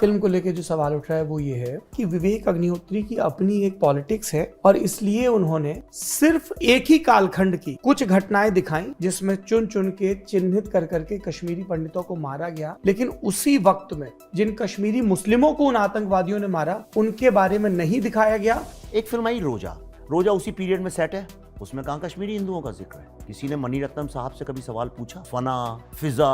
Film को लेकर जो सवाल उठ रहा है वो ये है कि विवेक अग्निहोत्री की अपनी एक पॉलिटिक्स है और इसलिए उन्होंने सिर्फ एक ही कालखंड की कुछ घटनाएं दिखाई जिसमें चुन चुन के चिन्हित कर करके कश्मीरी पंडितों को मारा गया, लेकिन उसी वक्त में जिन कश्मीरी मुस्लिमों को उन आतंकवादियों ने मारा उनके बारे में नहीं दिखाया गया। एक फिल्म आई रोजा, रोजा उसी पीरियड में सेट है, उसमें कहाँ कश्मीरी हिंदुओं का जिक्र है? किसी ने मनी रत्नम साहब से कभी सवाल पूछा? फना, फिजा,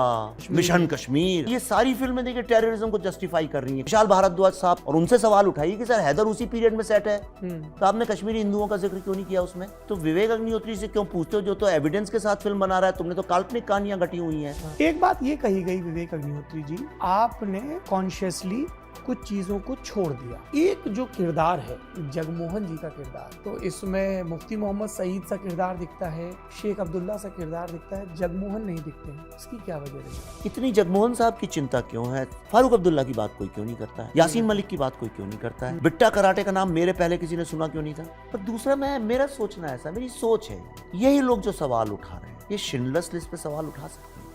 मिशन कश्मीर, ये सारी फिल्में देखिए टेररिज्म को जस्टिफाई कर रही हैं। विशाल भारद्वाज साहब, और उनसे सवाल उठाइए कि सर हैदर उसी पीरियड में सेट है, तो आपने कश्मीरी हिंदुओं का जिक्र क्यों नहीं किया उसमें? तो विवेक अग्निहोत्री से क्यों पूछते हो जो तो एविडेंस के साथ फिल्म बना रहा है? तुमने तो काल्पनिक कहानियां घटी हुई हैं। एक बात ये कही गई विवेक अग्निहोत्री जी, आपने कॉन्शियसली कुछ चीजों को छोड़ दिया। एक जो किरदार है जगमोहन जी का किरदार, तो इसमें मुफ्ती मोहम्मद सईद सा किरदार दिखता है, शेख अब्दुल्ला सा किरदार दिखता है, जगमोहन नहीं दिखते हैं। इसकी क्या वजह है? इतनी जगमोहन साहब की चिंता क्यों है? फारूक अब्दुल्ला की बात कोई क्यों नहीं करता है? यासीन मलिक की बात कोई क्यों नहीं करता है? बिट्टा कराटे का नाम मेरे पहले किसी ने सुना क्यों नहीं था? पर दूसरा, मेरा सोचना ऐसा, मेरी सोच है, यही लोग जो सवाल उठा रहे हैं ये शिंडलर्स लिस्ट पे सवाल उठा सकते हैं।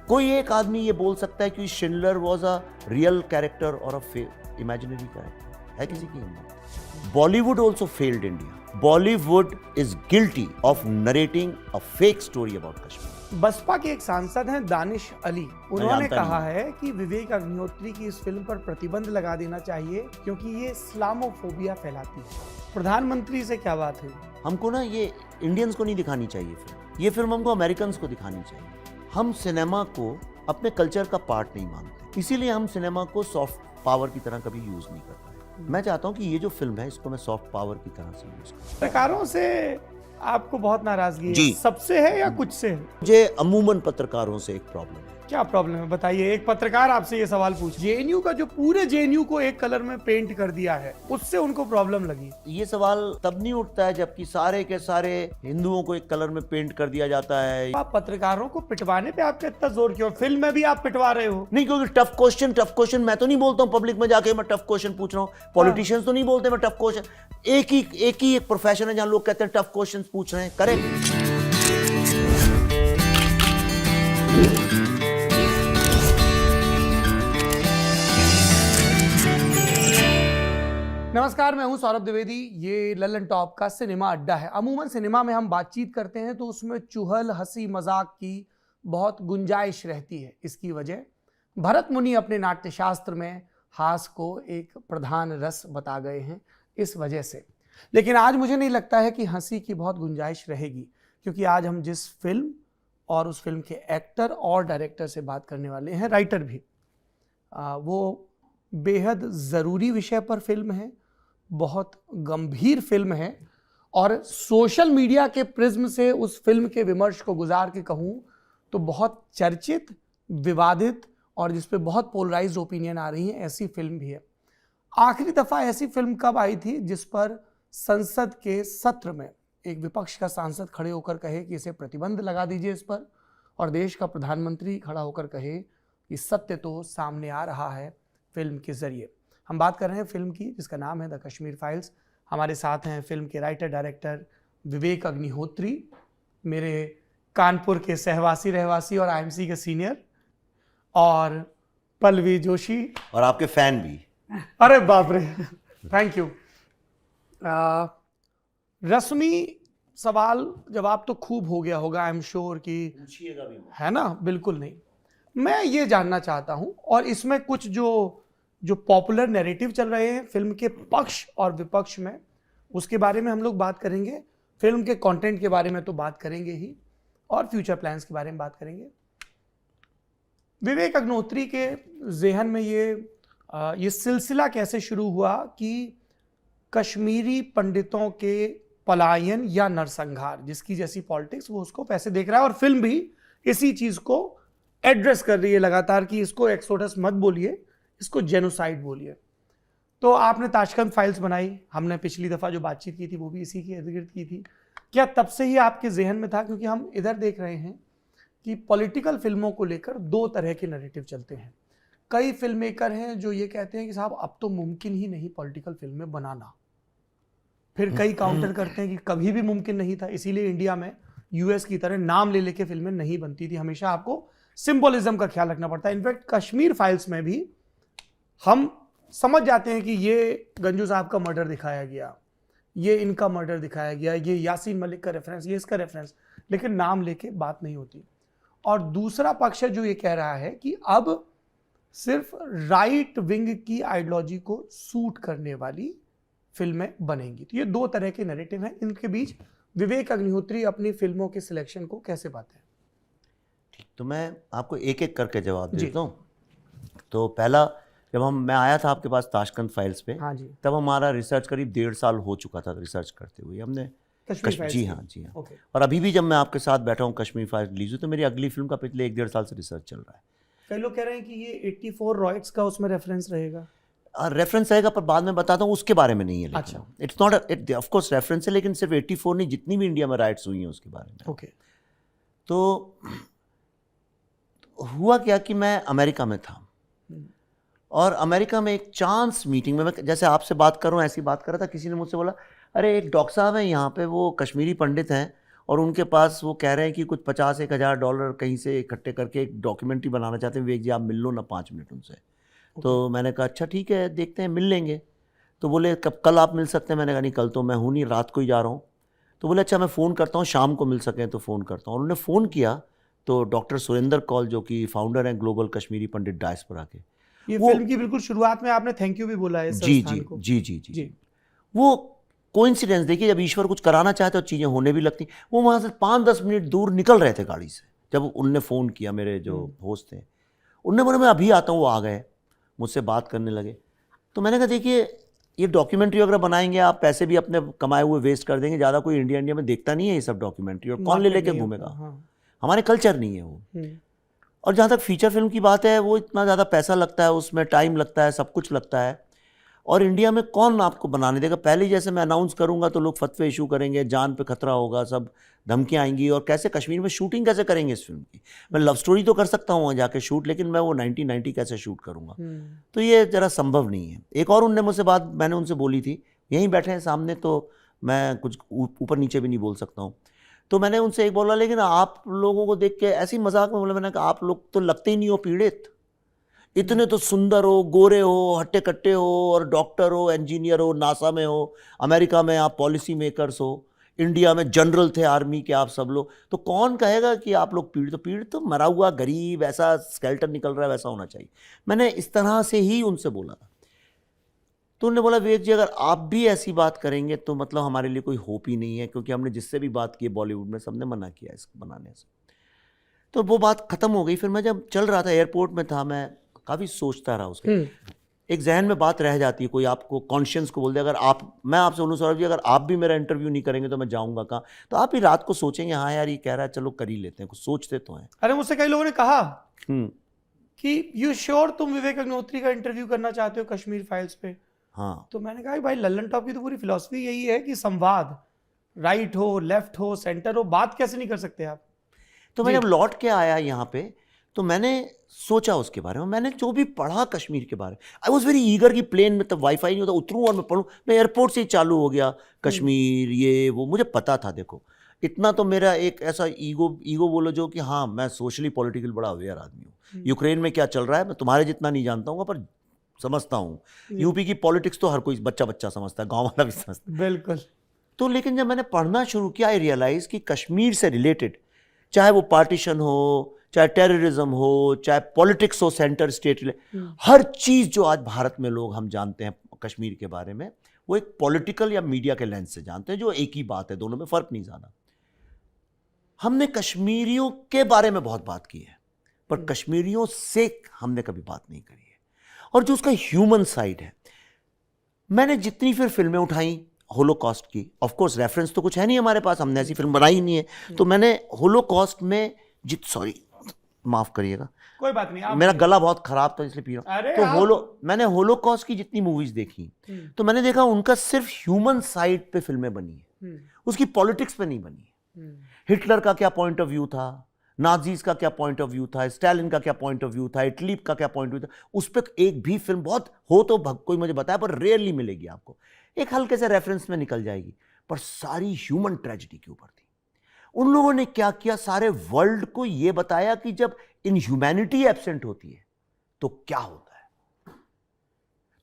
कोई एक आदमी ये बोल सकता है कि Schindler was a real character और अ इमेजिनरी कैरेक्टर? है किसी की हिम्मत? Bollywood also failed India. Bollywood is guilty of narrating a fake story about Kashmir. BSP के एक सांसद हैं दानिश अली, उन्होंने कहा है कि विवेक अग्निहोत्री की इस फिल्म पर प्रतिबंध लगा देना चाहिए क्योंकि ये इस्लामोफोबिया फैलाती है। प्रधानमंत्री से क्या बात हुई? हमको ना ये इंडियंस को नहीं दिखानी चाहिए फिल्म, ये फिल्म हमको अमेरिकन को दिखानी चाहिए। हम सिनेमा को अपने कल्चर का पार्ट नहीं मानते, इसीलिए हम सिनेमा को सॉफ्ट पावर की तरह कभी यूज नहीं कर पाए। मैं चाहता हूं कि ये जो फिल्म है इसको मैं सॉफ्ट पावर की तरह से यूज करूं। पत्रकारों से आपको बहुत नाराजगी है? सबसे है या कुछ से है? मुझे अमूमन पत्रकारों से एक प्रॉब्लम है। क्या प्रॉब्लम है बताइए। एक पत्रकार आपसे ये सवाल पूछ, जेएनयू का जो पूरे जेएनयू को एक कलर में पेंट कर दिया है, उससे उनको प्रॉब्लम लगी। ये सवाल तब नहीं उठता है जबकि सारे के सारे हिंदुओं को एक कलर में पेंट कर दिया जाता है। आप पत्रकारों को पिटवाने पे आपका इतना जोर क्यों? फिल्म में भी आप पिटवा रहे हो। नहीं, क्योंकि टफ क्वेश्चन मैं तो नहीं बोलता हूँ पब्लिक में जाके मैं टफ क्वेश्चन पूछ रहा हूँ। पॉलिटिशियंस तो नहीं बोलते मैं टफ क्वेश्चन। एक ही प्रोफेशन है जहां लोग कहते हैं टफ क्वेश्चन पूछ रहे हैं। करेक्ट। नमस्कार, मैं हूं सौरभ द्विवेदी। ये लल्लन टॉप का सिनेमा अड्डा है। अमूमन सिनेमा में हम बातचीत करते हैं तो उसमें चुहल हंसी मजाक की बहुत गुंजाइश रहती है। इसकी वजह भरत मुनि अपने नाट्यशास्त्र में हास को एक प्रधान रस बता गए हैं, इस वजह से। लेकिन आज मुझे नहीं लगता है कि हंसी की बहुत गुंजाइश रहेगी, क्योंकि आज हम जिस फिल्म और उस फिल्म के एक्टर और डायरेक्टर से बात करने वाले हैं, राइटर भी, वो बेहद ज़रूरी विषय पर फिल्म है, बहुत गंभीर फिल्म है और सोशल मीडिया के प्रिज्म से उस फिल्म के विमर्श को गुजार के कहूँ तो बहुत चर्चित, विवादित और जिस पे बहुत पोलराइज्ड ओपिनियन आ रही हैं, ऐसी फिल्म भी है। आखिरी दफ़ा ऐसी फिल्म कब आई थी जिस पर संसद के सत्र में एक विपक्ष का सांसद खड़े होकर कहे कि इसे प्रतिबंध लगा दीजिए इस पर, और देश का प्रधानमंत्री खड़ा होकर कहे कि सत्य तो सामने आ रहा है फिल्म के जरिए। हम बात कर रहे हैं फिल्म की जिसका नाम है द कश्मीर फाइल्स। हमारे साथ हैं फिल्म के राइटर डायरेक्टर विवेक अग्निहोत्री, मेरे कानपुर के सहवासी रहवासी और आईएमसी के सीनियर, और पल्लवी जोशी, और आपके फैन भी। अरे बाप रे, थैंक यू। रस्मी सवाल जवाब तो खूब हो गया होगा, आई एम श्योर कि पूछिएगा भी, है ना? बिल्कुल नहीं। मैं ये जानना चाहता हूं, और इसमें कुछ जो पॉपुलर नैरेटिव चल रहे हैं फिल्म के पक्ष और विपक्ष में, उसके बारे में हम लोग बात करेंगे। फिल्म के कंटेंट के बारे में तो बात करेंगे ही, और फ्यूचर प्लान्स के बारे में बात करेंगे। विवेक अग्निहोत्री के ज़हन में ये सिलसिला कैसे शुरू हुआ कि कश्मीरी पंडितों के पलायन या नरसंहार, जिसकी जैसी पॉलिटिक्स, वो उसको पैसे देख रहा है, और फिल्म भी इसी चीज को एड्रेस कर रही है लगातार कि इसको एक्सोडस मत बोलिए, इसको जेनोसाइड बोलिए। तो आपने ताशकंद फाइल्स बनाई, हमने पिछली दफा जो बातचीत की थी वो भी इसी के इर्द गिर्द की थी। क्या तब से ही आपके जहन में था? क्योंकि हम इधर देख रहे हैं कि पॉलिटिकल फिल्मों को लेकर दो तरह के नैरेटिव चलते हैं। कई फिल्म मेकर हैं जो ये कहते हैं कि साहब अब तो मुमकिन ही नहीं पॉलिटिकल फिल्में बनाना, फिर कई काउंटर करते हैं कि कभी भी मुमकिन नहीं था, इसीलिए इंडिया में यूएस की तरह नाम ले लेके फिल्में नहीं बनती थी, हमेशा आपको सिंबोलिज्म का ख्याल रखना पड़ता है। इनफैक्ट कश्मीर फाइल्स में भी हम समझ जाते हैं कि ये गंजू साहब का मर्डर दिखाया गया, ये इनका मर्डर दिखाया गया, ये यासीन मलिक का रेफरेंस, ये इसका रेफरेंस, लेकिन नाम लेके बात नहीं होती। और दूसरा पक्ष है जो ये कह रहा है कि अब सिर्फ राइट विंग की आइडियोलॉजी को सूट करने वाली फिल्में बनेंगी। तो ये दो तरह के नैरेटिव हैं, इनके बीच विवेक अग्निहोत्री अपनी फिल्मों के सिलेक्शन को कैसे पाते हैं? ठीक, तो मैं आपको एक एक करके जवाब देता हूँ। तो पहला, जब मैं आया था आपके पास ताशकंद फाइल्स पे, हाँ जी, तब हमारा रिसर्च करीब 1.5 साल हो चुका था रिसर्च करते हुए। हमने जी हाँ। ओके। और अभी भी जब मैं आपके साथ बैठा हूँ कश्मीर फाइल्स रिलीज हुई, तो मेरी अगली फिल्म का पिछले 1-1.5 साल से रिसर्च चल रहा है। कई लोग कह रहे हैं कि ये 84 रॉयट्स का उसमें रेफरेंस रहेगा। रेफरेंस रहेगा, पर बाद में बताता हूँ, उसके बारे में नहीं है। अच्छा। It's not, it of course reference है, लेकिन सिर्फ 84 नहीं, जितनी भी इंडिया में राइट्स हुई हैं उसके बारे में। ओके। तो हुआ क्या कि मैं अमेरिका में था, और अमेरिका में एक चांस मीटिंग में, मैं जैसे आपसे बात कर रहा हूँ ऐसी बात कर रहा था, किसी ने मुझसे बोला, अरे एक डॉक्टर साहब हैं यहाँ पे, वो कश्मीरी पंडित हैं, और उनके पास वो कह रहे हैं कि कुछ $50,000 कहीं से इकट्ठे करके एक डॉक्यूमेंट्री बनाना चाहते हैं, विवेक जी आप मिल लो ना 5 मिनट उनसे। तो मैंने कहा अच्छा ठीक है, देखते हैं, मिल लेंगे। तो बोले कब, कल आप मिल सकते हैं? मैंने कहा नहीं, कल तो मैं हूँ नहीं, रात को ही जा रहा हूँ। तो बोले अच्छा मैं फ़ोन करता हूँ, शाम को मिल सकें तो फ़ोन करता हूँ। और उन्होंने फ़ोन किया तो डॉक्टर सुरेंद्र कौल, जो कि फाउंडर हैं ग्लोबल कश्मीरी पंडित डायस्पोरा के, ये फिल्म की बिल्कुल शुरुआत में आपने थैंक यू भी बोला है इस संस्थान को। जी। वो कोइंसिडेंस देखिए, जब ईश्वर कुछ कराना चाहते तो चीज़ें होने भी लगती। वो वहाँ से 5-10 मिनट दूर निकल रहे थे गाड़ी से, जब उनने फ़ोन किया, मेरे जो होस्ट थे, उनने बोला मैं अभी आता हूँ। वो आ गए, मुझसे बात करने लगे। तो मैंने कहा देखिए, ये डॉक्यूमेंट्री अगर बनाएंगे आप, पैसे भी अपने कमाए हुए वेस्ट कर देंगे, ज़्यादा कोई इंडिया में देखता नहीं है ये सब डॉक्यूमेंट्री, और कौन ले लेके घूमेगा, हमारे कल्चर नहीं है वो। और जहाँ तक फीचर फिल्म की बात है, वो इतना ज़्यादा पैसा लगता है, उसमें टाइम लगता है, सब कुछ लगता है, और इंडिया में कौन आपको बनाने देगा? पहले जैसे मैं अनाउंस करूंगा तो लोग फतवे इशू करेंगे, जान पे खतरा होगा, सब धमकियाँ आएंगी, और कैसे कश्मीर में शूटिंग कैसे करेंगे इस फिल्म की? मैं लव स्टोरी तो कर सकता हूँ वहाँ जाके शूट, लेकिन मैं वो 1990 कैसे शूट करूँगा? तो ये ज़रा संभव नहीं है। एक और उनने मुझसे बात मैंने उनसे बोली थी, यहीं बैठे हैं सामने, तो मैं कुछ ऊपर नीचे भी नहीं बोल सकता हूँ। तो मैंने उनसे एक बोला, लेकिन आप लोगों को देख के ऐसी मजाक में बोला, मैंने कहा आप लोग तो लगते ही नहीं हो पीड़ित, इतने तो सुंदर हो, गोरे हो, हट्टे कट्टे हो, और डॉक्टर हो, इंजीनियर हो, नासा में हो, अमेरिका में आप पॉलिसी मेकर्स हो, इंडिया में जनरल थे आर्मी के आप सब लोग, तो कौन कहेगा कि आप लोग पीड़ित? तो पीड़ित तो मरा हुआ गरीब, ऐसा स्केल्टन निकल रहा है, वैसा होना चाहिए। मैंने इस तरह से ही उनसे बोला था। तो उन्होंने बोला विवेक जी अगर आप भी ऐसी बात करेंगे तो मतलब हमारे लिए कोई होप ही नहीं है, क्योंकि हमने जिससे भी बात की बॉलीवुड में सबने मना किया इसको बनाने से। तो वो बात खत्म हो गई। फिर मैं जब चल रहा था, एयरपोर्ट में था, मैं काफ़ी सोचता रहा उसके। एक जहन में बात रह जाती है, कोई आपको कॉन्शियंस को बोल दे, अगर आप, मैं आपसे बोलूँ सौरभ जी, अगर आप भी मेरा इंटरव्यू नहीं करेंगे तो मैं जाऊँगा कहाँ? तो आप ही रात को सोचेंगे, हाँ यार ये कह रहा है, चलो कर ही लेते हैं, कुछ सोचते तो हैं। अरे मुझसे कई लोगों ने कहा कि यू श्योर तुम विवेक अग्निहोत्री का इंटरव्यू करना चाहते हो कश्मीर फाइल्स पे? हाँ। तो मैंने कहा भाई लल्लन टॉप की तो पूरी फिलॉसफी यही है कि संवाद, राइट हो, लेफ्ट हो, सेंटर हो, बात कैसे नहीं कर सकते आप? तो मैं जब लौट के आया यहाँ पे, तो मैंने सोचा उसके बारे में, मैंने जो भी पढ़ा कश्मीर के बारे में, आई वॉज वेरी ईगर कि प्लेन में तब वाईफाई नहीं होता, उतरूँ और मैं पढ़ूँ। मैं एयरपोर्ट से ही चालू हो गया कश्मीर, ये वो, मुझे पता था। देखो इतना तो मेरा एक ऐसा ईगो बोलो जो कि हाँ मैं सोशली पॉलिटिकल बड़ा अवेयर आदमी हूँ। यूक्रेन में क्या चल रहा है मैं तुम्हारे जितना नहीं जानता हूँ, पर समझता हूँ। यूपी की पॉलिटिक्स तो हर कोई बच्चा समझता है, गाँव वाला भी समझता है। बिल्कुल। तो लेकिन जब मैंने पढ़ना शुरू किया, आई रियलाइज कि कश्मीर से रिलेटेड, चाहे वो पार्टीशन हो, चाहे टेररिज्म हो, चाहे पॉलिटिक्स हो, सेंटर स्टेट, हर चीज़ जो आज भारत में लोग हम जानते हैं कश्मीर के बारे में, वो एक पॉलिटिकल या मीडिया के लेंस से जानते हैं, जो एक ही बात है, दोनों में फ़र्क नहीं ज़्यादा। हमने कश्मीरियों के बारे में बहुत बात की है, पर कश्मीरियों से हमने कभी बात नहीं करी है। और जो उसका ह्यूमन साइड है, मैंने जितनी फिर फिल्में उठाई होलोकॉस्ट की, ऑफ कोर्स रेफरेंस तो कुछ है नहीं हमारे पास, हमने ऐसी फिल्म बनाई ही नहीं है, तो मैंने होलोकॉस्ट में सॉरी माफ करिएगा, कोई बात नहीं, मेरा गला बहुत खराब था इसलिए पी रहा हूं। तो मैंने होलोकॉस्ट की जितनी मूवीज देखी, तो मैंने देखा उनका सिर्फ ह्यूमन साइड पे फिल्में बनी है, उसकी पॉलिटिक्स पे नहीं बनी है। हिटलर का क्या पॉइंट ऑफ व्यू था, नाजीज का क्या पॉइंट ऑफ व्यू था, स्टालिन का क्या पॉइंट ऑफ व्यू था, इटली का क्या पॉइंट ऑफ व्यू था, उस पर एक भी फिल्म, बहुत हो तो कोई मुझे बताया, पर रेयरली मिलेगी आपको, एक हल्के से रेफरेंस में निकल जाएगी, पर सारी ह्यूमन ट्रेजेडी के ऊपर थी। उन लोगों ने क्या किया, सारे वर्ल्ड को यह बताया कि जब इनह्यूमैनिटी एब्सेंट होती है तो क्या होता है।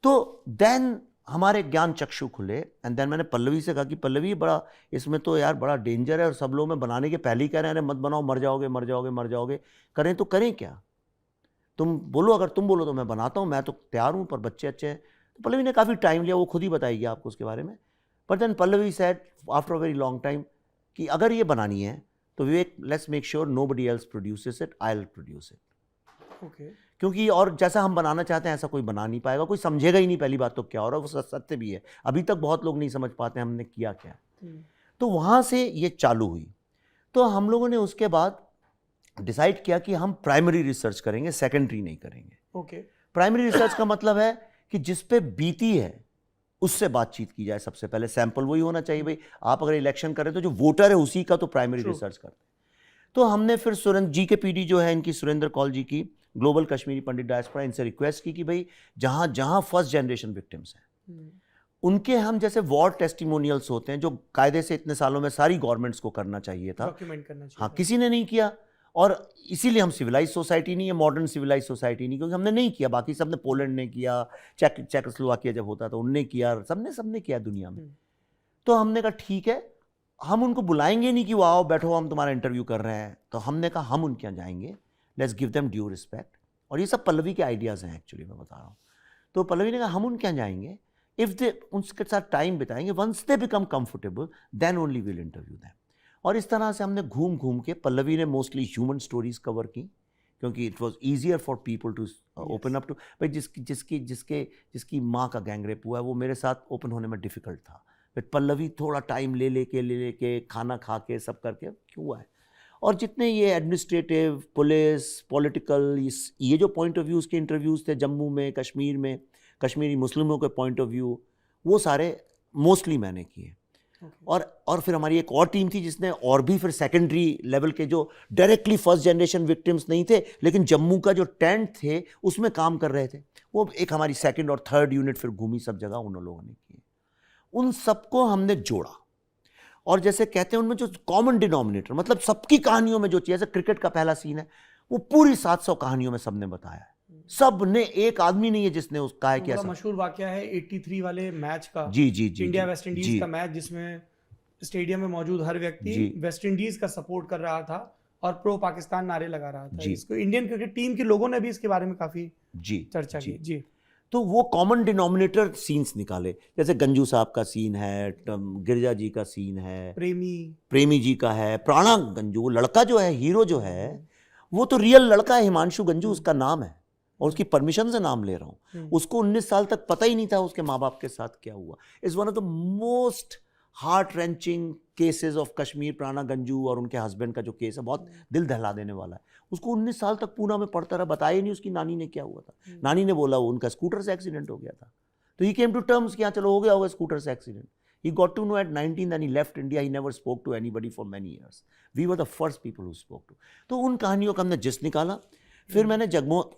तो देन हमारे ज्ञान चक्षु खुले एंड देन मैंने पल्लवी से कहा कि पल्लवी बड़ा इसमें तो यार बड़ा डेंजर है और सब लोग मैं बनाने के पहले ही कह रहे हैं अरे मत बनाओ, मर जाओगे मर जाओगे मर जाओगे, करें तो करें क्या, तुम बोलो, अगर तुम बोलो तो मैं बनाता हूँ, मैं तो तैयार हूँ, पर बच्चे अच्छे हैं। तो पल्लवी ने काफ़ी टाइम लिया, वो खुद ही बताएगी आपको उसके बारे में। But then Pallavi said after a very long time कि अगर ये बनानी है तो Vivek let's make sure nobody else produces it, I will produce it. Okay. क्योंकि और जैसा हम बनाना चाहते हैं ऐसा कोई बना नहीं पाएगा, कोई समझेगा ही नहीं, पहली बात तो क्या हो रहा है, वो सत्य भी है, अभी तक बहुत लोग नहीं समझ पाते हमने किया क्या। तो वहाँ से ये चालू हुई। तो हम लोगों ने उसके बाद डिसाइड किया कि हम प्राइमरी रिसर्च करेंगे, सेकेंडरी नहीं करेंगे। ओके। प्राइमरी रिसर्च का मतलब है कि जिस पे बीती है उससे बातचीत की जाए सबसे पहले, सैंपल वही होना चाहिए भाई। आप अगर इलेक्शन करें तो जो वोटर है उसी का तो प्राइमरी रिसर्च करते हैं। तो हमने फिर सुरेंद्र जी के पीडी जो है इनकी, सुरेंद्र कौल जी की, ग्लोबल कश्मीरी पंडित डायस्पोरा, इनसे रिक्वेस्ट की कि भाई जहां जहां फर्स्ट जनरेशन विक्टिम्स हैं उनके हम जैसे वॉर टेस्टिमोनियल्स होते हैं जो कायदे से इतने सालों में सारी गवर्नमेंट्स को करना चाहिए था, डॉक्यूमेंट करना चाहिए। हाँ, किसी ने नहीं किया। और इसीलिए हम सिविलाइज सोसाइटी नहीं है, मॉडर्न सिविलाइज सोसाइटी नहीं, क्योंकि हमने नहीं किया, बाकी सबने, पोलैंड ने किया, चेकोस्लोवाकिया जब होता था उनने किया, सबने किया दुनिया में। तो हमने कहा ठीक है, हम उनको बुलाएंगे नहीं कि वो आओ बैठो हम तुम्हारा इंटरव्यू कर रहे हैं। तो हमने कहा हम उनके यहाँ जाएंगे, let's give them due respect. और ये सब पल्लवी के आइडियाज़ हैं एक्चुअली, मैं बता रहा हूँ। तो पल्लवी ने कहा हम उनके यहाँ जाएंगे, इफ़ दे उनके साथ टाइम बिताएंगे, once they become comfortable then only will interview them. और इस तरह से हमने घूम घूम के, पल्लवी ने मोस्टली ह्यूमन स्टोरीज कवर की क्योंकि it was easier for people to open up to. भाई जिसकी माँ का गैंगरेप हुआ है वो मेरे साथ ओपन होने में डिफ़िकल्ट था, बट पल्लवी थोड़ा टाइम ले लेके खाना खा के सब करके क्यों हुआ है। और जितने ये एडमिनिस्ट्रेटिव, पुलिस, पॉलिटिकल, ये जो पॉइंट ऑफ व्यूज़ के इंटरव्यूज़ थे जम्मू में, कश्मीर में, कश्मीरी मुस्लिमों के पॉइंट ऑफ व्यू, वो सारे मोस्टली मैंने किए। और फिर हमारी एक और टीम थी जिसने और भी फिर सेकेंडरी लेवल के जो डायरेक्टली फर्स्ट जनरेशन विक्टिम्स नहीं थे लेकिन जम्मू का जो टेंट थे उसमें काम कर रहे थे, वो एक हमारी सेकंड और थर्ड यूनिट फिर घूमी सब जगह, उन लोगों ने किए। उन सबको हमने जोड़ा और जैसे कहते हैं उनमें जो कॉमन डिनोमिनेटर, मतलब सबकी कहानियों में जो चीज़, जैसे क्रिकेट का पहला सीन है वो पूरी 700 कहानियों में सबने बताया है, सब ने, एक आदमी नहीं है जिसने उसका है कि ऐसा। मशहूर वाकया है 83 वाले मैच का, जी, इंडिया वेस्ट इंडीज का मैच, जिसमें स्टेडियम में मौजूद हर व्यक्ति वेस्ट इंडीज का सपोर्ट कर रहा था और प्रो पाकिस्तान नारे लगा रहा था। इसको इंडियन क्रिकेट टीम के लोगों ने भी इसके बारे में काफी चर्चा की। जी। तो वो कॉमन डिनोमिनेटर सीन्स निकाले, जैसे गंजू साहब का सीन है, गिरजा जी का सीन है, प्रेमी जी का है, प्राणा गंजू, लड़का जो है, हीरो जो है, वो तो रियल लड़का है, हिमांशु गंजू उसका नाम है और उसकी परमिशन से नाम ले रहा हूँ। उसको 19 साल तक पता ही नहीं था उसके माँ बाप के साथ क्या हुआ। Is one of the most heart wrenching cases of Kashmir, प्राणा गंजू और उनके हस्बैंड का जो केस है, बहुत दिल दहला देने वाला है। उसको 19 साल तक पूना में पढ़ता रहा, बताया नहीं उसकी नानी ने क्या हुआ था। नानी ने बोला वो उनका स्कूटर से एक्सीडेंट हो गया था, तो ही केम टू टर्म्स कि हाँ चलो हो गया होगा स्कूटर से accident. He got to know at 19 then he left India. He never spoke to anybody for many years. We were the first people who spoke to. तो उन कहानियों का हमने जिस निकाला, फिर मैंने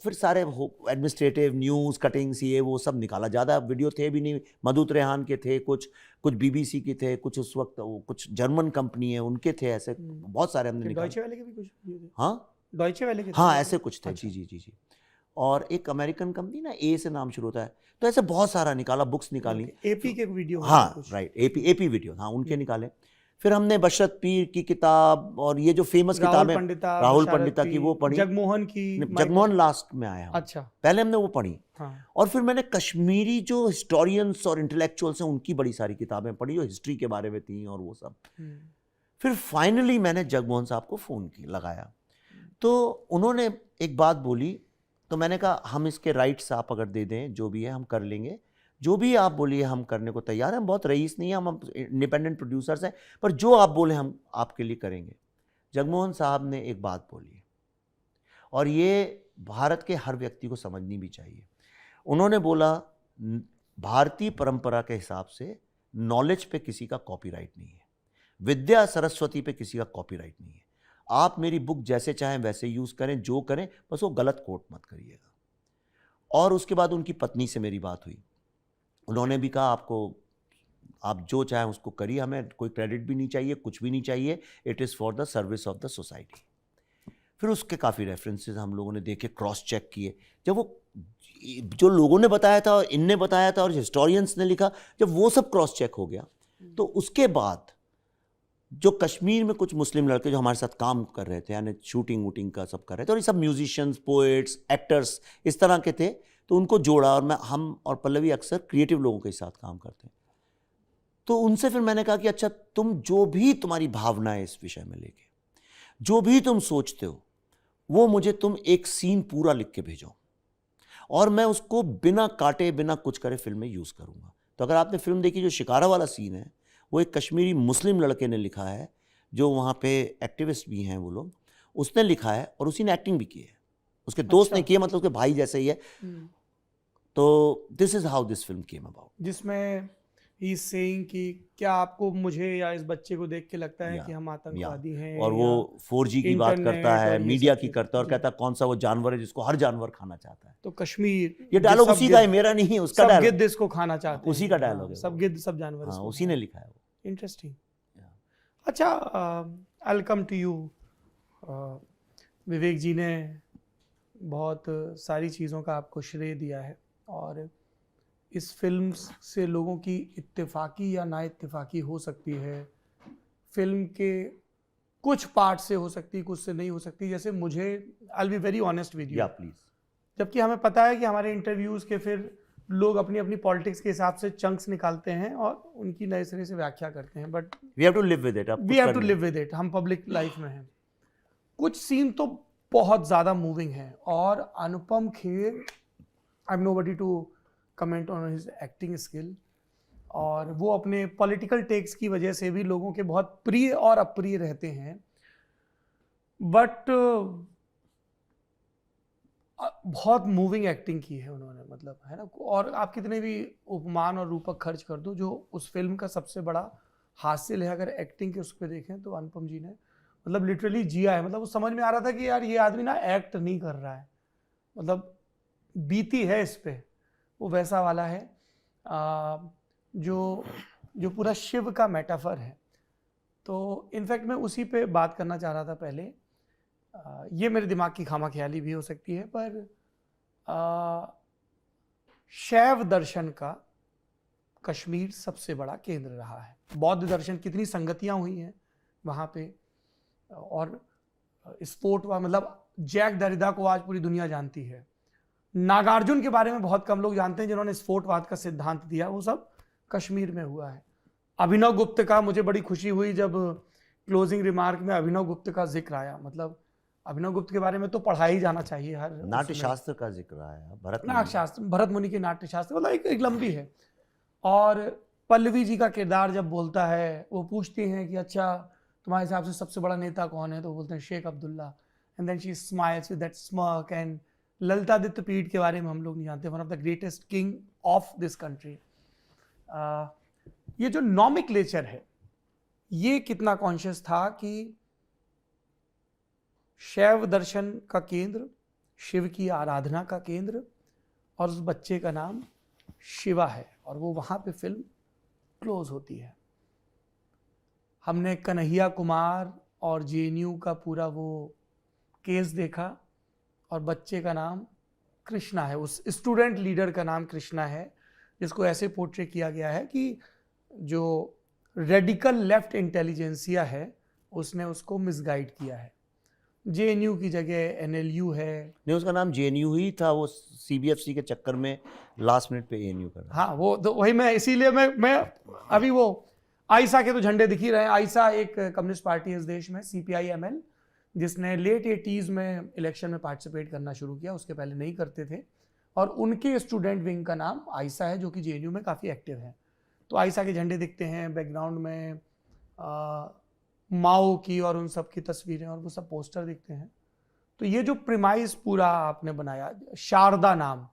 फिर सारे एडमिनिस्ट्रेटिव न्यूज़ कटिंग्स ये वो सब निकाला। ज़्यादा वीडियो थे भी नहीं, मधुत रेहान के थे, कुछ BBC के थे, कुछ उस वक्त कुछ जर्मन कंपनी है उनके थे, ऐसे बहुत सारे हमने निकाले। डॉयचे वेले के भी कुछ, हाँ डॉयचे वेले के, हाँ ऐसे कुछ थे। जी। और एक अमेरिकन कंपनी ना, ए से नाम शुरू होता है, तो ऐसे बहुत सारा निकाला, बुक्स निकाली। एपी के वीडियो, हाँ राइट, एपी वीडियो, हाँ उनके निकाले। फिर हमने बशरत पीर की किताब और ये जो फेमस किताबें राहुल पंडिता की वो पढ़ी, जगमोहन लास्ट में आया। अच्छा, पहले हमने वो पढ़ी। हाँ। और फिर मैंने कश्मीरी जो हिस्टोरियंस और इंटेलेक्चुअल्स हैं उनकी बड़ी सारी किताबें पढ़ी जो हिस्ट्री के बारे में थी और वो सब। फिर फाइनली मैंने जगमोहन साहब को फ़ोन लगाया, तो उन्होंने एक बात बोली, तो मैंने कहा हम इसके राइट्स आप अगर दे दें, जो भी है हम कर लेंगे, जो भी आप बोलिए हम करने को तैयार हैं। हम बहुत रईस नहीं है, हम इंडिपेंडेंट प्रोड्यूसर्स हैं, पर जो आप बोले हम आपके लिए करेंगे। जगमोहन साहब ने एक बात बोली और ये भारत के हर व्यक्ति को समझनी भी चाहिए। उन्होंने बोला भारतीय परंपरा के हिसाब से नॉलेज पे किसी का कॉपीराइट नहीं है, विद्या सरस्वती पे किसी का कॉपीराइट नहीं है। आप मेरी बुक जैसे चाहें वैसे यूज़ करें, जो करें, बस वो गलत कोट मत करिएगा। और उसके बाद उनकी पत्नी से मेरी बात हुई, उन्होंने भी कहा आपको, आप जो चाहें उसको करिए, हमें कोई क्रेडिट भी नहीं चाहिए, कुछ भी नहीं चाहिए, it is for the service of the society. फिर उसके काफ़ी रेफरेंसेस हम लोगों ने देखे, क्रॉस चेक किए। जब वो जो लोगों ने बताया था और इनने बताया था और हिस्टोरियंस ने लिखा, जब वो सब क्रॉस चेक हो गया तो उसके बाद जो कश्मीर में कुछ मुस्लिम लड़के जो हमारे साथ काम कर रहे थे, यानी शूटिंग वूटिंग का सब कर रहे थे, और ये सब म्यूजिशियंस, पोएट्स, एक्टर्स इस तरह के थे, तो उनको जोड़ा। और हम और पल्लवी अक्सर क्रिएटिव लोगों के साथ काम करते हैं, तो उनसे फिर मैंने कहा कि अच्छा, तुम जो भी तुम्हारी भावना है इस विषय में लेके, जो भी तुम सोचते हो, वो मुझे तुम एक सीन पूरा लिख के भेजो और मैं उसको बिना काटे बिना कुछ करे फिल्म में यूज़ करूँगा। तो अगर आपने फिल्म देखी, जो शिकारा वाला सीन है वो एक कश्मीरी मुस्लिम लड़के ने लिखा है, जो वहाँ पे एक्टिविस्ट भी हैं वो लोग, उसने लिखा है और उसी ने एक्टिंग भी की है, उसके दोस्त ने की है, मतलब उसके भाई जैसे ही है। तो this is how this film came about, जिसमें ही इज सेइंग कि क्या आपको, मुझे या इस बच्चे को देख के लगता है या, कि हम आतंकवादी हैं, और वो 4G की बात करता इंटरनेट है, और ये मीडिया सब की चीज़। करता है, और जी। कहता है कौन सा वो जानवर है जिसको हर जानवर खाना चाहता है। तो कश्मीर, ये डायलॉग सब उसी का है, गिद्ध- मेरा नहीं है, उसका सब डायलॉग, गिद्ध इसको खाना चाहते उसी हैं। का डायलॉग हाँ, है सब वो। गिद्ध, सब जानवर हाँ, इसको उसी ने लिखा है वो। इंटरेस्टिंग। अच्छा, I will come to you. Vivek ji ने बहुत सारी चीज़ों का आपको श्रेय दिया है, और इस फिल्म से लोगों की इत्तेफाकी या ना इत्तेफाकी हो सकती है, फिल्म के कुछ पार्ट से हो सकती है, कुछ से नहीं हो सकती। जैसे मुझे, I will be very honest with you, या प्लीज, जबकि हमें पता है कि हमारे इंटरव्यूज़ के फिर लोग अपनी अपनी पॉलिटिक्स के हिसाब से चंक्स निकालते हैं और उनकी नए सिरे से व्याख्या करते हैं, but we have to live with it. We have to live with it. हम पब्लिक लाइफ में हैं। कुछ सीन तो बहुत ज़्यादा मूविंग हैं, और Anupam Kher, I am nobody to comment on his acting skill, और वो अपने पॉलिटिकल टेक्स की वजह से भी लोगों के बहुत प्रिय और अप्रिय रहते हैं, बट बहुत मूविंग एक्टिंग की है उन्होंने, मतलब, है ना। और आप कितने भी उपमान और रूपक खर्च कर दो, जो उस फिल्म का सबसे बड़ा हासिल है, अगर एक्टिंग के उस पर देखें, तो अनुपम जी ने मतलब लिटरली जिया है। मतलब वो समझ में आ रहा था कि यार ये आदमी ना एक्ट नहीं कर रहा है, मतलब बीती है इस पे, वो वैसा वाला है जो पूरा शिव का मेटाफर है। तो इनफैक्ट मैं उसी पे बात करना चाह रहा था पहले। ये मेरे दिमाग की खामाख्याली भी हो सकती है, पर शैव दर्शन का कश्मीर सबसे बड़ा केंद्र रहा है। बौद्ध दर्शन, कितनी संगतियां हुई हैं वहाँ पे, और स्पोर्ट वा, मतलब जैक दरिदा को आज पूरी दुनिया जानती है। नागार्जुन के बारे में बहुत कम लोग जानते हैं, जिन्होंने स्फोटवाद का सिद्धांत दिया, वो सब कश्मीर में हुआ है। अभिनव गुप्त का, मुझे बड़ी खुशी हुई जब क्लोजिंग रिमार्क में अभिनव गुप्त का जिक्र आया। मतलब अभिनव गुप्त के बारे में तो पढ़ा ही जाना चाहिए हर नाट्य शास्त्र का जिक्र आया, भरत मुनि के नाट्य शास्त्र, मतलब एक लंबी है। और पल्लवी जी का किरदार जब बोलता है, वो पूछती हैं कि अच्छा तुम्हारे हिसाब से सबसे बड़ा नेता कौन है, तो वो बोलते हैं Sheikh Abdullah, and then she smiles with that smirk. And Lalitaditya पीठ के बारे में हम लोग नहीं जानते, one of the greatest king of this country. ये जो नॉमेक्लेचर है, ये कितना कॉन्शियस था कि शैव दर्शन का केंद्र, शिव की आराधना का केंद्र, और उस बच्चे का नाम शिवा है, और वो वहाँ पे फिल्म क्लोज होती है। हमने कन्हैया कुमार और जेएनयू का पूरा वो केस देखा, और बच्चे का नाम कृष्णा है, उस स्टूडेंट लीडर का नाम कृष्णा है, जिसको ऐसे पोर्ट्रे किया गया है कि जो रेडिकल लेफ्ट इंटेलिजेंसिया है उसने उसको मिसगाइड किया है। जेएनयू की जगह एनएलयू है। नहीं, उसका नाम जेएनयू ही था, वो सीबीएफसी के चक्कर में लास्ट मिनट पे एएनयू कर रहा। हाँ, वो तो वही मैं, इसीलिए मैं अभी वो आइसा के तो झंडे दिख ही रहे हैं। आइसा एक कम्युनिस्ट पार्टी है इस देश में, CPI-ML, जिसने लेट 80s में इलेक्शन में पार्टिसिपेट करना शुरू किया, उसके पहले नहीं करते थे, और उनके स्टूडेंट विंग का नाम आइसा है, जो कि जेएनयू में काफ़ी एक्टिव है। तो आइसा के झंडे दिखते हैं बैकग्राउंड में, माओ की और उन सब की तस्वीरें, और वो सब पोस्टर दिखते हैं। तो ये जो प्रिमाइस पूरा आपने बनाया, शारदा नाम,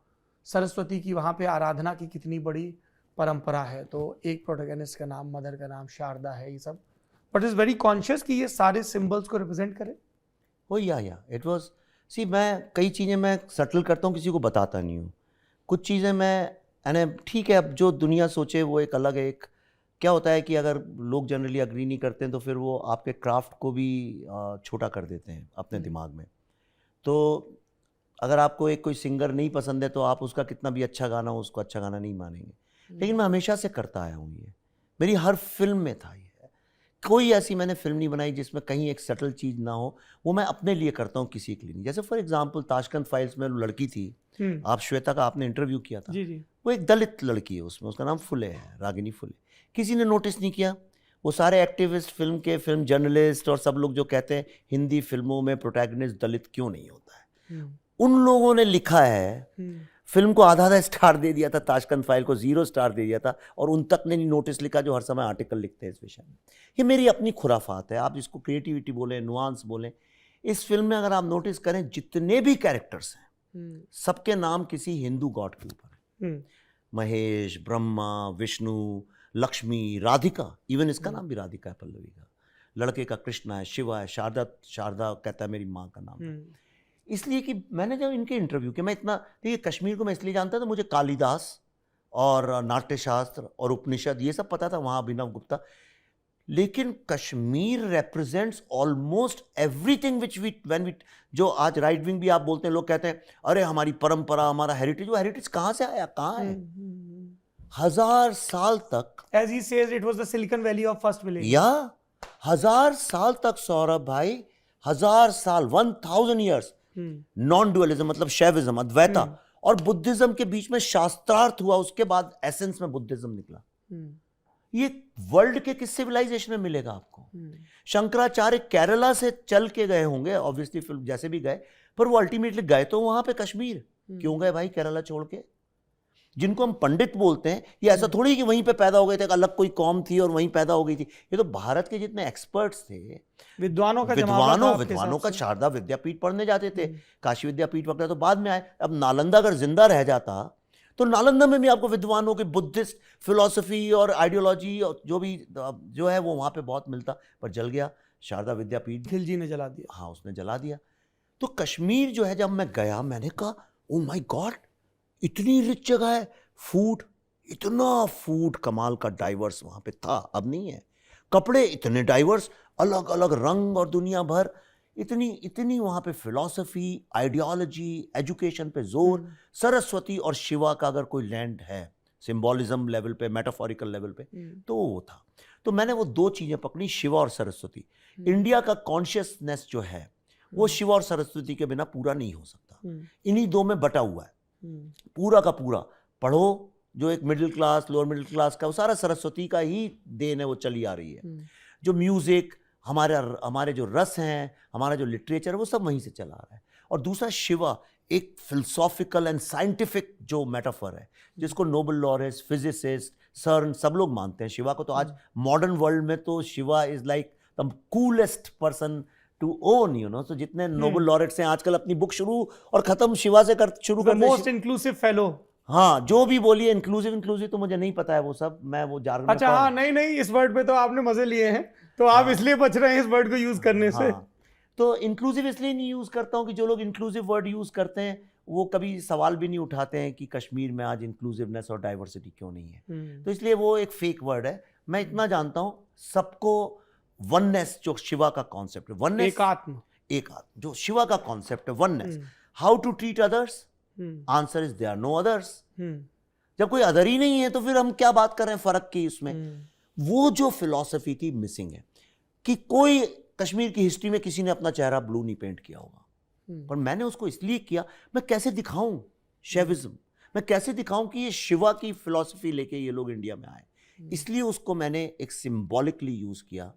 सरस्वती की वहाँ पे आराधना की कितनी बड़ी परंपरा है, तो एक प्रोटैगनिस्ट का नाम, मदर का नाम शारदा है, ये सब, बट इज़ वेरी कॉन्शियस कि ये सारे सिंबल्स को रिप्रेजेंट करे। ओ या इट वाज, सी मैं कई चीज़ें मैं सटल करता हूँ, किसी को बताता नहीं हूँ। कुछ चीज़ें मैं, यानी ठीक है, अब जो दुनिया सोचे वो एक अलग है। एक क्या होता है कि अगर लोग जनरली अग्री नहीं करते हैं तो फिर वो आपके क्राफ्ट को भी छोटा कर देते हैं अपने दिमाग में। तो अगर आपको एक कोई सिंगर नहीं पसंद है तो आप उसका कितना भी अच्छा गाना हो उसको अच्छा गाना नहीं मानेंगे, लेकिन मैं हमेशा से करता आया हूँ। ये मेरी हर फिल्म में था। ये कोई ऐसी मैंने फिल्म नहीं बनाई जिसमें कहीं एक सटल चीज़ ना हो, वो मैं अपने लिए करता हूँ, किसी के लिए नहीं। जैसे फॉर एग्जांपल ताशकंद फाइल्स में लड़की थी, आप श्वेता का आपने इंटरव्यू किया था, जी जी। वो एक दलित लड़की है, उसमें उसका नाम फुले है, रागिनी फुले। किसी ने नोटिस नहीं किया। वो सारे एक्टिविस्ट, फिल्म जर्नलिस्ट और सब लोग जो कहते हैं हिंदी फिल्मों में प्रोटैगनिस्ट दलित क्यों नहीं होता है, उन लोगों ने लिखा है, फिल्म को आधा स्टार दे दिया था, ताशकंद फाइल को 0 स्टार दे दिया था, और उन तक ने नहीं नोटिस लिखा जो हर समय आर्टिकल लिखते हैं इस विषय में। ये मेरी अपनी खुराफात है, आप इसको क्रिएटिविटी बोलें, नुआंस बोलें। इस फिल्म में अगर आप नोटिस करें, जितने भी कैरेक्टर्स हैं सबके नाम किसी हिंदू गॉड के ऊपर है। महेश, ब्रह्मा, विष्णु, लक्ष्मी, राधिका, इवन इसका नाम भी राधिका है, पल्लवी का। लड़के का कृष्णा है, शिवा है, शारदा कहता है मेरी माँ का नाम है। इसलिए कि मैंने जब इनके इंटरव्यू किया, मैं इतना, देखिए कश्मीर को मैं इसलिए जानता था, मुझे कालिदास और नाट्यशास्त्र और उपनिषद ये सब पता था, वहाँ अभिनव गुप्ता, लेकिन Kashmir represents almost everything which we जो आज राइट विंग भी आप बोलते हैं, लोग कहते हैं अरे हमारी परंपरा, हमारा हेरिटेज, वो हेरिटेज कहाँ से आया, कहाँ है? 1000 साल तक, as he says, it was the Silicon Valley of first village. या 1000 साल तक सौरभ भाई, 1000 साल, 1000 years नॉन डुअलिज्म, मतलब शैविज्म, अद्वैता और बुद्धिज्म के बीच में शास्त्रार्थ हुआ, उसके बाद एसेंस में बुद्धिज्म निकला। ये वर्ल्ड के किस सिविलाइजेशन में मिलेगा आपको? शंकराचार्य केरला से चल के गए होंगे, ऑब्वियसली फिल्म जैसे भी गए, पर वो अल्टीमेटली गए तो वहां पे कश्मीर। क्यों गए भाई केरला छोड़ के? जिनको हम पंडित बोलते हैं, ये ऐसा थोड़ी कि वहीं पे पैदा हो गए थे, अलग कोई कौम थी और वहीं पैदा हो गई थी। ये तो भारत के जितने एक्सपर्ट्स थे, विद्वानों का शारदा विद्यापीठ पढ़ने जाते थे। काशी विद्यापीठ वगैरह तो बाद में आए। अब नालंदा अगर जिंदा रह जाता तो नालंदा में भी आपको विद्वानों के बुद्धिस्ट फिलॉसफी और आइडियोलॉजी और जो है वो वहाँ पे बहुत मिलता, पर जल गया शारदा विद्यापीठ, खिलजी ने जला दिया। हाँ, उसने जला दिया। तो कश्मीर जो है, जब मैं गया मैंने कहा ओ माय गॉड, इतनी रिच जगह है, फूड, इतना फूड कमाल का डाइवर्स वहाँ पे था, अब नहीं है। कपड़े इतने डाइवर्स, अलग अलग रंग और दुनिया भर, इतनी वहाँ पे फिलॉसफी, आइडियोलॉजी, एजुकेशन पे जोर। सरस्वती और शिवा का अगर कोई लैंड है सिंबॉलिज्म लेवल पे, मेटाफोरिकल लेवल पे, तो वो था। तो मैंने वो दो चीजें पकड़ी, शिवा और सरस्वती। इंडिया का कॉन्शियसनेस जो है वो शिवा और सरस्वती के बिना पूरा नहीं हो सकता, इन्हीं दो में बटा हुआ है पूरा का पूरा। पढ़ो, जो एक middle class, lower middle class का, वो सारा सरस्वती का ही देन है, वो चली आ रही है। जो म्यूजिक, हमारे जो रस हैं, हमारा जो लिटरेचर, वो सब वहीं से चला आ रहा है। और दूसरा शिवा, एक फिलोसॉफिकल एंड साइंटिफिक जो मेटाफर है, जिसको नोबेल लॉरेट्स, फिजिसिस्ट, सर्न सब लोग मानते हैं शिवा को। तो आज मॉडर्न वर्ल्ड में तो Shiva is like the coolest person to own, you know. तो जितने नोबेल लॉरेट्स हैं आजकल अपनी बुक शुरू और खत्म शिवा से शुरू करते हैं। Most inclusive fellow. हाँ, जो भी बोलिए, इंक्लूसिव तो मुझे नहीं पता है वो सब, मैं वो जार्गन। अच्छा, हाँ, नहीं, इस वर्ड पे तो आपने मजे लिए हैं, तो आप इसलिए बच रहे हैं इस वर्ड को यूज करने से। तो इंक्लूसिव इसलिए नहीं यूज करता हूँ कि जो लोग इंक्लूसिव वर्ड यूज करते हैं वो कभी सवाल भी नहीं उठाते हैं कि कश्मीर में आज इंक्लूसिवनेस और डाइवर्सिटी क्यों नहीं है। तो इसलिए वो एक फेक वर्ड है। मैं इतना जानता हूँ, सबको वननेस, जो शिवा का कॉन्सेप्ट है, वननेस, एकात्म, जो शिवा का कॉन्सेप्ट है, oneness. How to treat others, answer is there no others. जब कोई अदर ही नहीं है तो फिर हम क्या बात कर रहे हैं फर्क की उसमें। वो जो फिलॉसफी थी मिसिंग है, कि कोई कश्मीर की हिस्ट्री में किसी ने अपना चेहरा ब्लू नहीं पेंट किया होगा, पर मैंने उसको इसलिए किया, मैं कैसे दिखाऊं शैविज्म, मैं कैसे दिखाऊं कि ये शिवा की फिलॉसफी लेके ये लोग इंडिया में आए। इसलिए उसको मैंने एक सिंबॉलिकली यूज किया,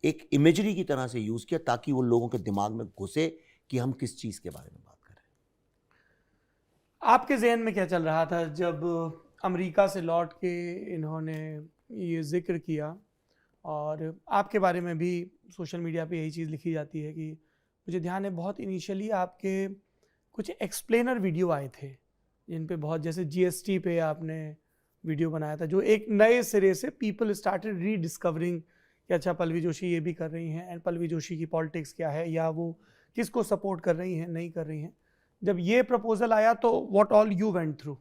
एक इमेजरी की तरह से यूज किया, ताकि वो लोगों के दिमाग में घुसे कि हम किस चीज के बारे में बात कर रहे हैं। आपके जहन में क्या चल रहा था जब अमेरिका से लौट के इन्होंने ये जिक्र किया? और आपके बारे में भी सोशल मीडिया पे यही चीज़ लिखी जाती है कि मुझे ध्यान है बहुत इनिशियली आपके कुछ एक्सप्लेनर वीडियो आए थे, जिन पे बहुत, जैसे जीएसटी पे आपने वीडियो बनाया था, जो एक नए सिरे से पीपल स्टार्टेड रीडिस्कवरिंग कि अच्छा पल्लवी जोशी ये भी कर रही हैं, एंड पल्लवी जोशी की पॉलिटिक्स क्या है, या वो किसको सपोर्ट कर रही हैं, नहीं कर रही हैं। जब ये प्रपोजल आया तो what all you went through?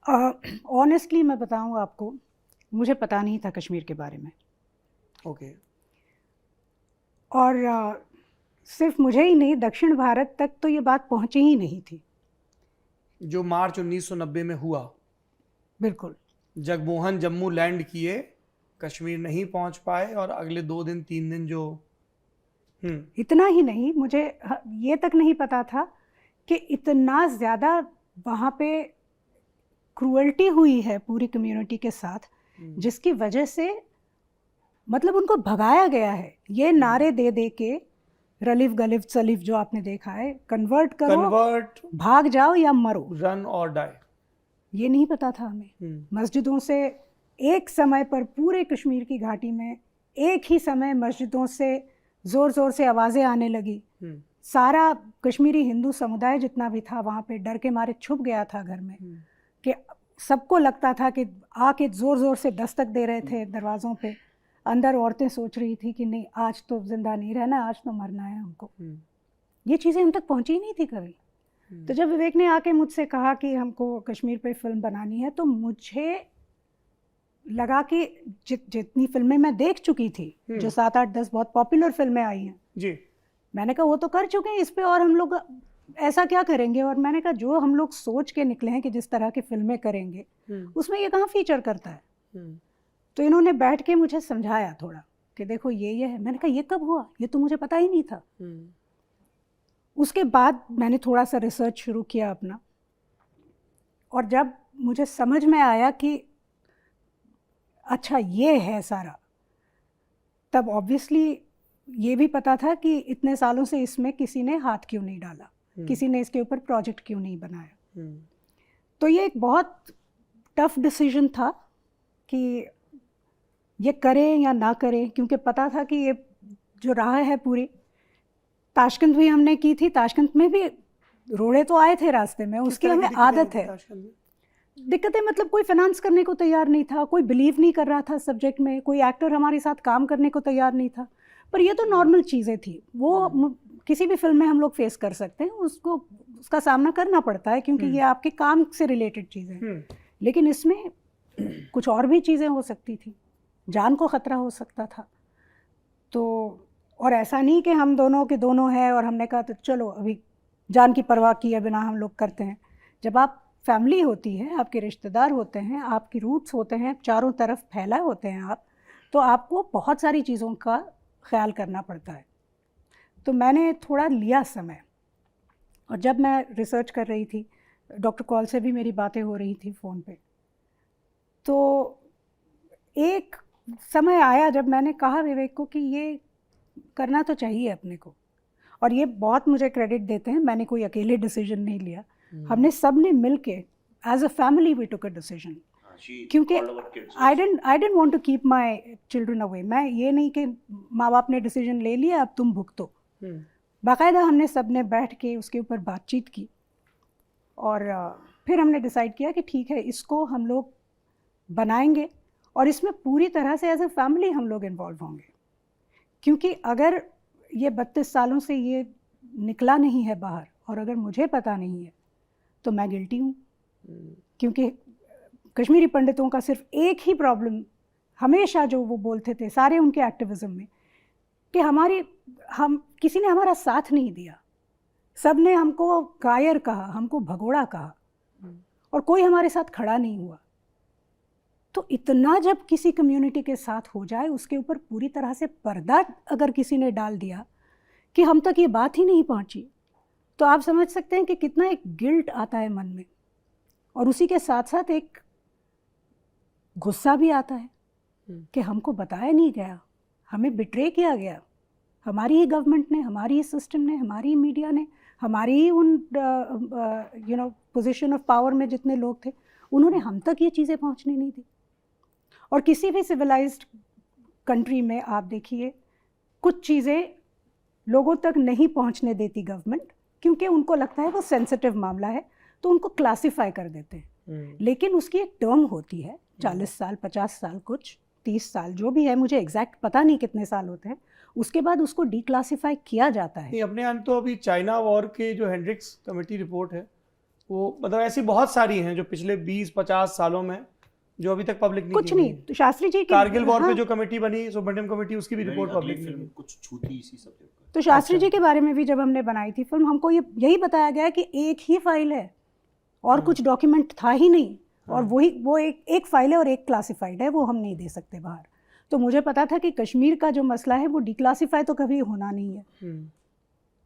Honestly मैं बताऊं आपको, मुझे पता नहीं था कश्मीर के बारे में। ओके। और सिर्फ मुझे ही नहीं, दक्षिण भारत तक तो ये बात पहुंची ही नहीं थी। जो मार्च 1990 में हुआ, बिल्कुल। जगमोहन जम्मू लैंड किए, कश्मीर नहीं पहुंच पाए, और अगले 2 दिन 3 दिन जो इतना ही नहीं, मुझे ये तक नहीं पता था कि इतना ज़्यादा वहाँ पे क्रूअल्टी हुई है पूरी कम्युनिटी के साथ, जिसकी वजह से मतलब उनको भगाया गया है। ये नारे दे दे के रलिफ गलिफ सलिफ जो आपने देखा है, कन्वर्ट करो, कन्वर्ट, भाग जाओ या मरो, रन और डाई, ये नहीं पता था हमें। मस्जिदों से एक समय पर पूरे कश्मीर की घाटी में एक ही समय मस्जिदों से ज़ोर ज़ोर से आवाज़ें आने लगी। सारा कश्मीरी हिंदू समुदाय जितना भी था वहाँ पे डर के मारे छुप गया था घर में, कि सबको लगता था कि आके ज़ोर ज़ोर से दस्तक दे रहे थे दरवाज़ों पे। अंदर औरतें सोच रही थी कि नहीं, आज तो जिंदा नहीं रहना, आज तो मरना है हमको। ये चीज़ें हम तक पहुँची ही नहीं थी कभी। तो जब विवेक ने आके मुझसे कहा कि हमको कश्मीर पे फिल्म बनानी है, तो मुझे लगा कि जितनी फिल्में मैं देख चुकी थी, जो 7, 8, 10 बहुत पॉपुलर फिल्में आई हैं जी, मैंने कहा वो तो कर चुके हैं इस पे, और हम लोग ऐसा क्या करेंगे। और मैंने कहा जो हम लोग सोच के निकले हैं कि जिस तरह की फिल्में करेंगे, उसमें ये कहाँ फीचर करता है। तो इन्होंने बैठ के मुझे समझाया थोड़ा कि देखो ये है। मैंने कहा ये कब हुआ, ये तो मुझे पता ही नहीं था। उसके बाद मैंने थोड़ा सा रिसर्च शुरू किया अपना, और जब मुझे समझ में आया कि अच्छा ये है सारा, तब ऑब्वियसली ये भी पता था कि इतने सालों से इसमें किसी ने हाथ क्यों नहीं डाला, किसी ने इसके ऊपर प्रोजेक्ट क्यों नहीं बनाया। तो ये एक बहुत टफ डिसीजन था कि ये करें या ना करें, क्योंकि पता था कि ये जो राह है पूरी, ताशकंद भी हमने की थी, ताशकंद में भी रोड़े तो आए थे रास्ते में, उसकी हमें आदत है। दिक्कतें मतलब कोई फाइनेंस करने को तैयार नहीं था, कोई बिलीव नहीं कर रहा था सब्जेक्ट में, कोई एक्टर हमारे साथ काम करने को तैयार नहीं था। पर ये तो नॉर्मल चीज़ें थी, वो किसी भी फिल्म में हम लोग फेस कर सकते हैं, उसका सामना करना पड़ता है, क्योंकि ये आपके काम से रिलेटेड चीज़ें हैं। लेकिन इसमें कुछ और भी चीज़ें हो सकती थी, जान को ख़तरा हो सकता था। तो और ऐसा नहीं कि हम दोनों के दोनों हैं और हमने कहा तो चलो अभी जान की परवाह किए बिना हम लोग करते हैं। जब आप फैमिली होती है, आपके रिश्तेदार होते हैं, आपकी रूट्स होते हैं, चारों तरफ फैला होते हैं आप, तो आपको बहुत सारी चीज़ों का ख्याल करना पड़ता है। तो मैंने थोड़ा लिया समय, और जब मैं रिसर्च कर रही थी, डॉक्टर कॉल से भी मेरी बातें हो रही थी फ़ोन पे, तो एक समय आया जब मैंने कहा विवेक को कि ये करना तो चाहिए अपने को। और ये बहुत मुझे क्रेडिट देते हैं, मैंने कोई अकेले डिसीजन नहीं लिया, हमने सब ने मिल के as a family we took a decision, क्योंकि I don't want to keep my children away. मैं ये नहीं कि माँ बाप ने डिसीजन ले लिया अब तुम भुगतो। बाकायदा हमने सब ने बैठ के उसके ऊपर बातचीत की, और फिर हमने डिसाइड किया कि ठीक है, इसको हम लोग बनाएंगे, और इसमें पूरी तरह से एज अ फैमिली हम लोग इन्वॉल्व होंगे। क्योंकि अगर ये 32 सालों से ये निकला नहीं है बाहर, और अगर मुझे पता नहीं है, तो मैं गिल्टी हूँ। क्योंकि कश्मीरी पंडितों का सिर्फ एक ही प्रॉब्लम हमेशा जो वो बोलते थे सारे उनके एक्टिविज़म में, कि हम किसी ने हमारा साथ नहीं दिया, सब ने हमको कायर कहा, हमको भगोड़ा कहा, और कोई हमारे साथ खड़ा नहीं हुआ। तो इतना जब किसी कम्युनिटी के साथ हो जाए, उसके ऊपर पूरी तरह से पर्दा अगर किसी ने डाल दिया कि हम तक ये बात ही नहीं पहुंची, तो आप समझ सकते हैं कि कितना एक गिल्ट आता है मन में, और उसी के साथ साथ एक गुस्सा भी आता है कि हमको बताया नहीं गया, हमें बिट्रे किया गया, हमारी ही गवर्नमेंट ने, हमारी ही सिस्टम ने, हमारी ही मीडिया ने, हमारी ही उन पोजीशन ऑफ पावर में जितने लोग थे, उन्होंने हम तक ये चीज़ें पहुंचने नहीं दी। और किसी भी सिविलाइज्ड कंट्री में आप देखिए, कुछ चीज़ें लोगों तक नहीं पहुंचने देती गवर्नमेंट, क्योंकि उनको लगता है वो सेंसिटिव मामला है, तो उनको क्लासिफाई कर देते हैं। लेकिन उसकी एक टर्म होती है, 40 साल, 50 साल, कुछ 30 साल, जो भी है, मुझे एग्जैक्ट पता नहीं कितने साल होते हैं, उसके बाद उसको डिक्लासिफाई किया जाता है। अपने यहाँ तो अभी चाइना वॉर के जो हेंड्रिक्स कमेटी रिपोर्ट है, वो मतलब ऐसी बहुत सारी हैं जो पिछले 20-50 सालों में जो अभी तक पब्लिक नहीं, कुछ नहीं। तो शास्त्री जी की कारगिल वॉर पे जो कमेटी बनी, सुब्रमण्यम कमेटी, उसकी भी रिपोर्ट पब्लिक नहीं, कुछ छूती इसी सब्जेक्ट। तो शास्त्री अच्छा। जी के बारे में भी जब हमने बनाई थी फिल्म, हमको ये यही बताया गया कि एक ही फाइल है और कुछ डॉक्यूमेंट था ही नहीं, और वो एक फाइल है और एक क्लासिफाइड है, वो हम नहीं दे सकते बाहर। तो मुझे पता था कि कश्मीर का जो मसला है वो डिक्लासिफाई तो कभी होना नहीं है।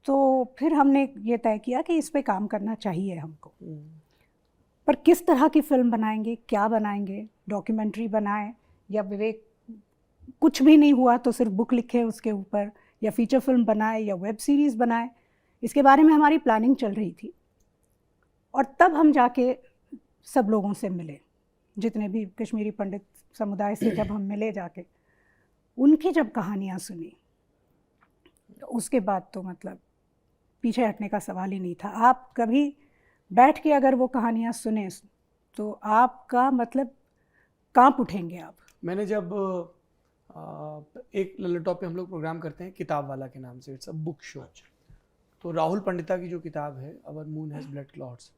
तो फिर हमने ये तय किया कि इस पे काम करना चाहिए हमको। पर किस तरह की फिल्म बनाएंगे, क्या बनाएंगे, डॉक्यूमेंट्री बनाएं या विवेक कुछ भी नहीं हुआ तो सिर्फ बुक लिखे उसके ऊपर, या फीचर फिल्म बनाए या वेब सीरीज़ बनाए, इसके बारे में हमारी प्लानिंग चल रही थी। और तब हम जाके सब लोगों से मिले, जितने भी कश्मीरी पंडित समुदाय से जब हम मिले जाके, उनकी जब कहानियाँ सुनी, तो उसके बाद तो मतलब पीछे हटने का सवाल ही नहीं था। आप कभी बैठ के अगर वो कहानियाँ सुने तो आपका मतलब कांप उठेंगे आप। मैंने जब एक लल्लन टॉप पे हम लोग प्रोग्राम करते हैं किताब वाला के नाम से, इट्स अ बुक शो। तो राहुल पंडिता की जो किताब है अवर मून हैज ब्लड क्लॉट्स,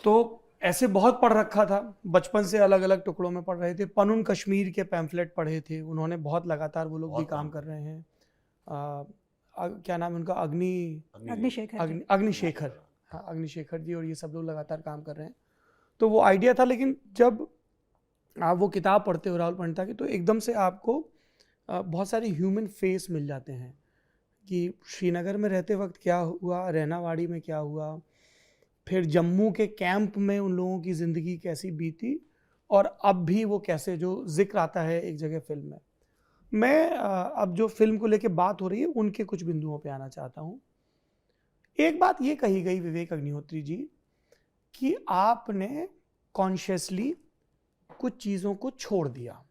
तो ऐसे बहुत पढ़ रखा था, बचपन से अलग अलग टुकड़ों में पढ़ रहे थे। पनुन कश्मीर के पैम्फलेट पढ़े थे उन्होंने, बहुत लगातार वो लोग भी काम कर रहे हैं। क्या नाम है उनका, अग्निशेखर, हाँ अग्निशेखर जी, और ये सब लोग लगातार काम कर रहे हैं। तो वो आइडिया था, लेकिन जब आप वो किताब पढ़ते हो राहुल पंडिता की, तो एकदम से आपको बहुत सारे ह्यूमन फेस मिल जाते हैं कि श्रीनगर में रहते वक्त क्या हुआ, रैनावाड़ी में क्या हुआ, फिर जम्मू के कैंप में उन लोगों की ज़िंदगी कैसी बीती, और अब भी वो कैसे, जो जिक्र आता है एक जगह फिल्म में। मैं अब जो फिल्म को लेके बात हो रही है उनके कुछ बिंदुओं पे आना चाहता हूँ। एक बात ये कही गई विवेक अग्निहोत्री जी कि आपने कॉन्शियसली कुछ चीज़ों को छोड़ दिया।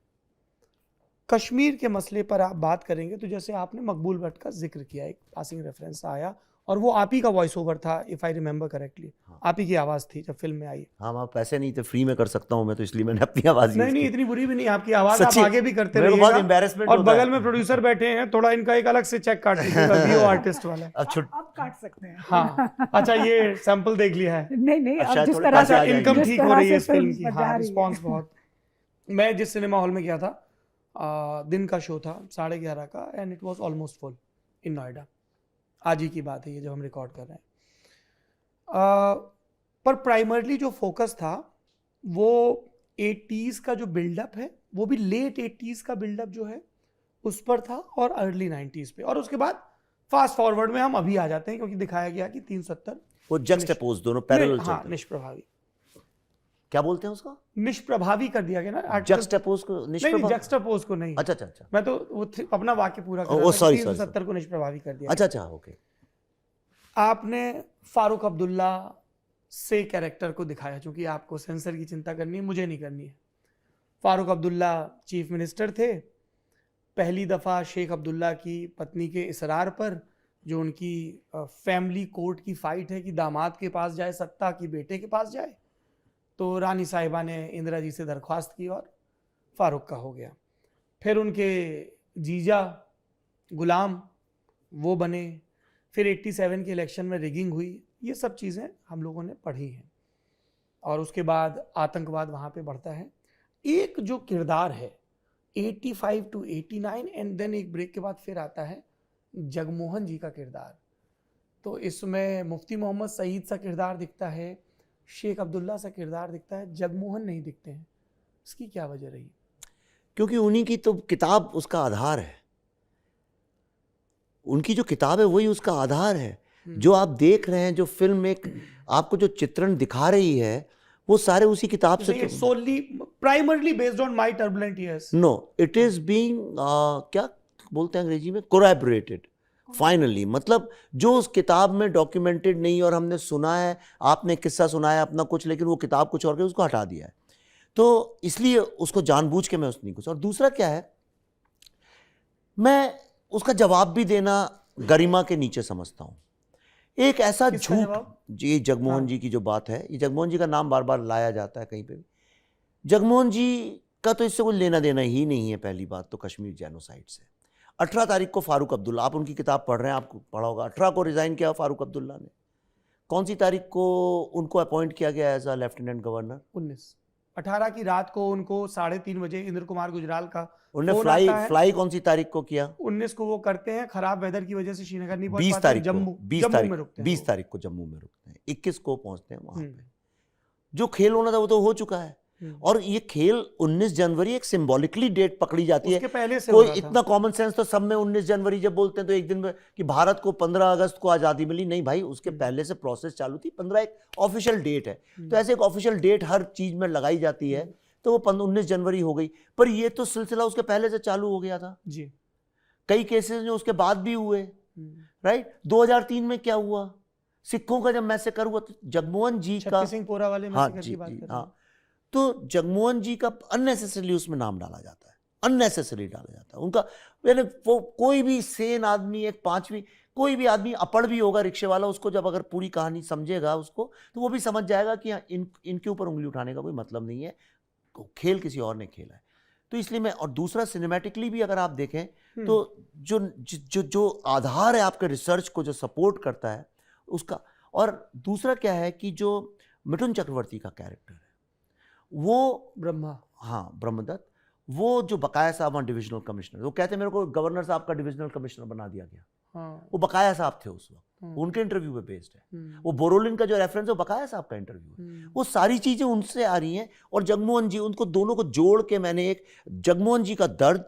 कश्मीर के मसले पर आप बात करेंगे तो जैसे आपने मकबूल भट्ट का जिक्र किया, एक पासिंग रेफरेंस आया, और वो आप ही का वॉइस ओवर था इफ आई रिमेंबर करेक्टली, आप ही की आवाज़ थी जब फिल्म में आई। हाँ, वहाँ पैसे नहीं थे, फ्री में कर सकता हूँ मैं, तो इसलिए मैंने अपनी आवाज़ यूज़ नहीं, की। इतनी बुरी भी नहीं आपकी आवाज़, आप सच्ची, आगे भी करते मेरे को बहुत रहिएगा। embarrassment और होता है। बगल में प्रोड्यूसर बैठे हैं, थोड़ा इनका एक अलग से चेक काट लीजिएगा वीओ आर्टिस्ट वाला। अब काट सकते हैं। हाँ, अच्छा ये सैंपल देख लिया है। नहीं, अच्छा, अब जिस थोड़े तरह पैसे आ से जाएंगे। इनकम जिस ठीक हो तरह रही है से इस फिल्म की, जा हाँ रही है। रिस्पॉन्स बहुत। मैं जिस सिनेमा हॉल में गया था, दिन का शो था 11:30 का, and it was almost full in Noida. आज ही की बात है ये जब हम रिकॉर्ड कर रहे हैं। पर प्राइमरली जो फोकस था वो 80s का जो बिल्डअप है, वो भी लेट 80s का बिल्डअप जो है उस पर था, और अर्ली 90s पे। और उसके बाद फास्ट फॉरवर्ड में हम अभी आ जाते हैं, क्योंकि दिखाया गया कि 370 वो जक्सटेपोज, दोनों पैरेलल हाँ चलते हैं। निष्प्रभावी, क्या बोलते हैं उसको? निष्प्रभावी कर दिया गया ना। जक्सटेपोज को नहीं, निष्प्रभावी? जक्सटापोज को नहीं। अच्छा अच्छा अच्छा, मैं तो वो अपना वाक्य पूरा कर ओ, रहा था, sorry, 370 को निष्प्रभावी कर दिया। अच्छा अच्छा, ओके। आपने फारूक अब्दुल्ला से कैरेक्टर को दिखाया, क्योंकि आपको सेंसर की चिंता करनी है, मुझे नहीं करनी है। फारूक अब्दुल्ला चीफ मिनिस्टर थे। पहली दफ़ा शेख अब्दुल्ला की पत्नी के इसरार पर, जो उनकी फैमिली कोर्ट की फाइट है कि दामाद के पास जाए सत्ता कि बेटे के पास जाए, तो रानी साहिबा ने इंदिरा जी से दरख्वास्त की और फारूक का हो गया। फिर उनके जीजा गुलाम वो बने, फिर 87 के इलेक्शन में रिगिंग हुई, ये सब चीज़ें हम लोगों ने पढ़ी हैं। और उसके बाद आतंकवाद वहाँ पे बढ़ता है। एक जो किरदार है 85 to 89 एंड देन एक ब्रेक के बाद फिर आता है जगमोहन जी का किरदार। तो इसमें मुफ्ती मोहम्मद सईद सा किरदार दिखता है, शेख अब्दुल्ला सा किरदार दिखता है, जगमोहन नहीं दिखते हैं। इसकी क्या वजह रही? क्योंकि उन्हीं की तो किताब उसका आधार है, उनकी जो किताब है वही उसका आधार है। जो आप देख रहे हैं, जो फिल्म एक आपको जो चित्रण दिखा रही है, वो सारे उसी किताब से। Solely primarily based on my turbulent years. No, it is being क्या बोलते हैं अंग्रेजी में, कोरैबोरेटेड फाइनली। मतलब जो उस किताब में डॉक्यूमेंटेड नहीं, और हमने सुना है, आपने किस्सा सुनाया अपना कुछ, लेकिन वो किताब कुछ और के उसको हटा दिया है, तो इसलिए उसको जानबूझ के मैं उसने कुछ। और दूसरा क्या है, मैं उसका जवाब भी देना गरिमा के नीचे समझता हूँ। एक ऐसा झूठ, जी जगमोहन जी की जो बात है, ये जगमोहन जी का नाम बार बार लाया जाता है कहीं पे भी। जगमोहन जी का तो इससे कोई लेना देना ही नहीं है। पहली बात तो कश्मीर जेनोसाइड से 18 तारीख को फारूक अब्दुल्ला, आप उनकी किताब पढ़ रहे हैं, आपको पढ़ा होगा, 18 को रिज़ाइन किया फारूक अब्दुल्ला ने। कौन सी तारीख को उनको अपॉइंट किया गया एज अ लेफ्टिनेंट गवर्नर? 19 18 की रात को उनको 3:30 बजे इंद्र कुमार गुजराल का उन्होंने फोन आता है। फ्लाई कौन सी तारीख को किया? 19 को वो करते हैं, खराब वेदर की वजह से श्रीनगर नहीं पहुंच 20 पाते, तारीख को जम्मू 20 जम्मू तारीख में रुकते हैं 20 वो। तारीख को जम्मू में रुकते हैं, 21 को पहुंचते हैं वहां हम्म। पे। जो खेल होना था वो तो हो चुका है। और ये खेल 19 जनवरी एक सिंबॉलिकली डेट पकड़ी जाती है। उसके पहले से कोई हो रहा था। इतना कॉमन सेंस तो सब में 19 जनवरी जब बोलते हैं तो एक दिन में कि भारत को 15 अगस्त को आजादी मिली, नहीं भाई, उसके पहले से प्रोसेस चालू थी। 15 एक ऑफिशियल डेट है, तो ऐसे एक ऑफिशियल डेट हर चीज में लगाई जाती है, तो वो 19 जनवरी हो गई। पर ये तो सिलसिला उसके पहले से चालू हो गया था जी। कई केसेस जो उसके बाद भी हुए, राइट। 2003 में क्या हुआ, सिखों का जब मैसेकर हुआ तो जगमोहन जी का, शक्ति सिंह पोरा वाले हाँ मैसेकर जी की बात जी, कर रहे हैं। हाँ, तो जगमोहन जी का अननेसेसरीली उसमें नाम डाला जाता है, अननेसेसरी डाला जाता है उनका। यानी वो कोई भी सेन आदमी, एक पांचवी कोई भी आदमी अपढ़ भी होगा रिक्शे वाला, उसको जब अगर पूरी कहानी समझेगा उसको, तो वो भी समझ जाएगा कि इनके ऊपर उंगली उठाने का कोई मतलब नहीं है, खेल किसी और ने खेला है। तो इसलिए मैं, और दूसरा सिनेमैटिकली भी अगर आप देखें तो जो आधार है आपके रिसर्च को, जो सपोर्ट करता है उसका। और दूसरा क्या है कि जो मिथुन चक्रवर्ती का कैरेक्टर है वो ब्रह्मा, हाँ ब्रह्मदत्त, वो जो बकाया साहब वहाँ डिविजनल कमिश्नर, वो कहते हैं मेरे को गवर्नर साहब का डिविजनल कमिश्नर बना दिया गया। हाँ। वो बकाया साहब थे उस वक्त, उनके इंटरव्यू पे बेस्ड है। वो बोरोलिन का जो रेफरेंस है वो बकाया साहब का इंटरव्यू है। वो सारी चीजें उनसे आ रही हैं। और जगमोहन जी, उनको दोनों को जोड़ के मैंने एक जगमोहन जी का दर्द,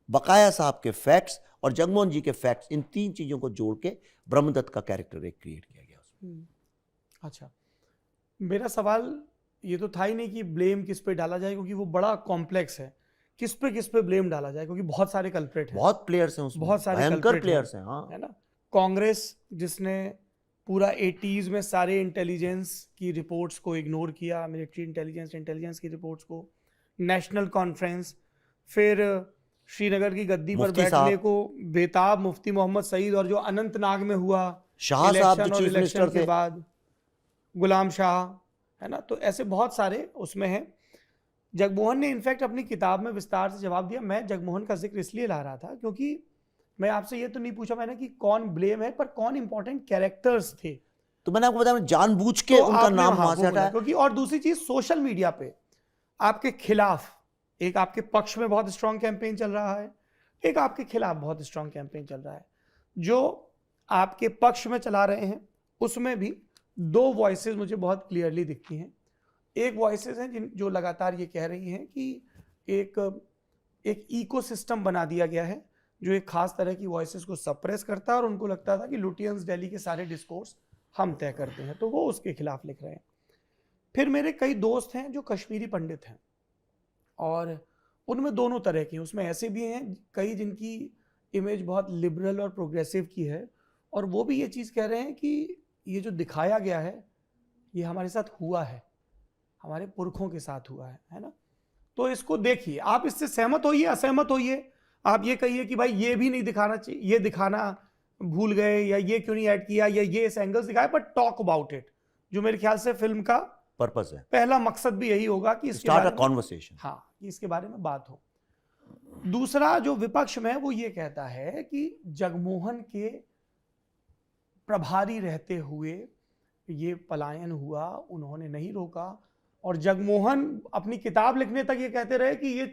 बकाया साहब के फैक्ट्स और जगमोहन जी के फैक्ट्स, इन तीन चीजों को जोड़ के ब्रह्मदत्त का कैरेक्टर एक क्रिएट किया गया उसमें। अच्छा, मेरा सवाल ये तो था ही नहीं कि ब्लेम किस पे डाला जाए, क्योंकि वो बड़ा कॉम्प्लेक्स है। किस पे ब्लेम डाला जाए, क्योंकि बहुत सारे कल्प्रेट हैं, बहुत प्लेयर्स हैं उसमें, बहुत सारे भयंकर culprit प्लेयर्स हैं, हैं, हाँ। है ना। कांग्रेस जिसने पूरा 80s में सारे इंटेलिजेंस की रिपोर्ट्स को इग्नोर किया, मिलिट्री इंटेलिजेंस की रिपोर्ट्स को। नेशनल कॉन्फ्रेंस, फिर श्रीनगर की गद्दी पर मुफ्ती बैठने साहब। को बेताब मुफ्ती मोहम्मद सईद, और जो अनंतनाग में हुआ शाह साहब इलेक्शन जो और चीफ इलेक्शन मिनिस्टर के थे, बाद गुलाम शाह, है ना। तो ऐसे बहुत सारे उसमें हैं। जगमोहन ने इनफैक्ट अपनी किताब में विस्तार से जवाब दिया। मैं जगमोहन का जिक्र इसलिए ला रहा था क्योंकि मैं आपसे ये तो नहीं पूछा मैंने कि कौन ब्लेम है, पर कौन इंपॉर्टेंट कैरेक्टर्स थे। तो मैंने आपको बताया, जानबूझ के तो उनका आपने नाम वहाँ वहां वो से बोला, हटाया। क्योंकि और दूसरी चीज, सोशल मीडिया पे आपके खिलाफ, एक आपके पक्ष में बहुत स्ट्रांग कैंपेन चल रहा है, एक आपके खिलाफ बहुत स्ट्रांग कैंपेन चल रहा है। जो आपके पक्ष में चला रहे हैं उसमें भी दो वॉइसेस मुझे बहुत क्लियरली दिखती हैं। एक वॉइसेस हैं जो लगातार ये कह रही हैं कि एक इकोसिस्टम बना दिया गया है जो एक खास तरह की वॉइसेस को सप्रेस करता है, और उनको लगता था कि लुटियंस दिल्ली के सारे डिस्कोर्स हम तय करते हैं, तो वो उसके खिलाफ लिख रहे हैं। फिर मेरे कई दोस्त हैं जो कश्मीरी पंडित हैं, और उनमें दोनों तरह के हैं। उसमें ऐसे भी हैं कई जिनकी इमेज बहुत लिबरल और प्रोग्रेसिव की है, और वो भी ये चीज़ कह रहे हैं कि ये जो दिखाया गया है ये हमारे साथ हुआ है, हमारे पुरखों के साथ हुआ है ना। तो इसको देखिए, आप इससे सहमत होइए, असहमत होइए, आप ये कहिए कि भाई ये भी नहीं दिखाना चाहिए, ये दिखाना भूल गए, या ये क्यों नहीं ऐड किया, या ये इस एंगल्स दिखाए, पर टॉक अबाउट इट, जो मेरे ख्याल से फिल्म का पर्पस है, पहला मकसद भी यही होगा कि इसके स्टार्ट बारे अ में, कॉन्वर्सेशन। हाँ, कि इसके बारे में बात हो। दूसरा जो विपक्ष में है वो ये कहता है कि जगमोहन के प्रभारी रहते हुए ये पलायन हुआ, उन्होंने नहीं रोका, और जगमोहन अपनी किताब लिखने तक ये कहते रहे कि ये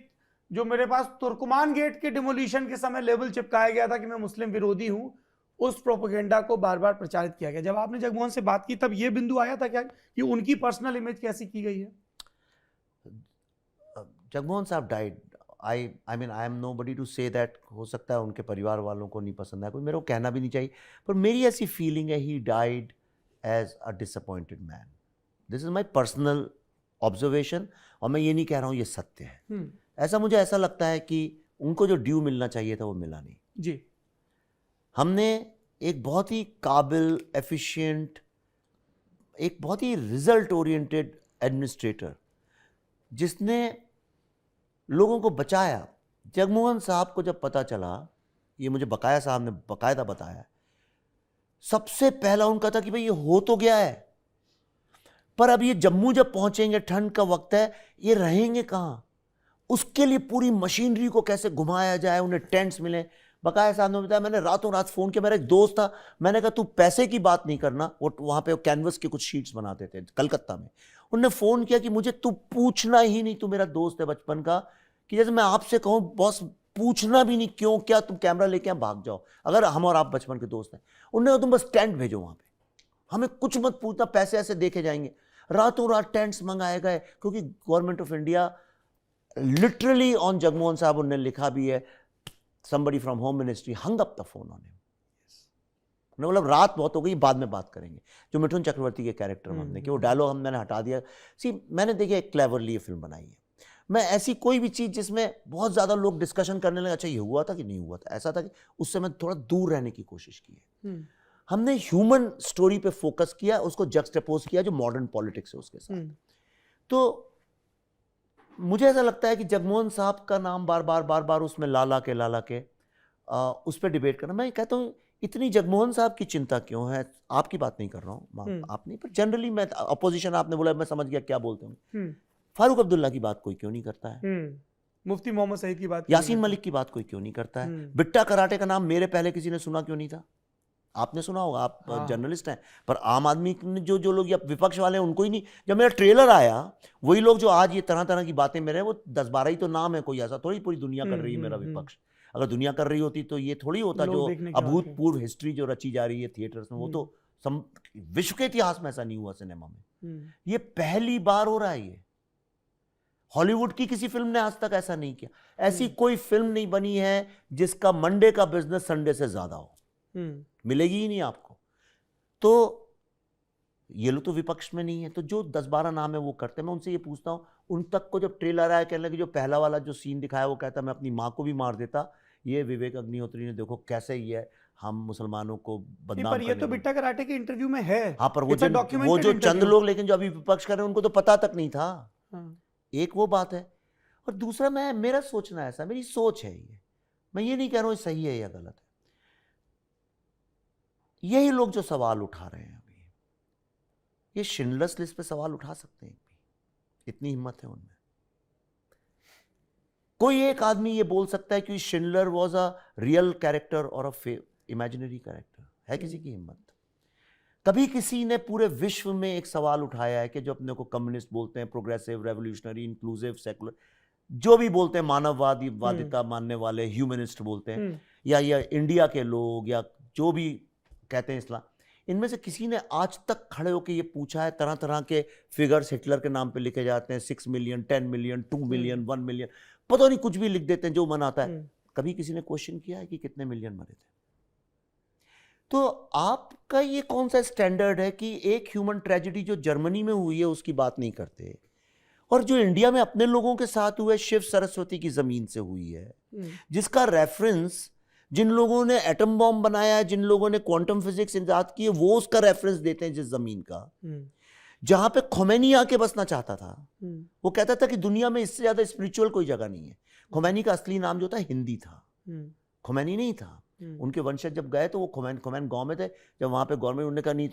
जो मेरे पास तुर्कमान गेट के डिमोलिशन के समय लेबल चिपकाया गया था कि मैं मुस्लिम विरोधी हूं, उस प्रोपेगेंडा को बार बार प्रचारित किया गया। जब आपने जगमोहन से बात की तब ये बिंदु आया था क्या कि उनकी पर्सनल इमेज कैसी की गई है? Jagmohan Sahab died, I mean I am nobody to say that, हो सकता है उनके परिवार वालों को नहीं पसंद आया, कोई मेरे को कहना भी नहीं चाहिए, पर मेरी ऐसी फीलिंग है he died as a disappointed man. This is my personal observation, और मैं ये नहीं कह रहा हूँ ये सत्य है। ऐसा मुझे ऐसा लगता है कि उनको जो ड्यू मिलना चाहिए था वो मिला नहीं जी। हमने एक बहुत ही काबिल, एफिशिएंट, एक बहुत ही रिजल्ट ओरिएंटेड एडमिनिस्ट्रेटर जिसने लोगों को बचाया। जगमोहन साहब को जब पता चला, ये मुझे बकाया साहब ने बाकायदा बताया, सबसे पहला उनका था कि भाई ये हो तो गया है, पर अब ये जम्मू जब पहुंचेंगे, ठंड का वक्त है, ये रहेंगे कहाँ, उसके लिए पूरी मशीनरी को कैसे घुमाया जाए, उन्हें टेंट्स मिले। बकाया साहब ने बताया, मैंने रातों रात फ़ोन किया, मेरा एक दोस्त था, मैंने कहा तू पैसे की बात नहीं करना, वो वहाँ पे कैनवस के कुछ शीट्स बनाते थे कलकत्ता में, उनने फोन किया कि मुझे तू पूछना ही नहीं, तू मेरा दोस्त है बचपन का, कि जैसे मैं आपसे कहूं बॉस पूछना भी नहीं क्यों, क्या तुम कैमरा लेके यहाँ भाग जाओ, अगर हम और आप बचपन के दोस्त हैं। उन्होंने तुम बस टेंट भेजो वहां पे, हमें कुछ मत पूछना, पैसे ऐसे देखे जाएंगे। रातों रात टेंट्स मंगाए गए, क्योंकि government of India literally on Jagmohan साहब, उन्होंने लिखा भी है, somebody from home ministry hung up the phone on him। मतलब रात बहुत हो गई, बाद में बात करेंगे। जो मिठुन चक्रवर्ती के कैरेक्टर में हमने कि वो डायलॉग मैंने हटा दिया। मैंने देखिए क्लेवरली ये फिल्म बनाई है। मैं ऐसी कोई भी चीज जिसमें बहुत ज्यादा लोग डिस्कशन करने लगे, अच्छा ये हुआ था कि नहीं हुआ था, ऐसा था कि, उससे मैं थोड़ा दूर रहने की कोशिश की है। हमने ह्यूमन स्टोरी पे फोकस किया, उसको जक्सटेपोज किया जो मॉडर्न पॉलिटिक्स है उसके साथ। तो मुझे ऐसा लगता है कि जगमोहन साहब का नाम बार बार उसमें लाला के उस पर डिबेट करना, मैं कहता हूँ इतनी जगमोहन साहब की चिंता क्यों है। आपकी बात नहीं कर रहा हूँ, आप नहीं, पर जनरली मैं अपोजिशन, आपने बोला मैं समझ गया क्या बोलते हूँ। फारूक अब्दुल्ला की बात कोई क्यों नहीं करता है, मुफ्ती मोहम्मद सईद की बात, यासीन मलिक की बात कोई क्यों नहीं करता है, बिट्टा कराटे का नाम मेरे पहले किसी ने सुना क्यों नहीं था। आपने सुना होगा, आप जर्नलिस्ट हैं, पर आम आदमी जो लोग या विपक्ष वाले हैं उनको ही नहीं। जब मेरा ट्रेलर आया, वही लोग जो आज ये तरह तरह की बातें मेरे, वो 10-12 ही तो नाम है, कोई ऐसा थोड़ी पूरी दुनिया कर रही है मेरा विपक्ष। अगर दुनिया कर रही होती तो ये थोड़ी होता, जो अभूतपूर्व हिस्ट्री जो रची जा रही है थिएटर्स में, वो तो विश्व के इतिहास में ऐसा नहीं हुआ सिनेमा में। ये पहली बार हो रहा है। ये हॉलीवुड की किसी फिल्म ने आज तक ऐसा नहीं किया। ऐसी कोई फिल्म नहीं बनी है जिसका मंडे का बिजनेस संडे से ज्यादा हो, मिलेगी ही नहीं आपको। तो ये लोग तो विपक्ष में नहीं है, तो जो 10-12 नाम है वो करते हैं। मैं उनसे ये पूछता हूँ, उन तक को जब ट्रेलर आया, कहने लगे जो पहला वाला जो सीन दिखाया, वो कहता मैं अपनी माँ को भी मार देता। ये विवेक अग्निहोत्री ने देखो कैसे ही है, हम मुसलमानों को बदनाम पर ये तो बिट्टा कराटे के इंटरव्यू में है। हाँ, पर वो जो चंद लोग, लेकिन जो अभी विपक्ष कर रहे हैं उनको तो पता तक नहीं था। एक वो बात है, और दूसरा मेरा सोचना ऐसा, मेरी सोच है ये, मैं ये नहीं कह रहा हूँ सही है या गलत है। यही लोग जो सवाल उठा रहे हैं अभी, ये शिंडलर्स लिस्ट पे सवाल उठा सकते हैं, इतनी हिम्मत है उनमें। कोई एक आदमी ये बोल सकता है कि Schindler was a real character और अ इमेजिनरी कैरेक्टर, है किसी की हिम्मत? कभी किसी ने पूरे विश्व में एक सवाल उठाया है कि जो अपने को कम्युनिस्ट बोलते हैं, प्रोग्रेसिव, रेवोल्यूशनरी, इंक्लूसिव, सेकुलर, जो भी बोलते हैं, मानववादी वादिता मानने वाले, ह्यूमनिस्ट बोलते हैं, या इंडिया के लोग, या जो भी कहते हैं इस्लाम, इनमें से किसी ने आज तक खड़े होकर ये पूछा है? तरह तरह के फिगर्स हिटलर के नाम पे लिखे जाते हैं, 6 मिलियन, 10 मिलियन, 2 मिलियन, 1 मिलियन, पता नहीं कुछ भी लिख देते हैं जो मन आता है। कभी किसी ने क्वेश्चन किया है कि कितने मिलियन मरे थे? तो आपका ये कौन सा स्टैंडर्ड है कि एक ह्यूमन ट्रेजेडी जो जर्मनी में हुई है उसकी बात नहीं करते, और जो इंडिया में अपने लोगों के साथ हुआ है, शिव सरस्वती की जमीन से हुई है, जिसका रेफरेंस जिन लोगों ने एटम बॉम्ब बनाया है, जिन लोगों ने क्वांटम फिजिक्स इजाद की है, वो उसका रेफरेंस देते हैं जिस जमीन का, जहां पे खोमैनी आके बसना चाहता था। वो कहता था कि दुनिया में इससे ज्यादा स्पिरिचुअल कोई जगह नहीं है। खोमैनी का असली नाम जो था हिंदी था, खोमैनी नहीं था। उनके वंशज जब गए तो वो खोमैन गांव में थे। जब वहां पे गवर्नमेंट, उन्होंने कहा नहीं,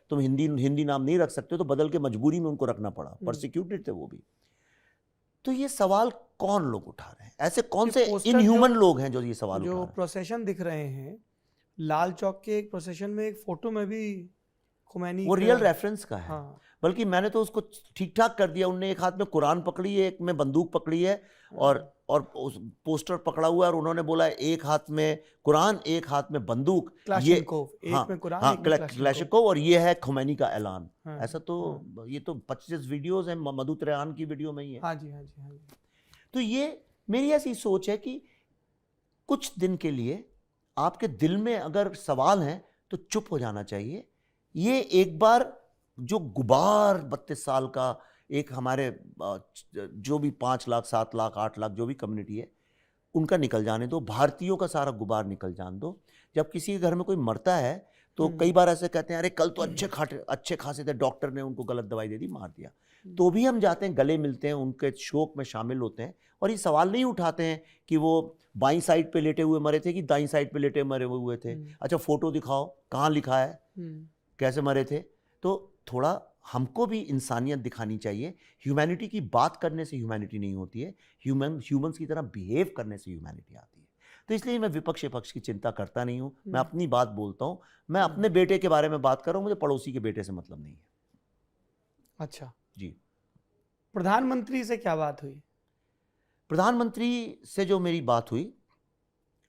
तुम हिंदी नाम नहीं रख सकते, तो बदल के मजबूरी में उनको रखना पड़ा, प्रोसिक्यूटेड थे वो भी। तो ये सवाल कौन लोग उठा रहे हैं? ऐसे कौन से इनह्यूमन लोग हैं जो ये सवाल उठा रहे हैं? जो प्रोसेशन दिख रहे हैं लाल चौक के, एक प्रोसेशन में एक फोटो में भी खुमैनी, वो रियल रेफरेंस का है। हाँ। बल्कि मैंने तो उसको ठीक ठाक कर दिया। उनने एक हाथ में कुरान पकड़ी है, एक में बंदूक पकड़ी है, और उस पोस्टर पकड़ा हुआ है, और उन्होंने बोला एक हाथ में कुरान, एक हाथ में बंदूक, ये एक में कुरान, हाँ, क्लैशिकोव, और ये है खुमैनी का ऐलान। ऐसा तो ये तो 25 वीडियोस हैं, मधु त्रेहान की वीडियो में ही है। हाँ जी, हाँ जी, हाँ जी। तो ये मेरी ऐसी सोच है कि कुछ दिन के लिए आपके दिल में अगर सवाल हैं तो चुप हो जाना चाहिए। ये एक बार जो गुबार 32 साल का एक हमारे जो भी 5 लाख, 7 लाख, 8 लाख जो भी कम्युनिटी है, उनका निकल जाने दो। भारतीयों का सारा गुबार निकल जाने दो। जब किसी के घर में कोई मरता है तो कई बार ऐसे कहते हैं, अरे कल तो अच्छे खासे थे, डॉक्टर ने उनको गलत दवाई दे दी, मार दिया। तो भी हम जाते हैं, गले मिलते हैं, उनके शोक में शामिल होते हैं, और ये सवाल नहीं उठाते हैं कि वो बाईं साइड पे लेटे हुए मरे थे कि दाईं साइड पे लेटे मरे हुए थे। अच्छा फोटो दिखाओ, कहाँ लिखा है, कैसे मरे थे। तो थोड़ा हमको भी इंसानियत दिखानी चाहिए। ह्यूमैनिटी की बात करने से ह्यूमैनिटी नहीं होती है, ह्यूमंस की तरह बिहेव करने से ह्यूमैनिटी आती है। तो इसलिए मैं विपक्ष पक्ष की चिंता करता नहीं हूँ, मैं अपनी बात बोलता हूँ। मैं अपने बेटे के बारे में बात कर रहा हूँ, मुझे पड़ोसी के बेटे से मतलब नहीं है। अच्छा, जी। प्रधानमंत्री से क्या बात हुई? प्रधानमंत्री से जो मेरी बात हुई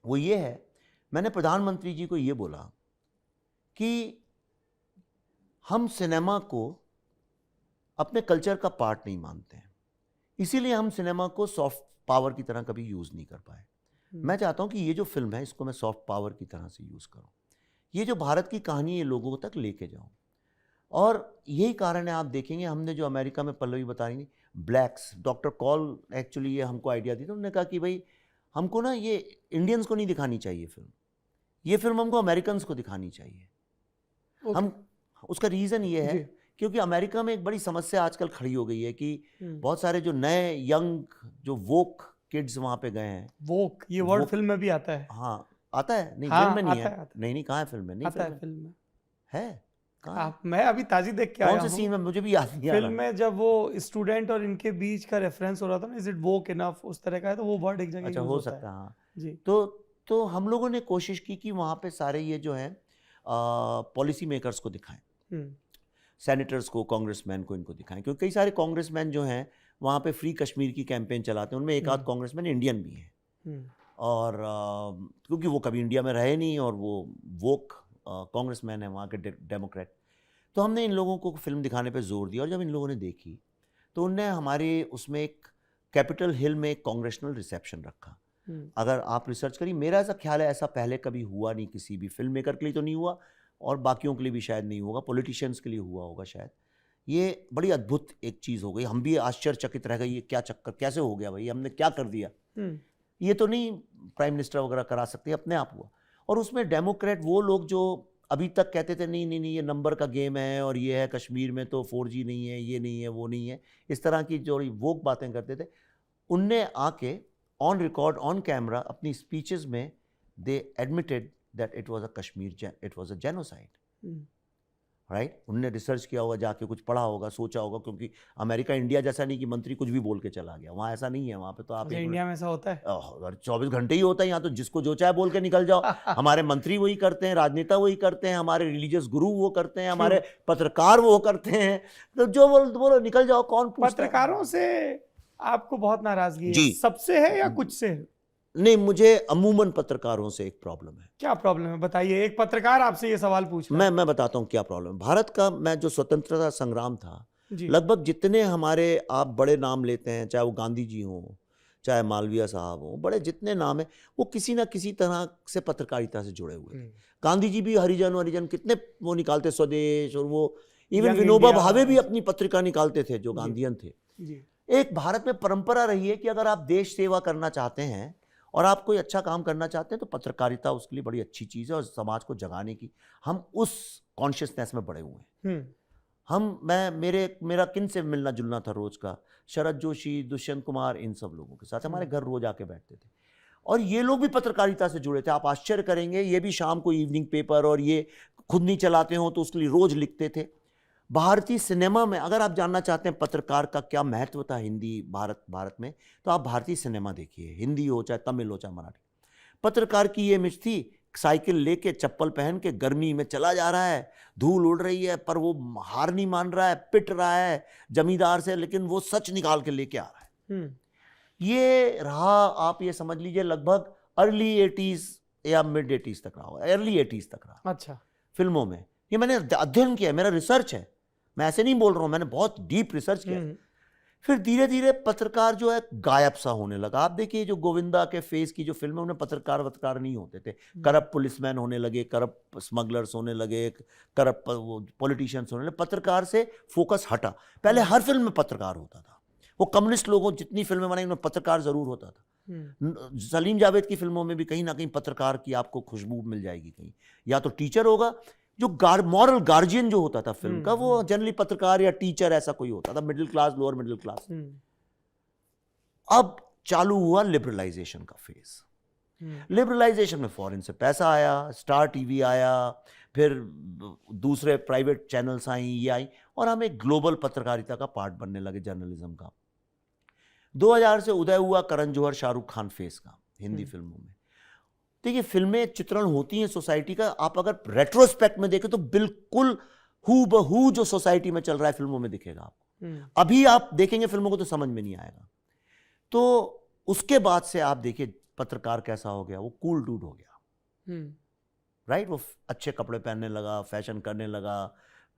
वो ये है, मैंने प्रधानमंत्री जी को ये बोला कि हम सिनेमा को अपने कल्चर का पार्ट नहीं मानते हैं, इसीलिए हम सिनेमा को सॉफ्ट पावर की तरह कभी यूज़ नहीं कर पाए। मैं चाहता हूं कि ये जो फिल्म है इसको मैं सॉफ्ट पावर की तरह से यूज़ करूं, ये जो भारत की कहानी है ये लोगों तक लेके जाऊं। और यही कारण है, आप देखेंगे हमने जो अमेरिका में पल्लवी बता रही थी, ब्लैक्स, डॉक्टर कॉल एक्चुअली ये हमको आइडिया दी थी। उन्होंने कहा कि भाई हमको ना ये इंडियंस को नहीं दिखानी चाहिए फिल्म, ये फिल्म हमको अमेरिकन्स को दिखानी चाहिए। हम उसका रीज़न ये है क्योंकि अमेरिका में एक बड़ी समस्या आजकल खड़ी हो गई है कि बहुत सारे जो नए यंग जो वोक किड्स वहाँ पे गए हैं। वोक ये वर्ड Woke, फिल्म में भी आता है? हाँ आता है, नहीं हाँ, फिल्म में नहीं आता है, आता नहीं कहाँ है फिल्म में? नहीं आता है फिल्म फिल्म में। है कहाँ है? मैं अभी ताजी देख के आया कौन हूँ। से सीन में मुझे भी याद नहीं आ फिल्म रहा। में जब वो स्टूडेंट और इनके बीच का रेफरेंस हो रहा था ना, इज इट वोक इनफ, उस तरह का है, तो वो वर्ड एक जगह अच्छा यूज हो होता सकता है, हाँ जी। तो हम लोगों ने कोशिश की कि वहाँ पे सारे ये जो है पॉलिसी मेकर्स को दिखाएं, सेनेटर्स को, कांग्रेसमैन को, इनको दिखाएं, क्योंकि कई सारे कांग्रेसमैन जो हैं वहाँ पे फ्री कश्मीर की कैंपेन चलाते हैं, उनमें एक आध कांग्रेसमैन इंडियन भी हैं। और क्योंकि वो कभी इंडिया में रहे नहीं और वो वोक कांग्रेसमैन है वहाँ के डेमोक्रेट, तो हमने इन लोगों को फिल्म दिखाने पे जोर दिया। और जब इन लोगों ने देखी तो उनने हमारे उसमें एक कैपिटल हिल में एक कांग्रेशनल रिसेप्शन रखा। अगर आप रिसर्च करिए, मेरा ऐसा ख्याल है ऐसा पहले कभी हुआ नहीं, किसी भी फिल्म मेकर के लिए तो नहीं हुआ और बाकियों के लिए भी शायद नहीं होगा, पॉलिटिशियंस के लिए हुआ होगा शायद। ये बड़ी अद्भुत एक चीज़ हो गई, हम भी आश्चर्यचकित रह गए, ये क्या चक्कर, कैसे हो गया भाई, हमने क्या कर दिया, ये तो नहीं प्राइम मिनिस्टर वगैरह करा सकते, अपने आप हुआ। और उसमें डेमोक्रेट वो लोग जो अभी तक कहते थे नहीं नहीं नहीं ये नंबर का गेम है और ये है कश्मीर में तो 4G नहीं है, ये नहीं है, वो नहीं है, इस तरह की जो वो बातें करते थे, उनने आके ऑन रिकॉर्ड ऑन कैमरा अपनी स्पीचेस में they admitted that it was a Kashmir, it was a genocide, right. उनने रिसर्च किया होगा, जाके कुछ पढ़ा होगा, सोचा होगा, क्योंकि अमेरिका इंडिया जैसा नहीं कि मंत्री कुछ भी बोल के चला गया, वहाँ ऐसा नहीं है। वहाँ पे तो आप इंडिया में ऐसा होता है 24 घंटे ही होता है, यहाँ तो जिसको जो चाहे बोल के निकल जाओ। हमारे मंत्री वही करते हैं, राजनेता वही करते हैं, हमारे रिलीजियस गुरु वो करते हैं, हमारे पत्रकार वो करते हैं, तो जो बोलो निकल जाओ, कौन पूछता है? पत्रकारों से आपको बहुत नाराजगी है? जी। सबसे है या कुछ से है? नहीं, मुझे अमूमन पत्रकारों से एक प्रॉब्लम है। क्या प्रॉब्लम है बताइए, एक पत्रकार आपसे ये सवाल पूछ रहा है। मैं बताता हूँ क्या प्रॉब्लम है। भारत का मैं जो स्वतंत्रता संग्राम था, जी। लगभग जितने हमारे आप बड़े नाम लेते हैं, चाहे वो गांधी जी हों, चाहे मालवीय साहब हों, बड़े जितने नाम हैं वो किसी ना किसी तरह से पत्रकारिता से जुड़े हुए थे। गांधी जी भी हरिजन कितने वो निकालते, स्वदेश, और वो इवन विनोबा भावे भी अपनी पत्रिका निकालते थे जो गांधीयन थे। एक भारत में परंपरा रही है कि अगर आप देश सेवा करना चाहते हैं और आप कोई अच्छा काम करना चाहते हैं तो पत्रकारिता उसके लिए बड़ी अच्छी चीज़ है और समाज को जगाने की, हम उस कॉन्शियसनेस में बड़े हुए हैं। मेरा किन से मिलना जुलना था रोज का, शरद जोशी, दुष्यंत कुमार, इन सब लोगों के साथ हमारे घर रोज आके बैठते थे और ये लोग भी पत्रकारिता से जुड़े थे। आप आश्चर्य करेंगे, ये भी शाम को इवनिंग पेपर और ये खुद नहीं चलाते हो तो उसके लिए रोज लिखते थे। भारतीय सिनेमा में अगर आप जानना चाहते हैं पत्रकार का क्या महत्व था हिंदी भारत में, तो आप भारतीय सिनेमा देखिए, हिंदी हो चाहे तमिल हो चाहे मराठी। पत्रकार की ये इमेज थी, साइकिल लेके चप्पल पहन के गर्मी में चला जा रहा है, धूल उड़ रही है, पर वो हार नहीं मान रहा है, पिट रहा है जमींदार से, लेकिन वो सच निकाल के लेके आ रहा है। ये रहा, आप ये समझ लीजिए लगभग अर्ली 80s या मिड 80s तक रहा, अर्ली 80s तक रहा। अच्छा। फिल्मों में ये मैंने अध्ययन किया, मेरा रिसर्च है, मैं ऐसे नहीं बोल रहा हूँ, मैंने बहुत डीप रिसर्च किया। फिर धीरे धीरे पत्रकार जो है गायब सा होने लगा। आप देखिए जो गोविंदा के फेस की जो फिल्में, उन्हें पत्रकार नहीं होते थे, करप्ट पुलिसमैन होने लगे, करप्ट स्मगलर्स होने लगे, करप्ट पॉलिटिशियंस होने लगे, पत्रकार से फोकस हटा। पहले हर फिल्म में पत्रकार होता था, वो कम्युनिस्ट लोगों जितनी फिल्में बनाई उनमें पत्रकार जरूर होता था। सलीम जावेद की फिल्मों में भी कहीं ना कहीं पत्रकार की आपको खुशबू मिल जाएगी, कहीं या तो टीचर होगा, जो मॉरल गार्जियन जो होता था फिल्म का, वो जनरली पत्रकार या टीचर ऐसा कोई होता था, middle class, lower middle class. अब चालू हुआ लिबरलाइजेशन का फेज। लिबरलाइजेशन में फॉरेन से पैसा आया, स्टार टीवी आया, फिर दूसरे प्राइवेट चैनल्स आई, ये आई, और हम एक ग्लोबल पत्रकारिता का पार्ट बनने लगे, जर्नलिज्म का। 2000 से उदय हुआ करण जौहर शाहरुख खान फेस का हिंदी फिल्मों में। देखिए फिल्में चित्रण होती हैं सोसाइटी का, आप अगर रेट्रोस्पेक्ट में देखें तो बिल्कुल हूबहू जो सोसाइटी में चल रहा है फिल्मों में दिखेगा आपको। अभी आप देखेंगे फिल्मों को तो समझ में नहीं आएगा। तो उसके बाद से आप देखिए पत्रकार कैसा हो गया, वो कूल डूड हो गया, राइट। वो अच्छे कपड़े पहनने लगा, फैशन करने लगा,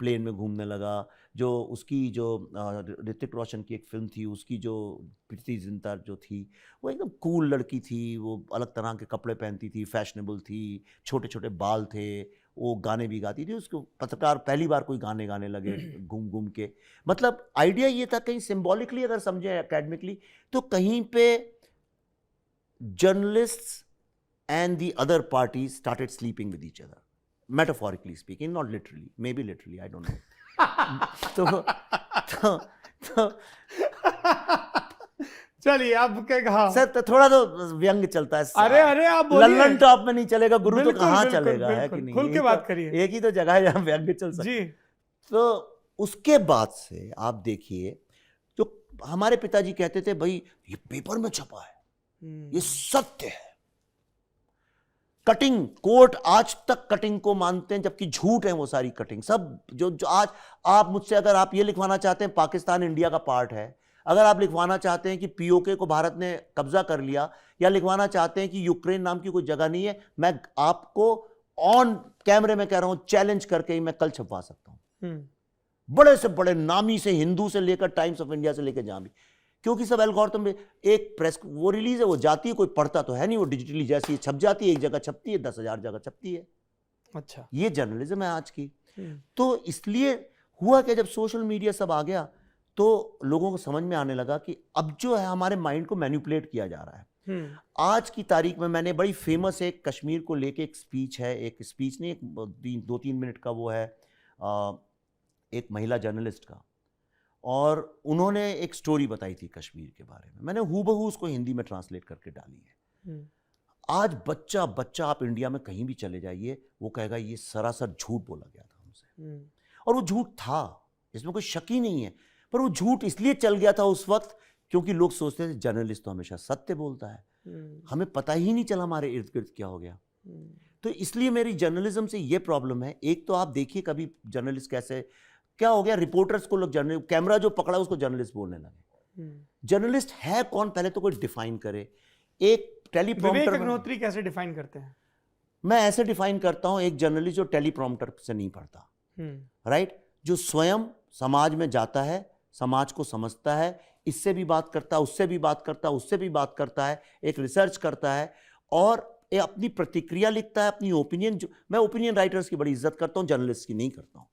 प्लेन में घूमने लगा। जो उसकी जो ऋतिक रोशन की एक फिल्म थी, उसकी जो प्रीति जिंटा जो थी, वो एकदम कूल लड़की थी, वो अलग तरह के कपड़े पहनती थी, फैशनेबल थी, छोटे छोटे बाल थे, वो गाने भी गाती थी। उसको पत्रकार पहली बार कोई गाने गाने लगे घूम घूम के। मतलब आइडिया ये था, कहीं सिंबॉलिकली अगर समझें एकेडमिकली, तो कहीं पे journalists and the other parties started sleeping with each other, metaphorically speaking, not literally, maybe literally, I don't know. तो चलिए अब क्या कहा सर, तो थोड़ा तो व्यंग चलता है। अरे आप बोलिए। लल्लन टॉप में नहीं चलेगा गुरु, तो बिल्कुल, कहाँ बिल्कुल, चलेगा, है बिल्कुल, कि नहीं? खुल के बात करिए। एक ही तो जगह है जहाँ व्यंग चल सकता है। जी। तो उसके बाद से आप देखिए, जो हमारे पिताजी कहते थे, भाई ये पेपर में छपा है, ये सत्य है। कटिंग, कोर्ट आज तक कटिंग को मानते हैं, जबकि झूठ है वो सारी कटिंग सब। जो आज आप मुझसे अगर आप ये लिखवाना चाहते हैं पाकिस्तान इंडिया का पार्ट है, अगर आप लिखवाना चाहते हैं कि पीओके को भारत ने कब्जा कर लिया, या लिखवाना चाहते हैं कि यूक्रेन नाम की कोई जगह नहीं है, मैं आपको ऑन कैमरे में कह रहा हूं, चैलेंज करके ही मैं कल छपवा सकता हूं। बड़े से बड़े नामी से, हिंदू से लेकर टाइम्स ऑफ इंडिया से लेकर जहां भी, क्योंकि सब एल्गोरिथम में एक प्रेस वो रिलीज है, वो जाती है, कोई पढ़ता तो है नहीं, वो डिजिटली जैसी छप जाती है, एक जगह छपती है, 10,000 जगह छपती है। अच्छा, ये जर्नलिज्म है आज की। तो इसलिए हुआ कि जब सोशल मीडिया सब आ गया, तो लोगों को समझ में आने लगा कि अब जो है हमारे माइंड को मैनिपुलेट किया जा रहा है। आज की तारीख में मैंने बड़ी फेमस एक कश्मीर को लेके एक स्पीच है, एक स्पीच नहीं, एक 2-3 मिनट का वो है, एक महिला जर्नलिस्ट का, और उन्होंने एक स्टोरी बताई थी कश्मीर के बारे में। मैंने हूबहू उसको हिंदी में ट्रांसलेट करके डाली है। आज बच्चा आप इंडिया में कहीं भी चले जाइए, वो कहेगा ये सरासर झूठ बोला गया था हमसे, और वो झूठ था, इसमें कोई शक ही नहीं है। पर वो झूठ इसलिए चल गया था उस वक्त क्योंकि लोग सोचते थे जर्नलिस्ट तो हमेशा सत्य बोलता है, हमें पता ही नहीं चला हमारे इर्द गिर्द क्या हो गया। तो इसलिए मेरी जर्नलिज्म से ये प्रॉब्लम है। एक तो आप देखिए कभी जर्नलिस्ट कैसे, क्या हो गया, रिपोर्टर्स को लोग जर्नलिस्ट, कैमरा जो पकड़ा उसको जर्नलिस्ट बोलने लगे। जर्नलिस्ट है कौन, पहले तो कोई डिफाइन करे। एक टेलीप्रॉम्प्टर, विवेक अग्निहोत्री कैसे डिफाइन करते हैं? मैं ऐसे डिफाइन करता हूं, एक जर्नलिस्ट जो टेलीप्रॉम्प्टर से नहीं पढ़ता, राइट, जो स्वयं समाज में जाता है, समाज को समझता है, इससे भी बात करता है, उससे भी बात करता है, उससे भी बात करता है, एक रिसर्च करता है, और अपनी प्रतिक्रिया लिखता है, अपनी ओपिनियन। मैं ओपिनियन राइटर्स की बड़ी इज्जत करता हूं, जर्नलिस्ट की नहीं करता हूं।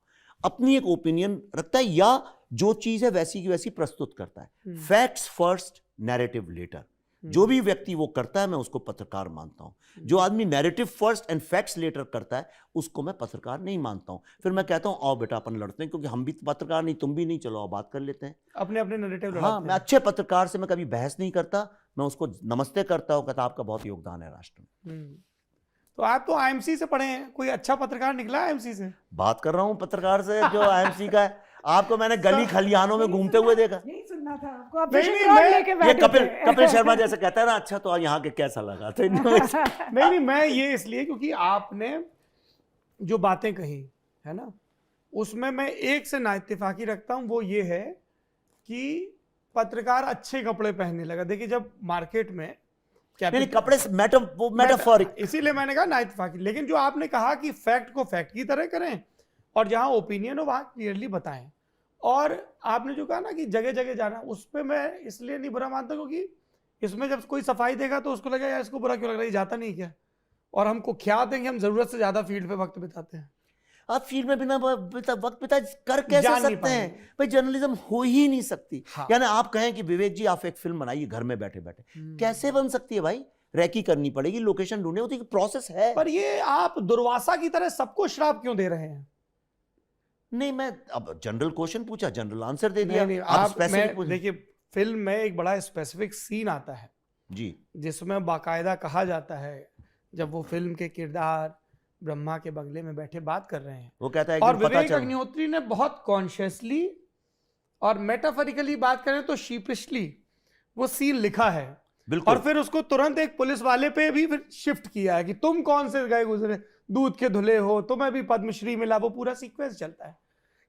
अपनी एक ओपिनियन रखता है, या जो चीज है वैसी की वैसी प्रस्तुत करता है। Facts first, narrative later. जो भी व्यक्ति वो करता है, मैं उसको पत्रकार मानता हूं। जो आदमी narrative first and facts later करता है, उसको मैं पत्रकार नहीं मानता हूं। फिर मैं कहता हूं आओ बेटा अपन लड़ते हैं, क्योंकि हम भी पत्रकार नहीं, तुम भी नहीं, चलो आओ बात कर लेते हैं, अपने अपने नैरेटिव। हाँ, मैं अच्छे पत्रकार से मैं कभी बहस नहीं करता, मैं उसको नमस्ते करता हूं, कहता आपका बहुत योगदान है राष्ट्र में। तो आप तो आईएमसी से पढ़े हैं, कोई अच्छा पत्रकार निकला आईएमसी से? बात कर रहा हूं पत्रकार से जो आईएमसी का है। आपको मैंने गली खलिहानों में घूमते हुए देखा। यही सुनना था आपको, आप ये कपिल शर्मा जैसे कहता है ना, अच्छा तो यहाँ के कैसा लगा? तो नहीं, मैं ये इसलिए क्योंकि आपने जो बातें कही है ना, उसमें मैं एक से ना इत्तेफाकी रखता हूं, वो ये है कि पत्रकार अच्छे कपड़े पहनने लगा। देखिए जब मार्केट में कपड़े मेटाफोरिक, इसीलिए मैंने कहा ना इत्तेफाकी। लेकिन जो आपने कहा कि फैक्ट को फैक्ट की तरह करें, और जहां ओपिनियन हो वहां क्लियरली बताएं, और आपने जो कहा ना कि जगह जगह जाना, उस पर मैं इसलिए नहीं बुरा मानता क्योंकि इसमें जब कोई सफाई देगा तो उसको लगेगा यार इसको बुरा क्यों लग रहा है, जाता नहीं क्या, और हमको ख्याल है कि हम जरूरत से ज्यादा फील्ड पे वक्त बिताते हैं। आप फील्ड में बिना वक्त बिता कर कैसे सकते हैं भाई? जर्नलिज्म हो ही नहीं सकती। हाँ। यानी आप कहें कि विवेक जी आप एक फिल्म बनाइए घर में बैठे बैठे, कैसे बन सकती है भाई? रैकी करनी पड़ेगी, लोकेशन ढूंढने होती है, प्रोसेस है। पर ये आप दुर्वासा की तरह सबको श्राप क्यों दे रहे हैं? नहीं, मैं अब जनरल क्वेश्चन पूछा, जनरल आंसर दे दिया। नहीं, आप स्पेसिफिक देखिए, फिल्म में एक बड़ा स्पेसिफिक सीन आता है जी, जिसमें बाकायदा कहा जाता है, जब वो फिल्म के किरदार ब्रह्मा के बंगले में बैठे बात कर रहे हैं, वो कहता है और विवेक अग्निहोत्री ने बहुत कॉन्शियसली और मेटाफोरिकली बात करें तो शीपिशली वो सीन लिखा है, और फिर उसको तुरंत एक पुलिस वाले पे भी फिर शिफ्ट किया है कि तुम कौन से गए गुजरे दूध के धुले हो, तुम्हें भी पद्मश्री मिला, वो पूरा सीक्वेंस चलता है।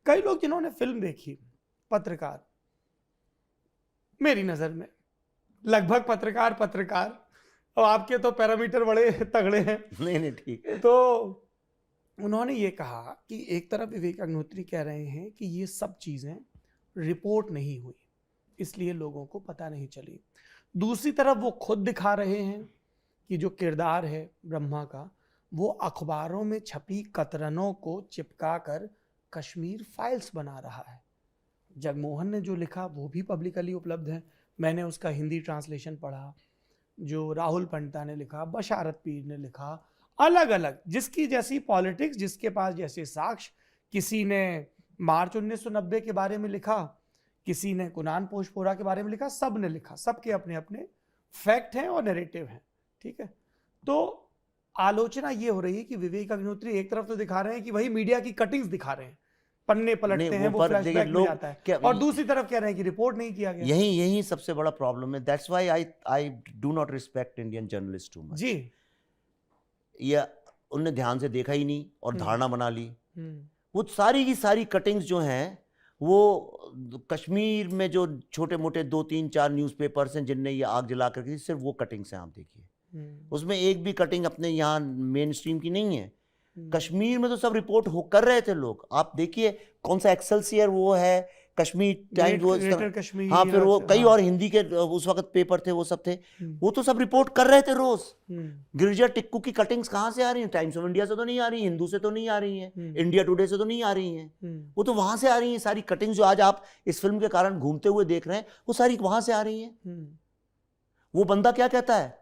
कई लोग जिन्होंने फिल्म देखी, पत्रकार, मेरी नजर में लगभग पत्रकार और आपके तो पैरामीटर बड़े तगड़े हैं। नहीं ठीक है। तो उन्होंने ये कहा कि एक तरफ विवेक अग्निहोत्री कह रहे हैं कि ये सब चीजें रिपोर्ट नहीं हुई, इसलिए लोगों को पता नहीं चली। दूसरी तरफ वो खुद दिखा रहे हैं कि जो किरदार है ब्रह्मा का, वो अखबारों में छपी कतरनों को चिपका कर कश्मीर फाइल्स बना रहा है। जगमोहन ने जो लिखा वो भी पब्लिकली उपलब्ध है, मैंने उसका हिंदी ट्रांसलेशन पढ़ा। जो राहुल पंडिता ने लिखा, बशारत पीर ने लिखा, अलग अलग जिसकी जैसी पॉलिटिक्स, जिसके पास जैसे साक्ष्य। किसी ने मार्च 1990 के बारे में लिखा, किसी ने कुनान पोशपोरा के बारे में लिखा, सब ने लिखा, सबके अपने अपने फैक्ट हैं और नैरेटिव हैं। ठीक है, तो आलोचना ये हो रही है कि विवेक अग्निहोत्री एक तरफ तो दिखा रहे हैं कि वही मीडिया की कटिंग्स दिखा रहे हैं, पन्ने पलटते हैं, वो फ्लैशबैक में जाता है, और दूसरी तरफ कह रहे हैं कि रिपोर्ट नहीं किया गया। यही सबसे बड़ा प्रॉब्लम है। That's why I do not respect Indian journalist too much. जी, या उनने ध्यान से देखा ही नहीं और धारणा बना ली। वो सारी की सारी कटिंग्स जो हैं, वो कश्मीर में जो छोटे मोटे 2-3-4 न्यूज़पेपर्स हैं जिनने ये आग जला कर की, सिर्फ वो कटिंग्स हैं। आप देखिए, उसमें एक भी कटिंग अपने यहाँ मेन स्ट्रीम की नहीं है। कश्मीर में तो सब रिपोर्ट हो कर रहे थे लोग। आप देखिए कौन सा एक्सेलसियर वो है, कश्मीर टाइम्स, वो कश्मीर, हाँ, फिर वो कई और हिंदी के उस वक्त पेपर थे, वो सब थे, वो तो सब रिपोर्ट कर रहे थे रोज। गिरिजा टिक्कू की कटिंग्स कहाँ से आ रही हैं? टाइम्स ऑफ इंडिया से तो नहीं आ रही, हिंदू से तो नहीं आ रही हैं, इंडिया टुडे से तो नहीं आ रही हैं, वो तो वहां से आ रही हैं। सारी कटिंग्स जो आज आप इस फिल्म के कारण घूमते हुए देख रहे हैं, वो सारी वहां से आ रही हैं। वो बंदा क्या कहता है,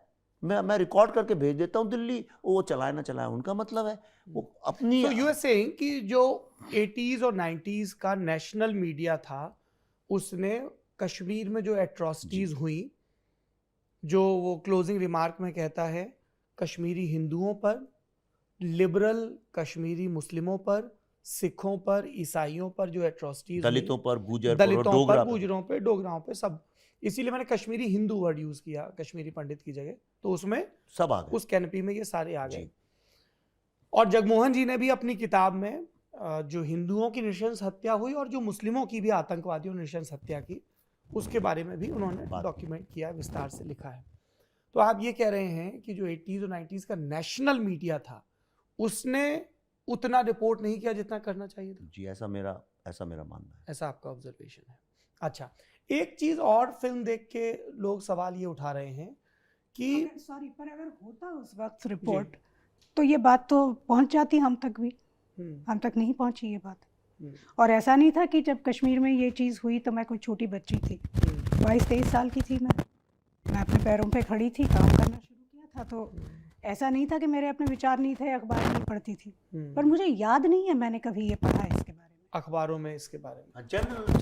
मैं रिकॉर्ड करके भेज देता हूँ दिल्ली, वो चलाए ना चलाए उनका मतलब है। वो अपनी तो यू आर सेइंग कि जो 80s और 90s का नेशनल मीडिया था, उसने कश्मीर में जो एट्रोसिटीज हुई, जो वो क्लोजिंग रिमार्क में कहता है, कश्मीरी हिंदुओं पर, लिबरल कश्मीरी मुस्लिमों पर, सिखों पर, ईसाइयों पर जो एट्रोसिटीज, दलितों पर, दलितों पर, गुजरों पे, डोगराओं पे, सब, इसीलिए मैंने कश्मीरी हिंदू वर्ड यूज किया कश्मीरी पंडित की जगह, तो उसमें सब आ गए, उस कैनपी में ये सारे आ गए। और जगमोहन जी ने भी अपनी किताब में जो हिंदुओं की नृशंस हत्या हुई और जो मुस्लिमों की भी आतंकवादियों ने नृशंस हत्या की, उसके बारे में भी उन्होंने डॉक्यूमेंट किया, विस्तार से लिखा है। तो आप ये कह रहे हैं कि जो 80s और 90s का नेशनल मीडिया था, उसने उतना रिपोर्ट नहीं किया जितना करना चाहिए था। जी, ऐसा मेरा मानना है, ऐसा आपका ऑब्जर्वेशन है। अच्छा, एक चीज और फिल्म देख के लोग सवाल ये उठा रहे हैं कि सॉरी, पर अगर होता उस वक्त रिपोर्ट तो ये बात तो पहुंच जाती हम तक भी, हम तक नहीं पहुंची ये बात। और ऐसा नहीं था कि जब कश्मीर में ये चीज़ हुई तो मैं कोई छोटी बच्ची थी, 22-23 साल की थी मैं अपने पैरों पे खड़ी थी, काम करना शुरू किया था। तो ऐसा नहीं था कि मेरे अपने विचार नहीं थे, अखबार नहीं पढ़ती थी, पर मुझे याद नहीं है मैंने कभी ये पढ़ा है इसके बारे में, अखबारों में इसके बारे में। जनरल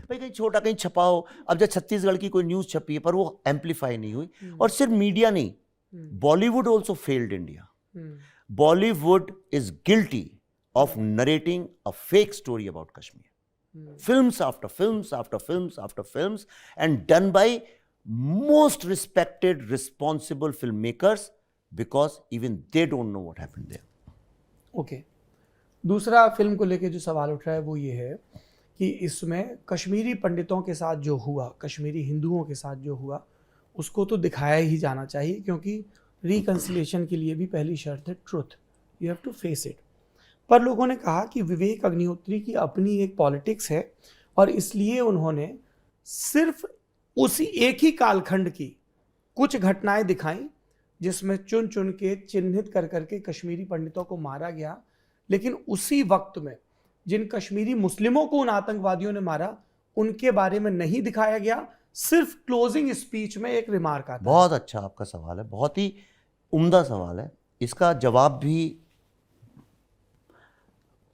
भाई कहीं छोटा कहीं छपा हो। अब जब छत्तीसगढ़ की कोई न्यूज़ छपी है पर वो एम्पलीफाई नहीं हुई, और सिर्फ मीडिया नहीं, Bollywood also failed India. Bollywood is guilty of narrating a fake story about Kashmir. Films after films after films after films, and done by most respected, responsible filmmakers, because even they don't know what happened there. Okay. दूसरा film को लेके जो सवाल उठ रहा है वो ये है कि इसमें कश्मीरी पंडितों के साथ जो हुआ, कश्मीरी हिंदुओं के साथ जो हुआ, उसको तो दिखाया ही जाना चाहिए, क्योंकि रिकंसिलिएशन के लिए भी पहली शर्त है truth, you have to face it. पर लोगों ने कहा कि विवेक अग्निहोत्री की अपनी एक पॉलिटिक्स है, और इसलिए उन्होंने सिर्फ उसी एक ही कालखंड की कुछ घटनाएं दिखाई जिसमें चुन चुन के चिन्हित कर करके कश्मीरी पंडितों को मारा गया, लेकिन उसी वक्त में जिन कश्मीरी मुस्लिमों को उन आतंकवादियों ने मारा उनके बारे में नहीं दिखाया गया। सिर्फ क्लोजिंग स्पीच में एक रिमार्क आता है। बहुत अच्छा आपका सवाल है, बहुत ही उम्दा सवाल है। इसका जवाब भी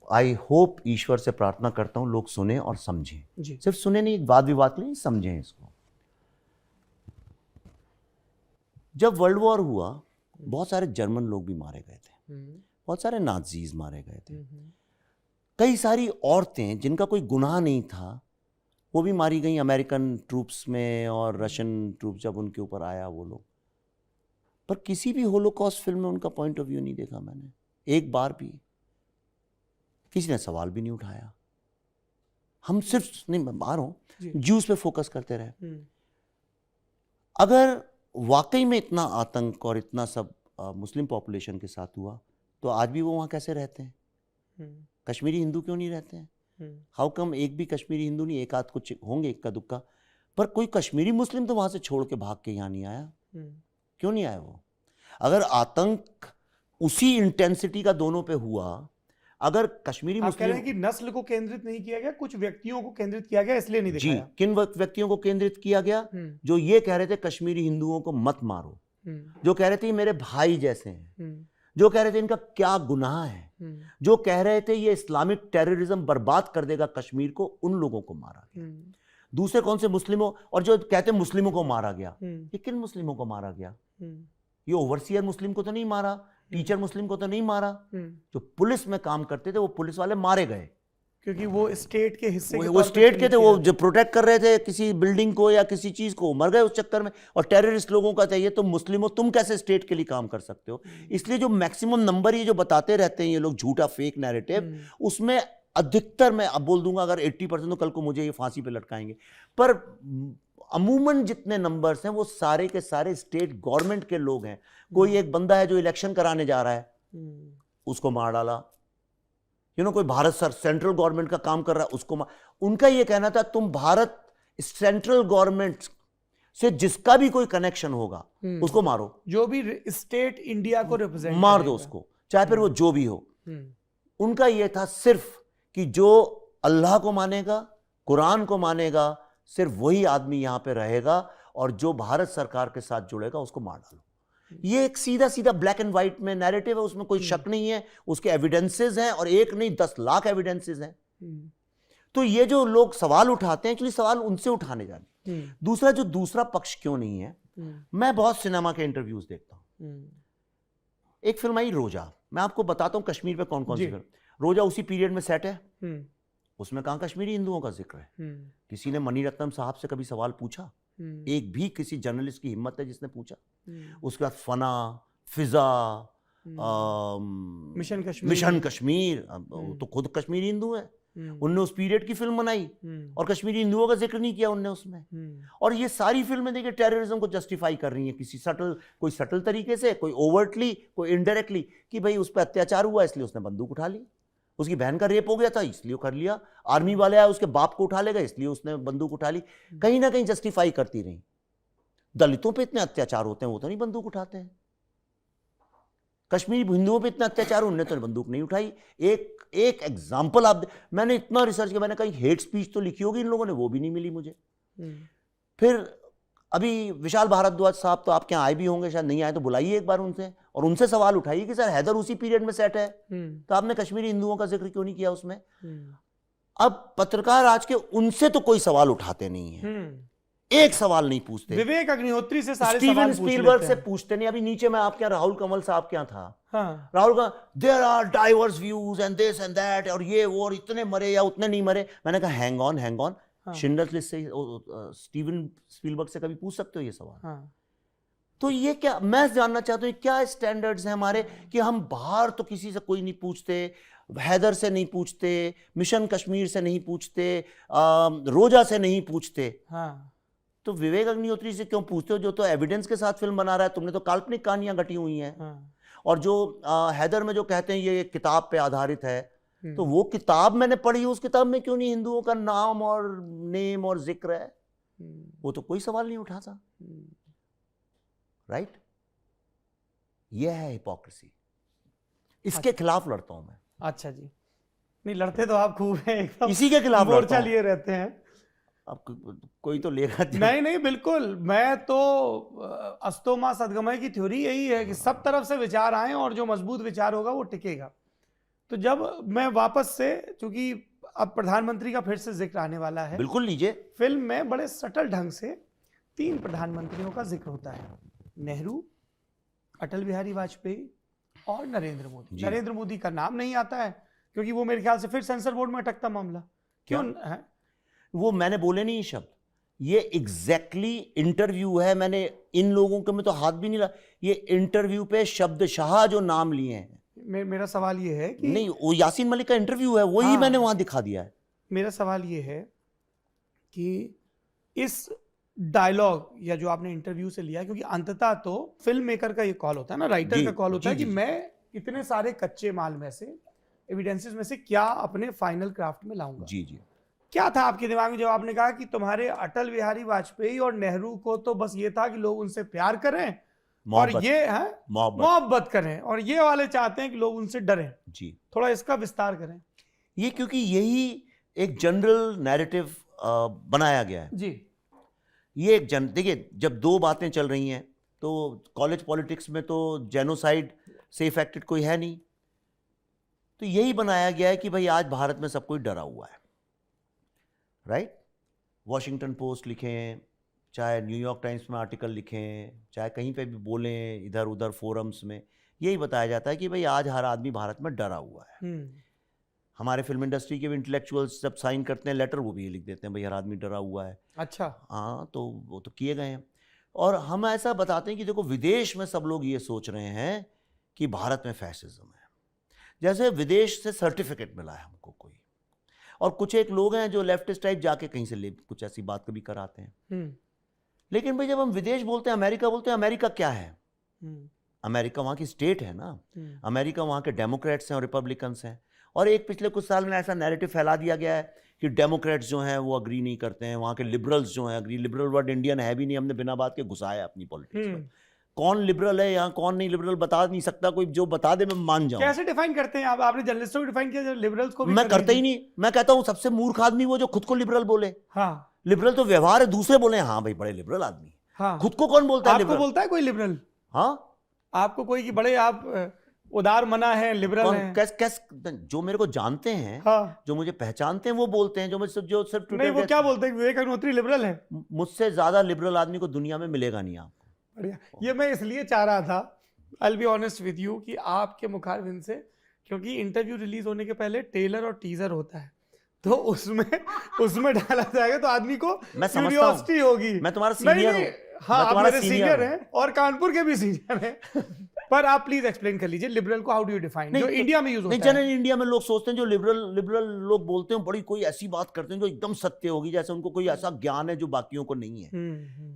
आई होप, ईश्वर से प्रार्थना करता हूं लोग सुने और समझें। सिर्फ सुने नहीं, वाद विवाद के लिए समझें इसको। जब वर्ल्ड वॉर हुआ, बहुत सारे जर्मन लोग भी मारे गए थे, बहुत सारे नाजीज मारे गए थे, कई सारी औरतें जिनका कोई गुनाह नहीं था वो भी मारी गई अमेरिकन ट्रूप्स में, और रशियन ट्रूप्स जब उनके ऊपर आया वो लोग। पर किसी भी होलोकॉस्ट फिल्म में उनका पॉइंट ऑफ व्यू नहीं देखा मैंने, एक बार भी किसी ने सवाल भी नहीं उठाया। हम सिर्फ नहीं, मैं बाहर हूँ, ज्यूज पे फोकस करते रहे। अगर वाकई में इतना आतंक और इतना सब मुस्लिम पॉपुलेशन के साथ हुआ तो आज भी वो वहाँ कैसे रहते हैं? कश्मीरी हिंदू क्यों नहीं रहते हैं? हाउ कम एक भी कश्मीरी हिंदू नहीं, एक आध कुछ होंगे इक्का दुक्का, पर कोई कश्मीरी मुस्लिम तो वहाँ से छोड़ के भाग के यहाँ नहीं आया। क्यों नहीं आया वो? अगर आतंक उसी इंटेंसिटी का दोनों पे हुआ, अगर कश्मीरी आप कह रहे हैं मुस्लिम, कि नस्ल को केंद्रित नहीं किया गया, कुछ व्यक्तियों को केंद्रित किया गया, इसलिए नहीं जी, दिखाया। किन व्यक्तियों को केंद्रित किया गया? जो ये कह रहे थे कश्मीरी हिंदुओं को मत मारो, जो कह रहे थे ये मेरे भाई जैसे हैं, जो कह रहे थे इनका क्या गुनाह है, जो कह रहे थे ये इस्लामिक टेररिज्म बर्बाद कर देगा कश्मीर को, उन लोगों को मारा गया। दूसरे कौन से? मुस्लिमों। और जो कहते हैं मुस्लिमों को मारा गया, ये किन मुस्लिमों को मारा गया? ये ओवरसियर मुस्लिम को तो नहीं मारा, टीचर मुस्लिम को तो नहीं मारा, जो पुलिस में काम करते थे वो पुलिस वाले मारे गए, क्योंकि वो स्टेट के हिस्से वो स्टेट के थे, वो जो प्रोटेक्ट कर रहे थे किसी बिल्डिंग को या किसी चीज को, मर गए उस चक्कर में। और टेररिस्ट लोगों का चाहिए तो मुस्लिमों, तुम कैसे स्टेट के लिए काम कर सकते हो? इसलिए जो मैक्सिमम नंबर ये जो बताते रहते हैं ये लोग, झूठा फेक नैरेटिव, उसमें अधिकतर, मैं अब बोल दूंगा अगर 80% तो कल को मुझे ये फांसी पे लटकाएंगे, पर अमूमन जितने नंबर्स हैं वो सारे के सारे स्टेट गवर्नमेंट के लोग हैं। कोई एक बंदा है जो इलेक्शन कराने जा रहा है, उसको मार डाला। कोई भारत सेंट्रल गवर्नमेंट का काम कर रहा है, उसको उनका ये कहना था तुम भारत सेंट्रल गवर्नमेंट से जिसका भी कोई कनेक्शन होगा उसको मारो, जो भी स्टेट इंडिया को रिप्रेजेंट मार दो उसको, चाहे फिर वो जो भी हो। उनका ये था सिर्फ कि जो अल्लाह को मानेगा, कुरान को मानेगा, सिर्फ वही आदमी यहां पे रहेगा, और जो भारत सरकार के साथ जुड़ेगा उसको मार डालो। ये एक सीधा सीधा ब्लैक एंड व्हाइट में नैरेटिव है, उसमें कोई शक नहीं है, उसके एविडेंसेस हैं, और एक नहीं 10 लाख एविडेंसेस हैं। तो ये जो लोग सवाल उठाते हैं, एक्चुअली सवाल उनसे उठाने जाने। दूसरा, जो दूसरा पक्ष क्यों नहीं है, मैं बहुत सिनेमा के इंटरव्यूज देखता हूं। एक फिल्म आई रोजा, मैं आपको बताता हूं कश्मीर पे कौन कौन सी फिल्म। रोजा उसी पीरियड में सेट है, उसमें कहां कश्मीरी हिंदुओं का जिक्र है? किसी ने मणि रत्नम साहब से कभी सवाल पूछा? एक भी किसी जर्नलिस्ट की हिम्मत है जिसने पूछा? उसके बाद फना, फिजा, मिशन कश्मीर, तो खुद कश्मीरी हिंदू है, उनने उस पीरियड की फिल्म बनाई और कश्मीरी हिंदुओं का जिक्र नहीं किया उनने उसमें। और ये सारी फिल्में देखिए टेररिज्म को जस्टिफाई कर रही हैं, किसी कोई सटल तरीके से, कोई ओवर्टली, कोई इनडायरेक्टली, कि भाई उस पर अत्याचार हुआ इसलिए उसने बंदूक उठा ली, उसकी बहन का रेप हो गया था इसलिए कर लिया, आर्मी वाले आए उसके बाप को उठा ले गए इसलिए उसने बंदूक उठा ली, कहीं ना कहीं जस्टिफाई करती रही। दलितों पे इतने अत्याचार होते हैं वो तो नहीं बंदूक उठाते हैं, कश्मीरी हिंदुओं पे इतना अत्याचार, उनने तो बंदूक नहीं उठाई। एक एग्जाम्पल आप, मैंने इतना रिसर्च किया, मैंने कहीं हेट स्पीच तो लिखी होगी इन लोगों ने, वो भी नहीं मिली मुझे। फिर अभी विशाल भारद्वाज साहब तो आपके यहाँ आए भी होंगे, शायद नहीं आए तो बुलाइए एक बार उनसे, और उनसे सवाल उठाइए कि सर हैदर उसी पीरियड में सेट है, तो आपने कश्मीरी हिंदुओं का जिक्र क्यों नहीं किया उसमें? अब पत्रकार आज के उनसे तो कोई सवाल उठाते नहीं है, एक सवाल नहीं पूछते। विवेक अग्निहोत्री से सारे स्टीवन स्पीलबर्ग से पूछते नहीं। अभी नीचे मैं आपके यहाँ राहुल कंवल साहब के यहाँ था, हाँ। राहुल का there are diverse views and this and that, और ये वो, और इतने मरे या उतने नहीं मरे। मैंने कहा हैंग ऑन, शिंडलर्स लिस्ट से स्टीवन स्पीलबर्ग से कभी पूछ सकते हो ये सवाल? हाँ। तो ये क्या, मैं जानना चाहता हूँ क्या स्टैंडर्ड्स हैं हमारे, कि हम बाहर तो किसी से कोई नहीं पूछते, हैदर से नहीं पूछते, मिशन कश्मीर से नहीं पूछते, रोजा से नहीं पूछते, हाँ। तो विवेक अग्निहोत्री से क्यों पूछते हो, जो तो एविडेंस के साथ फिल्म बना रहा है? तुमने तो काल्पनिक कहानियां घटी हुई हैं। हाँ। और जो हैदर में जो कहते हैं ये किताब पे आधारित है, तो वो किताब मैंने पढ़ी, उस किताब में क्यों नहीं हिंदुओं का नाम और नेम और जिक्र है? वो तो कोई सवाल नहीं उठाता, राइट? यह है हिपोक्रेसी, इसके खिलाफ लड़ता हूं मैं। अच्छा जी, नहीं लड़ते तो आप खूब हैं, एकदम इसी के खिलाफ मोर्चा लिए रहते हैं। अब कोई तो लेगा। नहीं बिल्कुल, मैं तो अस्तो मा सद्गमय की थ्योरी यही है कि सब तरफ से विचार आए और जो मजबूत विचार होगा वो टिकेगा। तो जब मैं वापस से, चूंकि अब प्रधानमंत्री का फिर से जिक्र आने वाला है, बिल्कुल लीजिए, फिल्म में बड़े सटल ढंग से 3 प्रधानमंत्रियों का जिक्र होता है, नेहरू, अटल बिहारी वाजपेयी और नरेंद्र मोदी। नरेंद्र मोदी का नाम नहीं आता है क्योंकि वो मेरे ख्याल से फिर सेंसर बोर्ड में अटकता मामला। क्यों है? वो मैंने बोले नहीं शब्द, ये एग्जैक्टली इंटरव्यू है, मैंने इन लोगों के में तो हाथ भी नहीं लगा, ये इंटरव्यू पे शब्दशाह जो नाम लिए हैं। मेरा सवाल ये है कि नहीं, वो यासीन मलिक का इंटरव्यू है, वही मैंने वहां दिखा दिया है। मेरा सवाल ये है कि इस डायलॉग या जो आपने इंटरव्यू से लिया, क्योंकि अंततः तो फिल्म मेकर का ये कॉल होता है ना, राइटर जी, का कॉल होता है जी, कि जी। मैं इतने सारे कच्चे माल में से, एविडेंसेस में से क्या अपने फाइनल क्राफ्ट में लाऊंगा। जी जी। क्या था आपके दिमाग में जब आपने कहा कि तुम्हारे अटल बिहारी वाजपेयी और नेहरू को तो बस ये था कि लोग उनसे प्यार करें और मोहब्बत, ये है मोहब्बत। मोहब्बत करें, और ये वाले चाहते हैं कि लोग उनसे डरें? जी, थोड़ा इसका विस्तार करें। ये क्योंकि यही एक जनरल नैरेटिव बनाया गया है। जी। ये एक देखिए, जब दो बातें चल रही हैं तो कॉलेज पॉलिटिक्स में तो जेनोसाइड से इफेक्टेड कोई है नहीं, तो यही बनाया गया है कि भाई आज भारत में सब कोई डरा हुआ है, राइट? वॉशिंगटन पोस्ट लिखें, चाहे न्यूयॉर्क टाइम्स में आर्टिकल लिखें, चाहे कहीं पे भी बोलें इधर उधर फोरम्स में, यही बताया जाता है कि भाई आज हर आदमी भारत में डरा हुआ है। हमारे फिल्म इंडस्ट्री के भी इंटेलेक्चुअल्स जब साइन करते हैं लेटर, वो भी ये लिख देते हैं भाई हर आदमी डरा हुआ है। अच्छा। हाँ, तो वो तो किए गए हैं। और हम ऐसा बताते हैं कि देखो, विदेश में सब लोग ये सोच रहे हैं कि भारत में फैसिज्म है, जैसे विदेश से सर्टिफिकेट मिला है हमको कोई, और कुछ एक लोग हैं जो लेफ्टिस्ट टाइप जाके कहीं से ले कुछ ऐसी बात कभी कराते हैं। लेकिन भाई जब हम विदेश बोलते हैं, अमेरिका बोलते हैं, अमेरिका क्या है? अमेरिका वहाँ की स्टेट है ना। अमेरिका वहाँ के डेमोक्रेट्स हैं और रिपब्लिकन्स हैं, और एक पिछले कुछ साल में ऐसा नैरेटिव फैला दिया गया है कि डेमोक्रेट्स जो हैं वो अग्री नहीं करते हैं, वहाँ के लिबरल्स जो हैं अग्री। लिबरल वर्ड इंडियन है भी नहीं, हमने बिना बात के घुसाया अपनी पॉलिटिक्स में। कौन लिबरल है यहाँ, कौन नहीं लिबरल बता नहीं सकता कोई, जो बता दे मैं मान जाऊँ। कैसे डिफाइन करते हैं आप? आपने जर्नलिस्टों को डिफाइन किया, लिबरल्स को भी मैं करता ही नहीं। मैं कहता हूँ सबसे मूर्ख आदमी वो जो खुद को लिबरल बोले। हाँ, लिबरल तो व्यवहार है, दूसरे बोले हाँ भाई बड़े लिबरल आदमी। हाँ। खुद को कौन बोलता है आपको लिबरल? बोलता है कोई लिबरल? हाँ, आपको कोई कि बड़े आप उदार मना है, लिबरल हैं? कैस जो मेरे को जानते हैं, हाँ। जो मुझे पहचानते हैं वो बोलते हैं, जो सिर्फ नहीं, ट्विटर वो क्या बोलते हैं? विवेक अग्निहोत्री लिबरल है? मुझसे ज्यादा लिबरल आदमी को दुनिया में मिलेगा नहीं आपको। बढ़िया। ये मैं इसलिए चाह रहा था, I will be honest with you, कि आपके मुखारबिंद से, क्योंकि इंटरव्यू रिलीज होने के पहले ट्रेलर और टीजर होता है, तो उसमें डाला जाएगा तो आदमी को मैं समझता हूं। क्यूरियोसिटी होगी। मैं तुम्हारा नहीं, सीनियर नहीं, हूं। हाँ, मैं आप तुम्हारा मेरे सीनियर सीनियर हूं। हैं और कानपुर के भी सीनियर हैं। पर आप प्लीज एक्सप्लेन कर लीजिए लिबरल को, हाउ डू यू डिफाइन, जो इंडिया में यूज होता नहीं, है। जनरल इंडिया में लोग सोचते हैं जो लिबरल लोग बोलते हैं, बड़ी कोई ऐसी बात करते हैं जो एकदम सत्य होगी, जैसे उनको कोई ऐसा ज्ञान है जो बाकियों को नहीं है।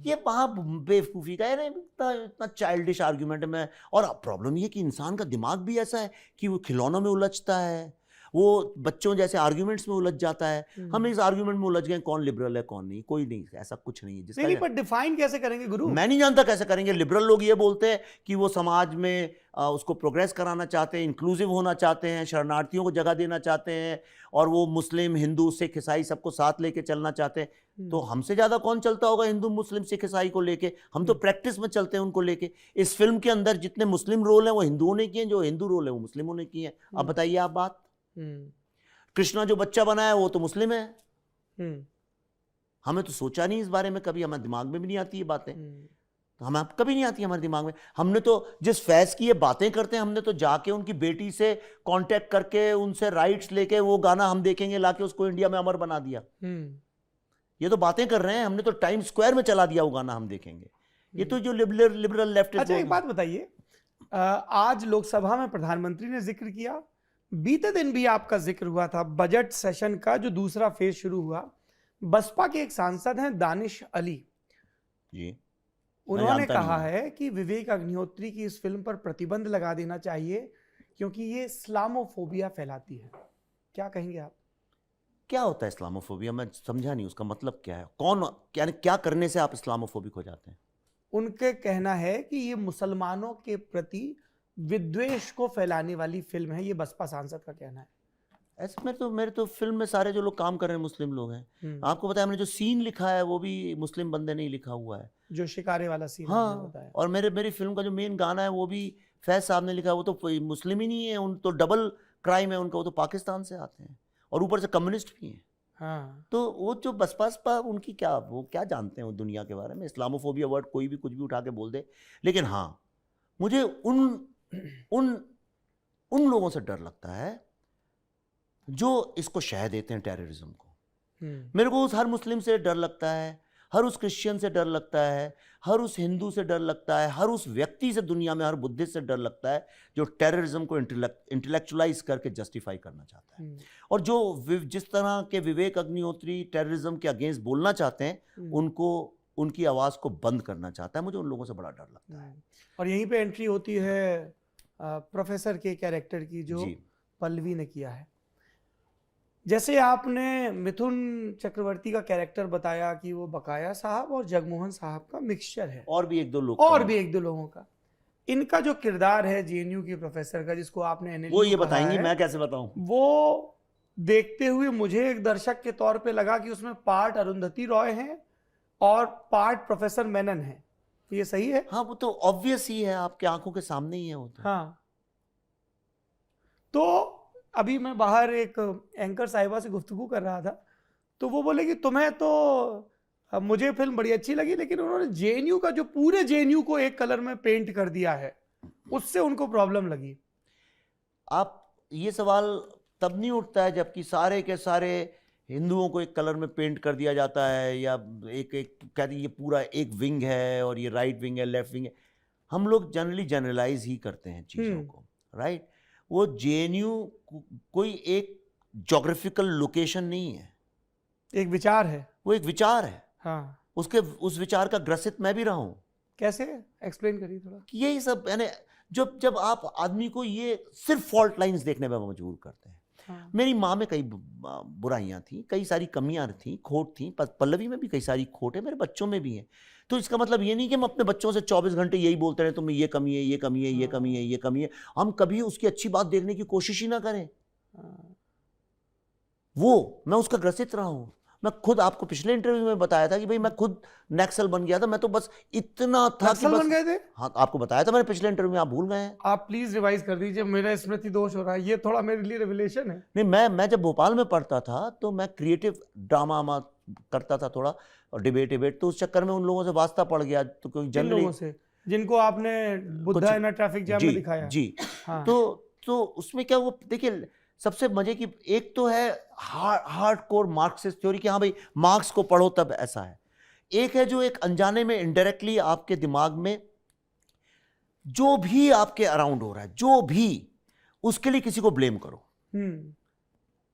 ये वहां बेवकूफी का है, इतना चाइल्डिश आर्ग्यूमेंट में। और प्रॉब्लम ये कि इंसान का दिमाग भी ऐसा है कि वो खिलौनों में उलझता है, वो बच्चों जैसे आर्ग्यूमेंट्स में उलझ जाता है। हम इस आर्ग्यूमेंट में उलझ गए, कौन लिबरल है कौन नहीं, कोई नहीं, ऐसा कुछ नहीं है जिसका। नहीं, पर डिफाइन कैसे करेंगे गुरु? मैं नहीं जानता कैसे करेंगे। लिबरल लोग ये बोलते हैं कि वो समाज में उसको प्रोग्रेस कराना चाहते हैं, इंक्लूसिव होना चाहते हैं, शरणार्थियों को जगह देना चाहते हैं, और वो मुस्लिम हिंदू सिख ईसाई सबको साथ लेके चलना चाहते हैं। तो हमसे ज्यादा कौन चलता होगा हिंदू मुस्लिम सिख ईसाई को लेके? हम तो प्रैक्टिस में चलते हैं उनको लेके। इस फिल्म के अंदर जितने मुस्लिम रोल हैं वो हिंदुओं ने किए हैं, जो हिंदू रोल है वो मुस्लिमों ने किए हैं। अब बताइए आप बात। कृष्णा जो बच्चा बना है वो तो मुस्लिम है। हमें तो सोचा नहीं इस बारे में कभी, हमारे दिमाग में भी नहीं आती ये बातें। तो हमें कभी नहीं आती हमारे दिमाग में। हमने तो जिस फैज की ये बातें करते हैं, हमने तो जाके उनकी बेटी से कांटेक्ट करके उनसे राइट्स लेके वो गाना हम देखेंगे लाके उसको इंडिया में अमर बना दिया। ये तो बातें कर रहे हैं, हमने तो टाइम स्क्वायर में चला दिया वो गाना हम देखेंगे। ये तो जो लिबरल लेफ्ट। अच्छा, एक बात बताइए, आज लोकसभा में प्रधानमंत्री ने जिक्र किया, बीते दिन भी आपका जिक्र हुआ था, बजट सेशन का जो दूसरा फेज शुरू हुआ। बसपा के एक सांसद हैं दानिश अली जी, उन्होंने कहा है कि विवेक अग्निहोत्री की इस फिल्म पर प्रतिबंध लगा देना चाहिए क्योंकि ये इस्लामोफोबिया फैलाती है। क्या कहेंगे आप? क्या होता है इस्लामोफोबिया? मैं समझा नहीं, उसका मतलब क्या है? कौन क्या करने से आप इस्लामोफोबिक हो जाते हैं? उनके कहना है कि ये मुसलमानों के प्रति विद्वेष को फैलाने वाली फिल्म है, ये बसपा सांसद का कहना है। ऐसे मेरे तो फिल्म में सारे जो लोग काम कर रहे हैं मुस्लिम लोग हैं। आपको पता है हमने जो सीन लिखा है वो भी मुस्लिम बंदे ने ही लिखा हुआ है, जो शिकारे वाला सीन। हाँ, और मेरी फिल्म का जो मेन गाना है वो भी फैज साहब ने लिखा है। वो तो मुस्लिम ही नहीं है, उन तो डबल क्राइम है उनका, वो तो पाकिस्तान से आते हैं और ऊपर से कम्युनिस्ट भी हैं। हाँ। तो वो जो बसपा उनकी वो क्या जानते हैं वो दुनिया के बारे में? इस्लामोफोबिया वर्ड कोई भी कुछ भी उठा के बोल दे। लेकिन हाँ, मुझे उन लोगों से डर लगता है जो इसको शह देते हैं टेररिज्म को। मेरे को उस हर मुस्लिम से डर लगता है, हर उस क्रिश्चियन से डर लगता है, हर उस हिंदू से डर लगता है, हर उस व्यक्ति से दुनिया में, हर बुद्धिस्ट से डर लगता है जो टेररिज्म को इंटेलेक्चुअलाइज करके जस्टिफाई करना चाहता है। और जो जिस तरह के विवेक अग्निहोत्री टेररिज्म के अगेंस्ट बोलना चाहते हैं, उनको उनकी आवाज को बंद करना चाहता है। मुझे उन लोगों से बड़ा डर लगता है। और यहीं पे एंट्री होती है प्रोफेसर के कैरेक्टर की, जो जी। पल्लवी ने किया है। जैसे आपने मिथुन चक्रवर्ती का कैरेक्टर बताया कि वो बकाया साहब और जगमोहन साहब का मिक्सचर है, और भी एक दो लोग और भी एक दो लोगों का। इनका जो किरदार है जेएनयू की प्रोफेसर का, जिसको आपने NLU वो ये कहा बताएंगी, है, मैं कैसे बताऊं? वो देखते हुए मुझे एक दर्शक के तौर पे लगा कि उसमें पार्ट अरुंधति रॉय है और पार्ट प्रोफेसर मेनन है। ये सही है? हाँ, वो तो ऑब्वियस ही है, आपके आंखों के सामने ही है वो तो। हाँ। तो अभी मैं बाहर एक एंकर साहिबा से गुफ्तगू कर रहा था, तो वो बोले कि तुम्हें तो मुझे फिल्म बड़ी अच्छी लगी, लेकिन उन्होंने जेएनयू का जो पूरे जेएनयू को एक कलर में पेंट कर दिया है, उससे उनको प्रॉब्लम लगी। आप ये सवाल तब नहीं उठता है जबकि सारे के सारे हिंदुओं को एक कलर में पेंट कर दिया जाता है, या एक एक कहते ये पूरा एक विंग है और ये राइट विंग है, लेफ्ट विंग है। हम लोग जनरली जनरलाइज ही करते हैं चीज़ों को, राइट? वो जेएनयू कोई एक ज्योग्राफिकल लोकेशन नहीं है, एक विचार है, वो एक विचार है। हाँ। उस विचार का ग्रसित मैं भी रहा हूं। कैसे? एक्सप्लेन करिए थोड़ा। यही सब यानी जब आप आदमी को ये सिर्फ फॉल्ट लाइंस देखने में मजबूर करते हैं। हाँ। मेरी माँ में कई बुराइयां थी, कई सारी कमियां थी, खोट थी, पल्लवी में भी कई सारी खोट है, मेरे बच्चों में भी है। तो इसका मतलब ये नहीं कि हम अपने बच्चों से 24 घंटे यही बोलते रहे तुम्हें ये कमी है, ये कमी है, ये कमी है, ये कमी है। हम कभी उसकी अच्छी बात देखने की कोशिश ही ना करें। वो मैं उसका ग्रसित रहा हूं। मैं खुद आपको पिछले इंटरव्यू में बताया था कि भाई मैं खुद नक्सल बन गया था। मैं तो बस इतना था कि नक्सल बन गए थे? हाँ, आपको बताया था मैंने पिछले इंटरव्यू में, आप भूल गए हैं। आप प्लीज रिवाइज कर दीजिए, मेरा स्मृति दोष हो रहा है, ये थोड़ा मेरे लिए रिविलेशन है। नहीं, मैं जब भोपाल में पढ़ता था तो मैं क्रिएटिव ड्रामा करता था थोड़ा, और डिबेट, तो उस चक्कर में उन लोगों से वास्ता पड़ गया। तो क्योंकि जिन लोगों से जिनको आपने बुद्धा इन ट्रैफिक जैम में दिखाया। जी। हाँ। तो उसमें क्या, वो देखिए सबसे मजे की एक तो है हार्डकोर मार्क्सिस्ट थ्योरी कि हाँ भाई मार्क्स को पढ़ो तब ऐसा है। एक है जो एक अनजाने में इनडायरेक्टली आपके दिमाग में जो भी आपके अराउंड हो रहा है, जो भी, उसके लिए किसी को ब्लेम करो,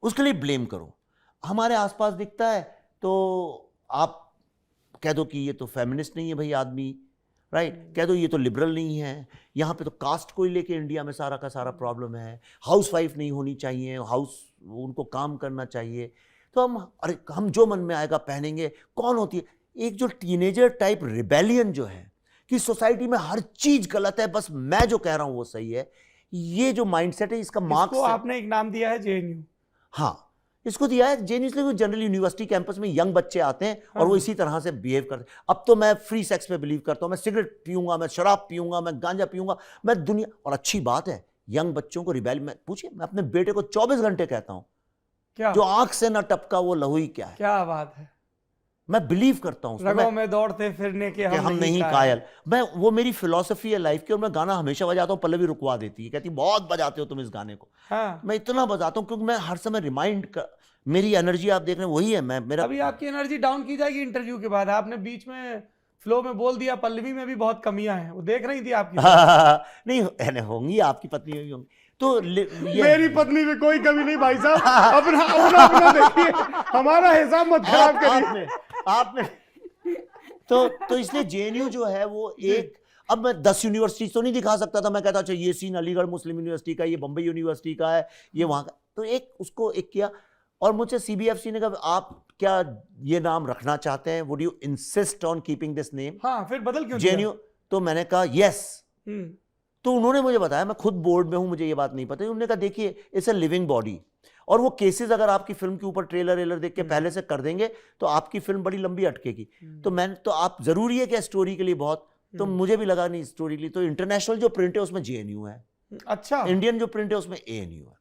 उसके लिए ब्लेम करो। हमारे आसपास दिखता है तो आप कह दो कि ये तो फेमिनिस्ट नहीं है भाई आदमी, राइट? कह दो ये तो लिबरल नहीं है। यहाँ पे तो कास्ट को ही लेके इंडिया में सारा का सारा प्रॉब्लम है। हाउस वाइफ नहीं होनी चाहिए, उनको काम करना चाहिए। तो हम जो मन में आएगा पहनेंगे। कौन होती है एक जो टीनेजर टाइप रिबेलियन जो है कि सोसाइटी में हर चीज गलत है, बस मैं जो कह रहा हूं वो सही है। ये जो माइंडसेट है, इसका मार्क्स आपने एक नाम दिया है जेएनयू। हाँ, इसको दिया है जेएनयू इसलिए जनरल यूनिवर्सिटी कैंपस में यंग बच्चे आते हैं और वो इसी तरह से बिहेव करते हैं। अब तो मैं फ्री सेक्स में बिलीव करता हूं, मैं सिगरेट पीऊंगा, मैं शराब पीऊंगा, मैं गांजा पीऊंगा, मैं दुनिया। और अच्छी बात है, यंग बच्चों को रिबेल में पूछिए, मैं अपने बेटे को 24 घंटे कहता हूं क्या जो आंख से ना टपका वो लहू ही क्या है। क्या बात है। मैं बिलीव करता हूं रगों में दौड़ते फिरने के हम नहीं कायल। मैं वो मेरी फिलॉसफी है लाइफ की। और मैं गाना हमेशा बजाता हूं, पल्लवी रुकवा देती है, कहती बहुत बजाते हो तुम इस गाने को। हाँ। मैं इतना बजाता हूं क्योंकि मैं हर समय रिमाइंड मेरी एनर्जी आप देख रहे हैं वही है। मेरा अभी आपकी एनर्जी डाउन की जाएगी इंटरव्यू के बाद। आपने बीच में फ्लो में बोल दिया पल्लवी में भी बहुत कमियां हैं, वो देख रही थी आपकी। नहीं होंगी, आपकी पत्नी होंगी। तो मेरी पत्नी में कोई कमी नहीं भाई साहब, अपना देखिए, हमारा हिसाब मत खराब करिए। आपने तो इसलिए जेएनयू जो है वो एक, अब मैं 10 यूनिवर्सिटी तो नहीं दिखा सकता था। मैं कहता अच्छा ये सीन अलीगढ़ मुस्लिम यूनिवर्सिटी का, ये बम्बई यूनिवर्सिटी का है, ये वहां का। तो एक उसको एक किया। और मुझे सीबीएफसी ने कहा आप क्या ये नाम रखना चाहते हैं, would you insist on keeping this name? हाँ, फिर बदल क्यों जेएनयू? तो मैंने कहा यस। तो उन्होंने मुझे बताया, मैं खुद बोर्ड में हूं, मुझे ये बात नहीं पता। उन्होंने कहा देखिए इट्स अ लिविंग बॉडी, और वो केसेस अगर आपकी फिल्म के ऊपर ट्रेलर देख के पहले से कर देंगे तो आपकी फिल्म बड़ी लंबी अटकेगी। तो आप जरूरी है क्या स्टोरी के लिए बहुत? तो मुझे भी लगा नहीं स्टोरी के लिए। तो इंटरनेशनल जो प्रिंट है उसमें जेएनयू है, अच्छा, इंडियन जो प्रिंट है उसमें एएनयू है।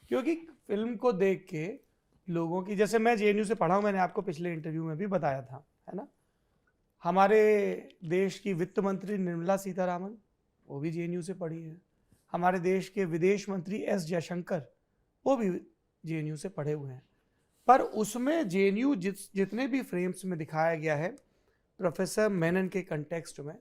क्योंकि फिल्म को देख के लोगों की, जैसे मैं जेएनयू से पढ़ा हूं, मैंने आपको पिछले इंटरव्यू में भी बताया था, है ना। हमारे देश की वित्त मंत्री निर्मला सीतारामन, वो भी जेएनयू से पढ़ी है। हमारे देश के विदेश मंत्री एस जयशंकर, वो भी जेएनयू से पढ़े हुए हैं। पर उसमें जेएनयू जितने भी फ्रेम्स में दिखाया गया है प्रोफेसर मेनन के कंटेक्स्ट में,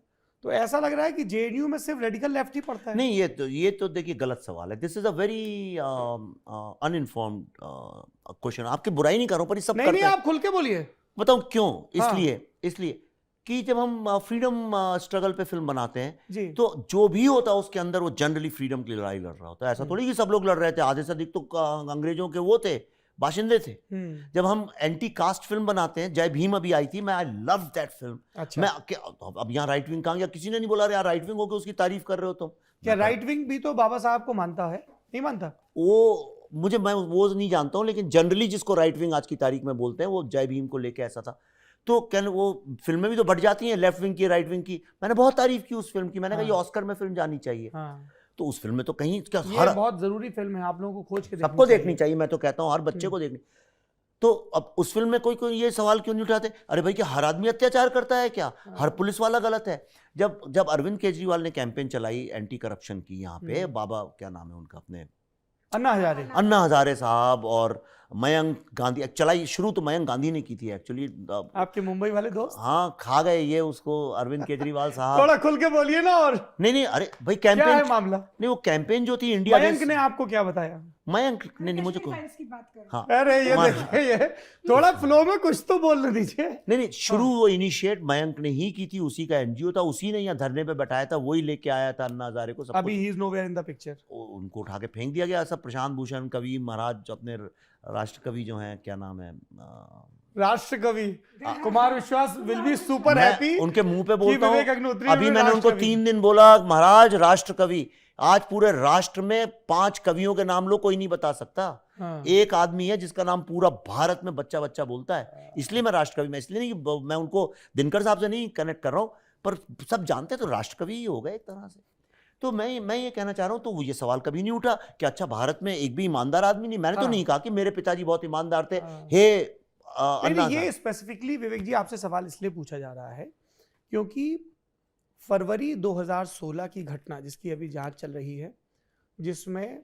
तो ऐसा लग रहा है कि जेएनयू में सिर्फ रेडिकल लेफ्ट ही पढ़ता है। नहीं, ये तो देखिए गलत सवाल है। This is a very uninformed question. आपकी बुराई नहीं कर रहा हूं पर ये सब नहीं, आप खुल के बोलिए। बताऊं क्यों? हाँ। इसलिए कि जब हम फ्रीडम स्ट्रगल पे फिल्म बनाते हैं जी तो जो भी होता है उसके अंदर वो जनरली फ्रीडम की लड़ाई लड़ रहा होता है। ऐसा थोड़ी कि सब लोग लड़ रहे थे, आधे से अधिक तो अंग्रेजों के वो थे, बाशिंदे थे। जब हम एंटी कास्ट फिल्म बनाते हैं, जय भीम अभी आई थी, मैं आई लव दैट फिल्म। अच्छा मैं अब यहाँ राइट विंग कहाँ गया, किसी ने नहीं बोला यार राइट विंग होकर उसकी तारीफ कर रहे हो तुम। क्या राइट विंग भी तो बाबा साहब को मानता है? नहीं मानता? वो मैं वो नहीं जानता हूँ, लेकिन जनरली जिसको राइट विंग आज की तारीख में बोलते हैं वो जय भीम को लेके ऐसा था। तो क्या वो फिल्में भी तो बढ़ जाती हैं, लेफ्ट विंग की राइट विंग की। मैंने बहुत तारीफ की उस फिल्म की, मैंने कहा ये ऑस्कर में फिल्म जानी चाहिए। तो उस फिल्म में तो कहीं क्या ये बहुत जरूरी फिल्म है, आप लोगों को खोज के सबको देखनी चाहिए। मैं तो कहता हूँ हर बच्चे को देखनी। तो अब उस फिल्म में कोई ये सवाल क्यों नहीं उठाते, अरे भाई क्या हर आदमी अत्याचार करता है क्या, हर पुलिस वाला गलत है? जब अरविंद केजरीवाल ने कैंपेन चलाई एंटी करप्शन की, यहाँ पे बाबा क्या नाम है उनका, अपने अन्ना हजारे साहब और मयंक गांधी चलाई। शुरू तो मयंक गांधी ने की थी एक्चुअली, आपके मुंबई वाले दोस्त। हाँ, खा गए ये उसको अरविंद केजरीवाल साहब। थोड़ा खुल के बोलिए ना। और नहीं अरे भाई कैंपेन क्या है मामला? नहीं, वो कैंपेन जो थी इंडिया मयंक ने आपको क्या बताया? मयंक ने नहीं मुझे हाँ, अरे ये देखिए, ये थोड़ा फ्लो में कुछ तो बोलने दीजिए। नहीं शुरू वो इनिशिएट मयंक ने ही की थी, उसी का एनजीओ था, उसी ने यहाँ धरने पे बैठाया था, वही लेके आया था अन्ना हजारे को। सब अभी he is nowhere in the picture. उनको उठा के फेंक दिया गया सब। प्रशांत भूषण कवि महाराज, अपने राष्ट्र कवि जो हैं, क्या नाम है, राष्ट्र कवि कुमार विश्वास विल बी सुपर हैप्पी। उनके मुंह पे बोलता हूँ, अभी मैंने उनको 3 दिन बोला महाराज राष्ट्र कवि। आज पूरे राष्ट्र में 5 कवियों के नाम लो, कोई नहीं बता सकता। एक आदमी है जिसका नाम पूरा भारत में बच्चा बच्चा बोलता है, इसलिए मैं राष्ट्र कवि। मैं इसलिए नहीं कि मैं उनको दिनकर साहब से नहीं कनेक्ट कर रहा हूं, पर सब जानते हैं तो राष्ट्र कवि ही हो गए एक तरह से। तो मैं ये कहना चाह रहा हूं, तो वो ये सवाल कभी नहीं उठा कि अच्छा भारत में एक भी ईमानदार आदमी नहीं। मैंने तो नहीं कहा कि मेरे पिताजी बहुत ईमानदार थे। हे ये स्पेसिफिकली विवेक जी आपसे सवाल इसलिए पूछा जा रहा है क्योंकि फरवरी 2016 की घटना जिसकी अभी जांच चल रही है, जिसमें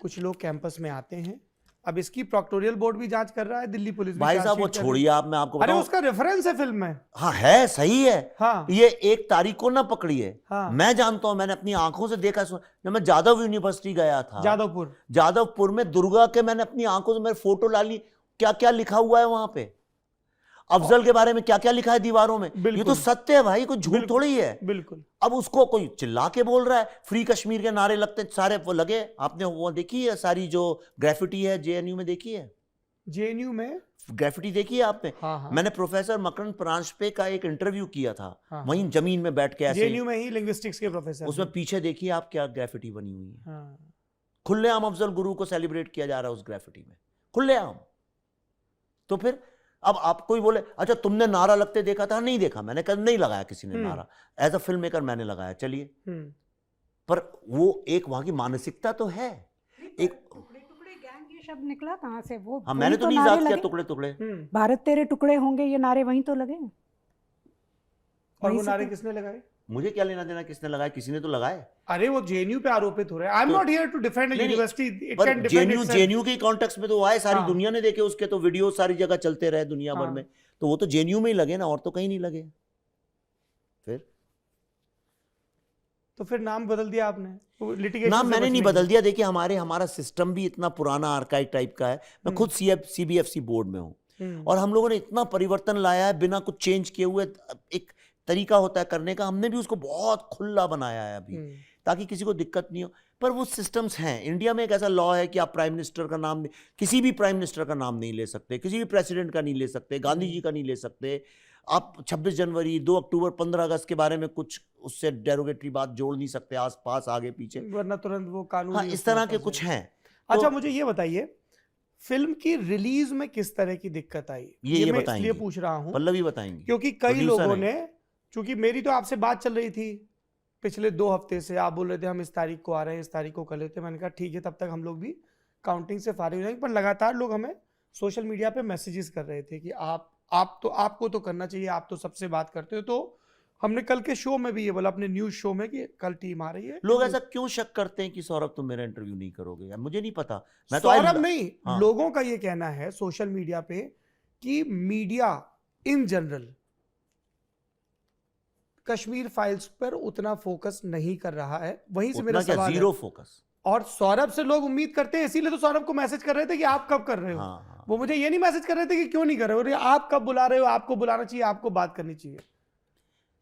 कुछ लोग कैंपस में आते हैं, अब इसकी प्रोक्टोरियल बोर्ड भी जांच कर रहा है, दिल्ली पुलिस भी। भाई साहब वो छोड़िए, आप मैं आपको बताऊं, अरे उसका रेफरेंस है फिल्म में। हाँ है, सही है। हाँ ये 1 तारीख को ना पकड़ी है। हाँ। मैं जानता हूं, मैंने अपनी आंखों से देखा। जब मैं जादव यूनिवर्सिटी गया था, जादवपुर में दुर्गा के, मैंने अपनी आंखों से मेरे फोटो डाली, क्या क्या लिखा हुआ है वहां पे, अफजल के बारे में क्या क्या लिखा है दीवारों में। ये तो सत्य है भाई, कोई झूठ थोड़ी है। बिल्कुल। अब उसको कोई चिल्ला के बोल रहा है, फ्री कश्मीर के नारे लगते सारे वो लगे। आपने वो देखी है सारी जो ग्रेफिटी है जेएनयू में, देखी है? जेएनयू में ग्रेफिटी देखी है आपने? हाँ। मैंने प्रोफेसर मकरंद प्रांशपे का एक इंटरव्यू किया था, वहीं जमीन में बैठ के, ऐसे जेएनयू में ही लिंग्विस्टिक्स के प्रोफेसर। उसमें पीछे देखिए आप क्या ग्रेफिटी बनी हुई है। खुलेआम अफजल गुरु को सेलिब्रेट किया जा रहा है उस ग्रेफिटी में, खुलेआम। तो फिर अब आप कोई बोले अच्छा तुमने नारा लगते देखा था? नहीं देखा मैंने, कल नहीं लगाया किसी ने नारा, एज अ फिल्म मेकर मैंने लगाया, चलिए। पर वो एक वहां की मानसिकता तो है। एक टुकड़े गैंग, ये शब्द निकला कहां से? वो हाँ, मैंने तो नहीं याद किया टुकड़े टुकड़े। भारत तेरे टुकड़े होंगे, ये नारे वहीं तो लगे। और वो नारे किसने लगाए? मुझे क्या लेना देना किसने लगाया, किसी ने तो लगाए। अरे वो जेएनयू पे आरोपित हो रहे हैं। I am not here to defend a university, it can defend itself. JNU के कॉन्टेक्स्ट में तो आए, सारी दुनिया ने देखे उसके तो वीडियो, सारी जगह चलते रहे दुनिया भर में, तो वो तो जेएनयू में ही लगे ना, और तो कहीं नहीं लगे। फिर नाम बदल दिया आपने? लिटिगेशन नाम मैंने नहीं बदल दिया। देखिए हमारा सिस्टम भी इतना पुराना आर्काइव टाइप का है। मैं खुद सीबीएफसी बोर्ड में हूँ, और हम लोगों ने इतना परिवर्तन लाया है बिना कुछ चेंज किए हुए। एक तरीका होता है करने का, हमने भी उसको बहुत खुला बनाया है अभी, ताकि किसी को दिक्कत नहीं हो। पर वो सिस्टम्स हैं। इंडिया में एक ऐसा लॉ है कि आप प्राइम मिनिस्टर का नाम, किसी भी प्राइम मिनिस्टर का नाम नहीं ले सकते, किसी भी प्रेसिडेंट का नहीं ले सकते, गांधी जी का नहीं ले सकते। आप 26 जनवरी, 2 अक्टूबर, 15 अगस्त के बारे में कुछ उससे डेरोगेटरी बात जोड़ नहीं सकते, आस पास आगे पीछे, वरना तुरंत वो कानून। हाँ, इस तरह के कुछ हैं। अच्छा मुझे ये बताइए, फिल्म की रिलीज में किस तरह की दिक्कत आई? ये मैं बताएंगे, इसलिए पूछ रहा हूँ, पल्लवी बताएंगे, क्योंकि कई लोगों ने, चूंकि मेरी तो आपसे बात चल रही थी पिछले 2 हफ्ते से, आप बोल रहे थे हम इस तारीख को आ रहे हैं, इस तारीख को कर लेते हैं। मैंने कहा ठीक है, तब तक हम लोग भी काउंटिंग से फारिग हो जाएंगे। पर लगातार लोग हमें सोशल मीडिया पे मैसेजेस कर रहे थे कि आपको तो करना चाहिए, आप तो सबसे बात करते हो। तो हमने कल के शो में भी ये बोला, अपने न्यूज शो में, कि कल टीम आ रही है। लोग ऐसा क्यों शक करते हैं कि सौरभ तुम मेरा इंटरव्यू नहीं करोगे? यार मुझे नहीं पता, मैं तो सौरभ नहीं, लोगों का ये कहना है सोशल मीडिया पे कि media in general Kashmir files पर उतना फोकस नहीं कर रहा है। वहीं से मेरा सवाल है, 0 फोकस। और सौरभ से लोग उम्मीद करते हैं, इसीलिए तो सौरभ को मैसेज कर रहे थे कि आप कब कर रहे हो। वो मुझे ये नहीं मैसेज कर रहे थे कि क्यों नहीं कर रहे हो, आप कब बुला रहे हो, आपको बुलाना चाहिए, आपको बात करनी चाहिए।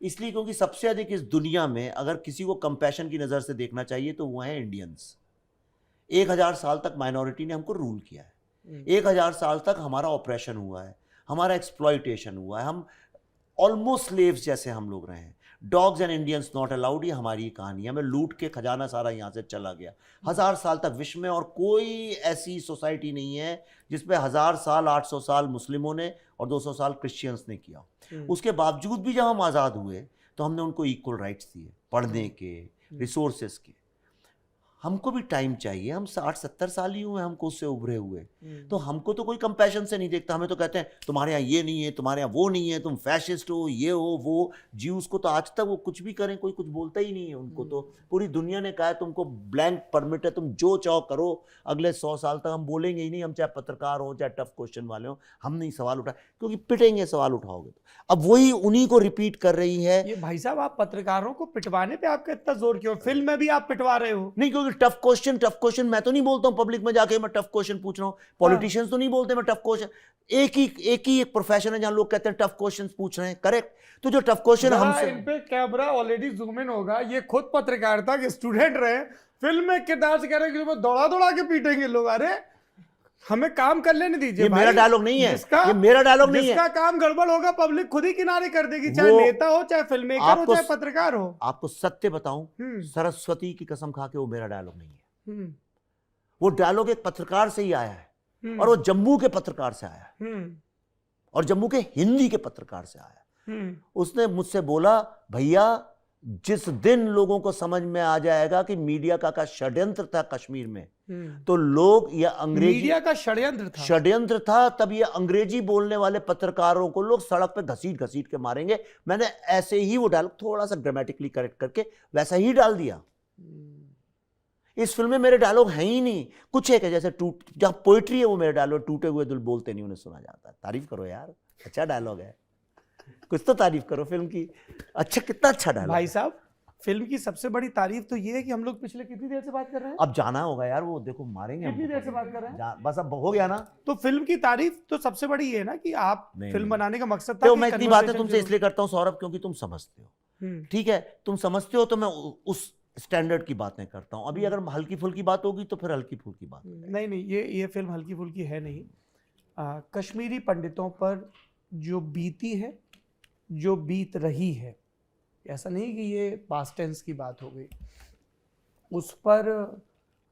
इसलिए क्योंकि सबसे अधिक इस दुनिया में अगर किसी को कंपैशन की नज़र से देखना चाहिए तो वो हैं इंडियंस। 1000 साल तक माइनॉरिटी ने हमको रूल किया है, 1000 साल तक हमारा ऑपरेशन हुआ है, हमारा एक्सप्लॉइटेशन हुआ है, हम ऑलमोस्ट स्लेव्स जैसे हम लोग रहे हैं। Dogs and Indians not allowed, ये हमारी कहानी है। हमें लूट के खजाना सारा यहाँ से चला गया 1000 साल तक विश्व में, और कोई ऐसी सोसाइटी नहीं है जिसपे 1000 साल 800 साल मुस्लिमों ने और 200 साल क्रिश्चियंस ने किया। उसके बावजूद भी जब हम आज़ाद हुए तो हमने उनको इक्वल राइट्स दिए, पढ़ने के, रिसोर्सेस के। हमको भी टाइम चाहिए, हम 60-70 साल ही हुए हमको उससे उभरे हुए, तो हमको तो कोई कंपैशन से नहीं देखता। हमें तो कहते हैं तुम्हारे यहाँ ये नहीं है, तुम्हारे यहाँ वो नहीं है, तुम फैशिस्ट हो, ये हो वो। ज्यूज को तो आज तक वो कुछ भी करें कोई कुछ बोलता ही नहीं है उनको। तो पूरी दुनिया ने कहा है तुमको ब्लैंक परमिट है, तुम जो चाहो करो, अगले 100 साल तक हम बोलेंगे ही नहीं। हम चाहे पत्रकार हो, चाहे टफ क्वेश्चन वाले हो, हम नहीं सवाल उठा, क्योंकि पिटेंगे सवाल उठाओगे तो। अब वही उन्हीं को रिपीट कर रही है। ये भाई साहब, आप पत्रकारों को पिटवाने पे आपका इतना जोर क्यों? फिल्म में भी आप पिटवा रहे हो। नहीं, क्योंकि टफ क्वेश्चन मैं तो नहीं बोलता हूं पब्लिक में जाके मैं टफ क्वेश्चन पूछ रहा हूं। पॉलिटिशियंस तो नहीं बोलते मैं टफ क्वेश्चन। एक ही प्रोफेशन है जहां लोग कहते हैं टफ क्वेश्चन पूछ रहे हैं, करेक्ट। तो जो टफ क्वेश्चन हमसे, इन पे कैमरा ऑलरेडी जूम इन होगा। ये खुद पत्रकारिता के स्टूडेंट रहे, फिल्म में किरदार से कह रहे हैं कि तुम्हें दौड़ा दौड़ा के पीटेंगे लोग। अरे हमें काम कर लेने दीजिए। ये मेरा डायलॉग नहीं है, ये मेरा डायलॉग नहीं है। जिसका काम गड़बड़ होगा पब्लिक खुद ही किनारे कर देगी, चाहे नेता हो, चाहे फिल्म मेकर हो, चाहे पत्रकार हो। आपको सत्य बताऊं, सरस्वती की कसम खा के वो मेरा डायलॉग नहीं है। वो डायलॉग एक पत्रकार से ही आया है, और वो जम्मू के पत्रकार से आया है, और जम्मू के हिंदी के पत्रकार से आया है। उसने मुझसे बोला, भैया जिस दिन लोगों को समझ में आ जाएगा कि मीडिया का षड्यंत्र था कश्मीर में, तो लोग या अंग्रेजी, मीडिया का षड्यंत्र था, तब ये अंग्रेजी बोलने वाले पत्रकारों को लोग सड़क पे घसीट घसीट के मारेंगे। मैंने ऐसे ही वो डायलॉग थोड़ा सा ग्रामेटिकली करेक्ट करके वैसा ही डाल दिया। इस फिल्म में मेरे डायलॉग हैं ही नहीं। कुछ एक है जैसे जहां पोइट्री है वो मेरे डायलॉग, टूटे हुए दिल बोलते नहीं उन्हें सुना जाता। तारीफ करो यार, अच्छा डायलॉग है, कुछ तो तारीफ करो फिल्म की। अच्छा, कितना अच्छा डायलॉग भाई साहब। फिल्म की सबसे बड़ी तारीफ तो ये है कि हम लोग पिछले कितनी देर से बात कर रहे हैं? अब जाना होगा यार, वो देखो मारेंगे। कितनी देर से बात कर रहे हैं? बस अब हो गया ना। तो फिल्म की तारीफ तो सबसे बड़ी है ना कि आप फिल्म बनाने का मकसद था। तो मैं इतनी बातें तुमसे इसलिए करता हूँ सौरभ, क्योंकि तुम समझते हो। ठीक है, तुम समझते हो तो मैं उस स्टैंडर्ड की बातें करता हूँ। अभी अगर हल्की फुल्की बात होगी तो फिर हल्की फुल्की बात। नहीं, ये फिल्म हल्की फुल्की है नहीं। कश्मीरी पंडितों पर जो बीती है, जो बीत रही है, ऐसा नहीं कि ये पास्ट टेंस की बात हो गई, उस पर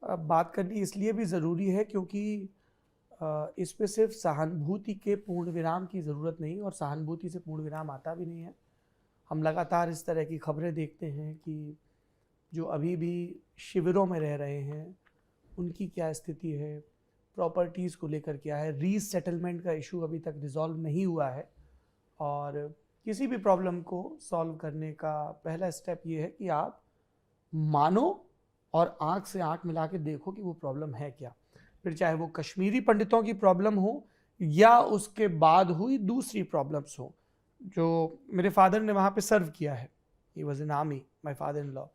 बात करनी इसलिए भी ज़रूरी है क्योंकि इस पे सिर्फ सहानुभूति के पूर्ण विराम की ज़रूरत नहीं, और सहानुभूति से पूर्ण विराम आता भी नहीं है। हम लगातार इस तरह की खबरें देखते हैं कि जो अभी भी शिविरों में रह रहे हैं उनकी क्या स्थिति है, प्रॉपर्टीज़ को लेकर क्या है, रीसेटलमेंट का इशू अभी तक रिजॉल्व नहीं हुआ है। और किसी भी प्रॉब्लम को सॉल्व करने का पहला स्टेप ये है कि आप मानो और आंख से आंख मिला के देखो कि वो प्रॉब्लम है क्या। फिर चाहे वो कश्मीरी पंडितों की प्रॉब्लम हो या उसके बाद हुई दूसरी प्रॉब्लम्स हो। जो मेरे फादर ने वहाँ पे सर्व किया है, he was in army, my father in law,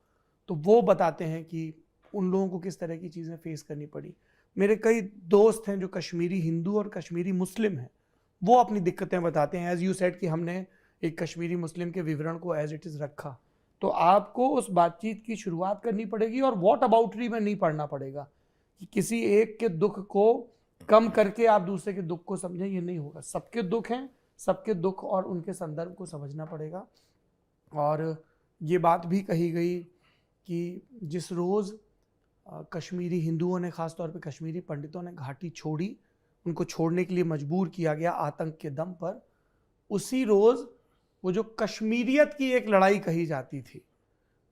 तो वो बताते हैं कि उन लोगों को किस तरह की चीज़ें फेस करनी पड़ी। मेरे कई दोस्त हैं जो कश्मीरी हिंदू और कश्मीरी मुस्लिम हैं, वो अपनी दिक्कतें बताते हैं। एज यू सेड कि हमने एक कश्मीरी मुस्लिम के विवरण को एज इट इज़ रखा, तो आपको उस बातचीत की शुरुआत करनी पड़ेगी और व्हाट अबाउटरी में नहीं पढ़ना पड़ेगा कि किसी एक के दुख को कम करके आप दूसरे के दुख को समझें, ये नहीं होगा। सबके दुख हैं, सबके दुख और उनके संदर्भ को समझना पड़ेगा। और ये बात भी कही गई कि जिस रोज़ कश्मीरी हिंदुओं ने, ख़ास तौर पे कश्मीरी पंडितों ने घाटी छोड़ी, उनको छोड़ने के लिए मजबूर किया गया आतंक के दम पर, उसी रोज़ वो जो कश्मीरियत की एक लड़ाई कही जाती थी,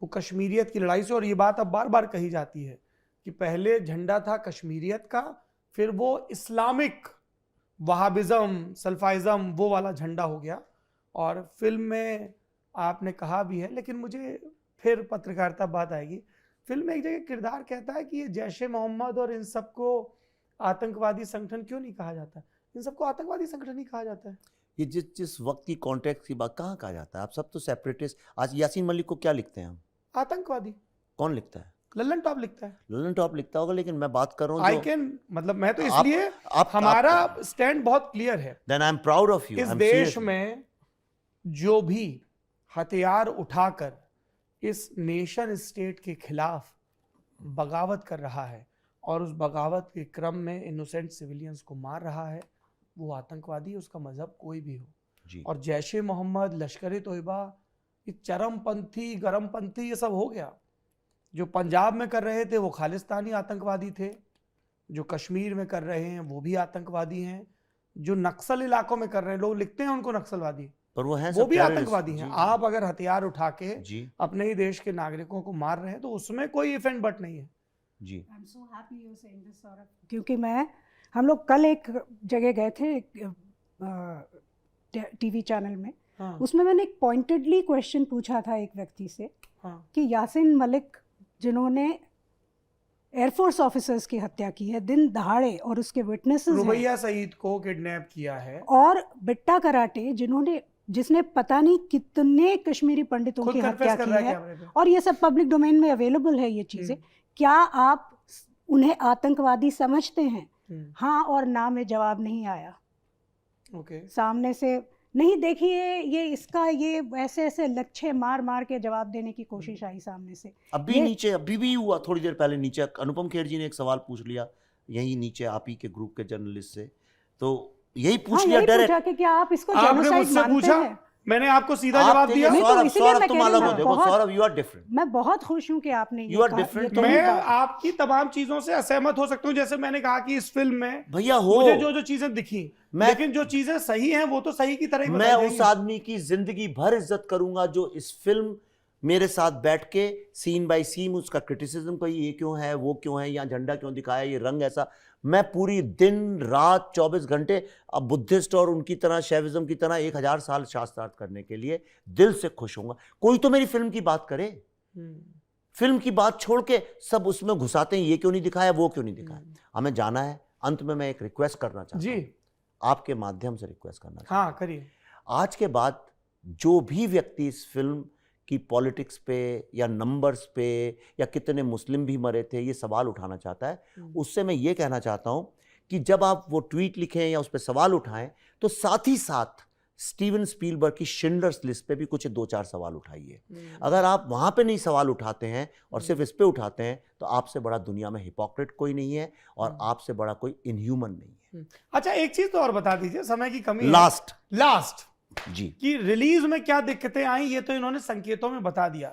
वो कश्मीरियत की लड़ाई से, और ये बात अब बार बार कही जाती है कि पहले झंडा था कश्मीरियत का, फिर वो इस्लामिक वहाबिज़म, सल्फाइज़म, वो वाला झंडा हो गया। और फिल्म में आपने कहा भी है, लेकिन मुझे फिर पत्रकारिता बात आएगी। फिल्म में एक जगह किरदार कहता है कि ये जैश ए मोहम्मद और इन सबको आतंकवादी संगठन क्यों नहीं कहा जाता? इन सबको आतंकवादी संगठन ही कहा जाता है। ये जिस वक्त की कॉन्टेक्स्ट की बात, कहाँ कहा जाता है? आप सब तो सेपरेटिस्ट। आज यासीन मलिक को क्या लिखते हैं हम? आतंकवादी। कौन लिखता है? लल्लन टॉप लिखता है। लल्लन टॉप लिखता होगा, लेकिन मैं बात कर रहा हूँ आई कैन, मतलब मैं तो इसलिए हमारा स्टैंड बहुत क्लियर है। Then I am proud of you. इस देश में जो भी हथियार उठाकर इस नेशन स्टेट के खिलाफ बगावत कर रहा है और उस बगावत के क्रम में इनोसेंट सिविलियंस को मार रहा है, वो आतंकवादी, उसका मजहब कोई भी हो। जी। और जैश ए मोहम्मद, लश्कर ए तोयबा, ये चरमपंथी, गरमपंथी, ये सब हो गया। जो पंजाब में कर रहे थे वो खालिस्तानी आतंकवादी थे, जो कश्मीर में कर रहे हैं वो भी आतंकवादी हैं, जो नक्सल इलाकों में कर रहे हैं, लोग लिखते हैं उनको नक्सलवादी, पर वो हैं वो सब भी terrorist। आतंकवादी हैं। जी, आप अगर हथियार उठा के जी अपने ही देश के नागरिकों को मार रहे हैं तो उसमें कोई इफ एंड बट नहीं है। जी। I'm so happy you're saying this, Saurabh. क्योंकि हम लोग कल एक जगह गए थे टीवी चैनल में, हाँ, उसमें मैंने एक पॉइंटेडली क्वेश्चन पूछा था एक व्यक्ति से हाँ, कि यासीन मलिक जिन्होंने एयरफोर्स ऑफिसर्स की हत्या की है दिन दहाड़े और उसके विटनेसेस हैं, रुबैया सईद को किडनैप किया है, और बिट्टा कराटे जिसने पता नहीं कितने कश्मीरी पंडितों खुद की कन्फेस हत्या कर की रहा है है, कैमरे पे। और ये सब पब्लिक डोमेन में अवेलेबल है ये चीजें। क्या आप उन्हें आतंकवादी समझते हैं? हाँ और ना में जवाब नहीं आया। ओके, सामने से नहीं, देखिए ये ऐसे ऐसे लच्छे मार मार के जवाब देने की कोशिश आई सामने से। अभी नीचे अभी भी हुआ, थोड़ी देर पहले नीचे अनुपम खेर जी ने एक सवाल पूछ लिया यही नीचे आप ही के ग्रुप के जर्नलिस्ट से, तो यही पूछ लिया यही डायरेक्ट। पूछा कि क्या आप इसको आपने जेनोसाइड मुझसे मानते पूछा, हैं? मैंने आपको सीधा जवाब दिया। नहीं, तो सौरभ इसीलिए मैं सौरभ कह तुम रही अलग हूँ, हो, देखो बहुत- सौरभ यू आर डिफरेंट। मैं बहुत खुश हूँ कि आपने You are different। तो मैं कहा। आपकी तमाम चीजों से असहमत हो सकता हूँ, जैसे मैंने कहा कि इस फिल्म में भैया हो, मुझे जो जो चीजें दिखी, मैं- लेकिन जो चीजें सही हैं वो तो सही की तरह ही मैं बताई उस जाएंगी। आदमी की जिंदगी भर इज्जत करूंगा जो इस फिल्म मेरे साथ बैठ के सीन बाय सीन उसका क्रिटिसिज्म पर ये क्यों है, वो क्यों है, यहाँ झंडा क्यों दिखाया, ये रंग ऐसा, मैं पूरी दिन रात 24 घंटे अब बुद्धिस्ट और उनकी तरह शैविज्म की तरह 1000 साल शास्त्रार्थ करने के लिए दिल से खुश होऊंगा। कोई तो मेरी फिल्म की बात करे, फिल्म की बात छोड़ के सब उसमें घुसाते हैं, ये क्यों नहीं दिखाया, वो क्यों नहीं दिखाया। हमें जाना है। अंत में मैं एक रिक्वेस्ट करना चाहता हूँ, जी, आपके माध्यम से रिक्वेस्ट करना चाहता हूँ। हाँ करिए। आज के बाद जो भी व्यक्ति इस फिल्म की पॉलिटिक्स पे या नंबर्स पे या कितने मुस्लिम भी मरे थे ये सवाल उठाना चाहता है, उससे मैं ये कहना चाहता हूं कि जब आप वो ट्वीट लिखें या उस पर सवाल उठाएं तो साथ ही साथ स्टीवन स्पीलबर्ग की शिंडलर्स लिस्ट पे भी कुछ 2-4 सवाल उठाइए। अगर आप वहां पे नहीं सवाल उठाते हैं और सिर्फ इस पे उठाते हैं तो आपसे बड़ा दुनिया में हिपोक्रेट कोई नहीं है और आपसे बड़ा कोई इनह्यूमन नहीं है। अच्छा, एक चीज तो और बता दीजिए, समय की कमी है। लास्ट जी कि रिलीज में क्या दिक्कतें आई ये तो इन्होंने संकेतों में बता दिया,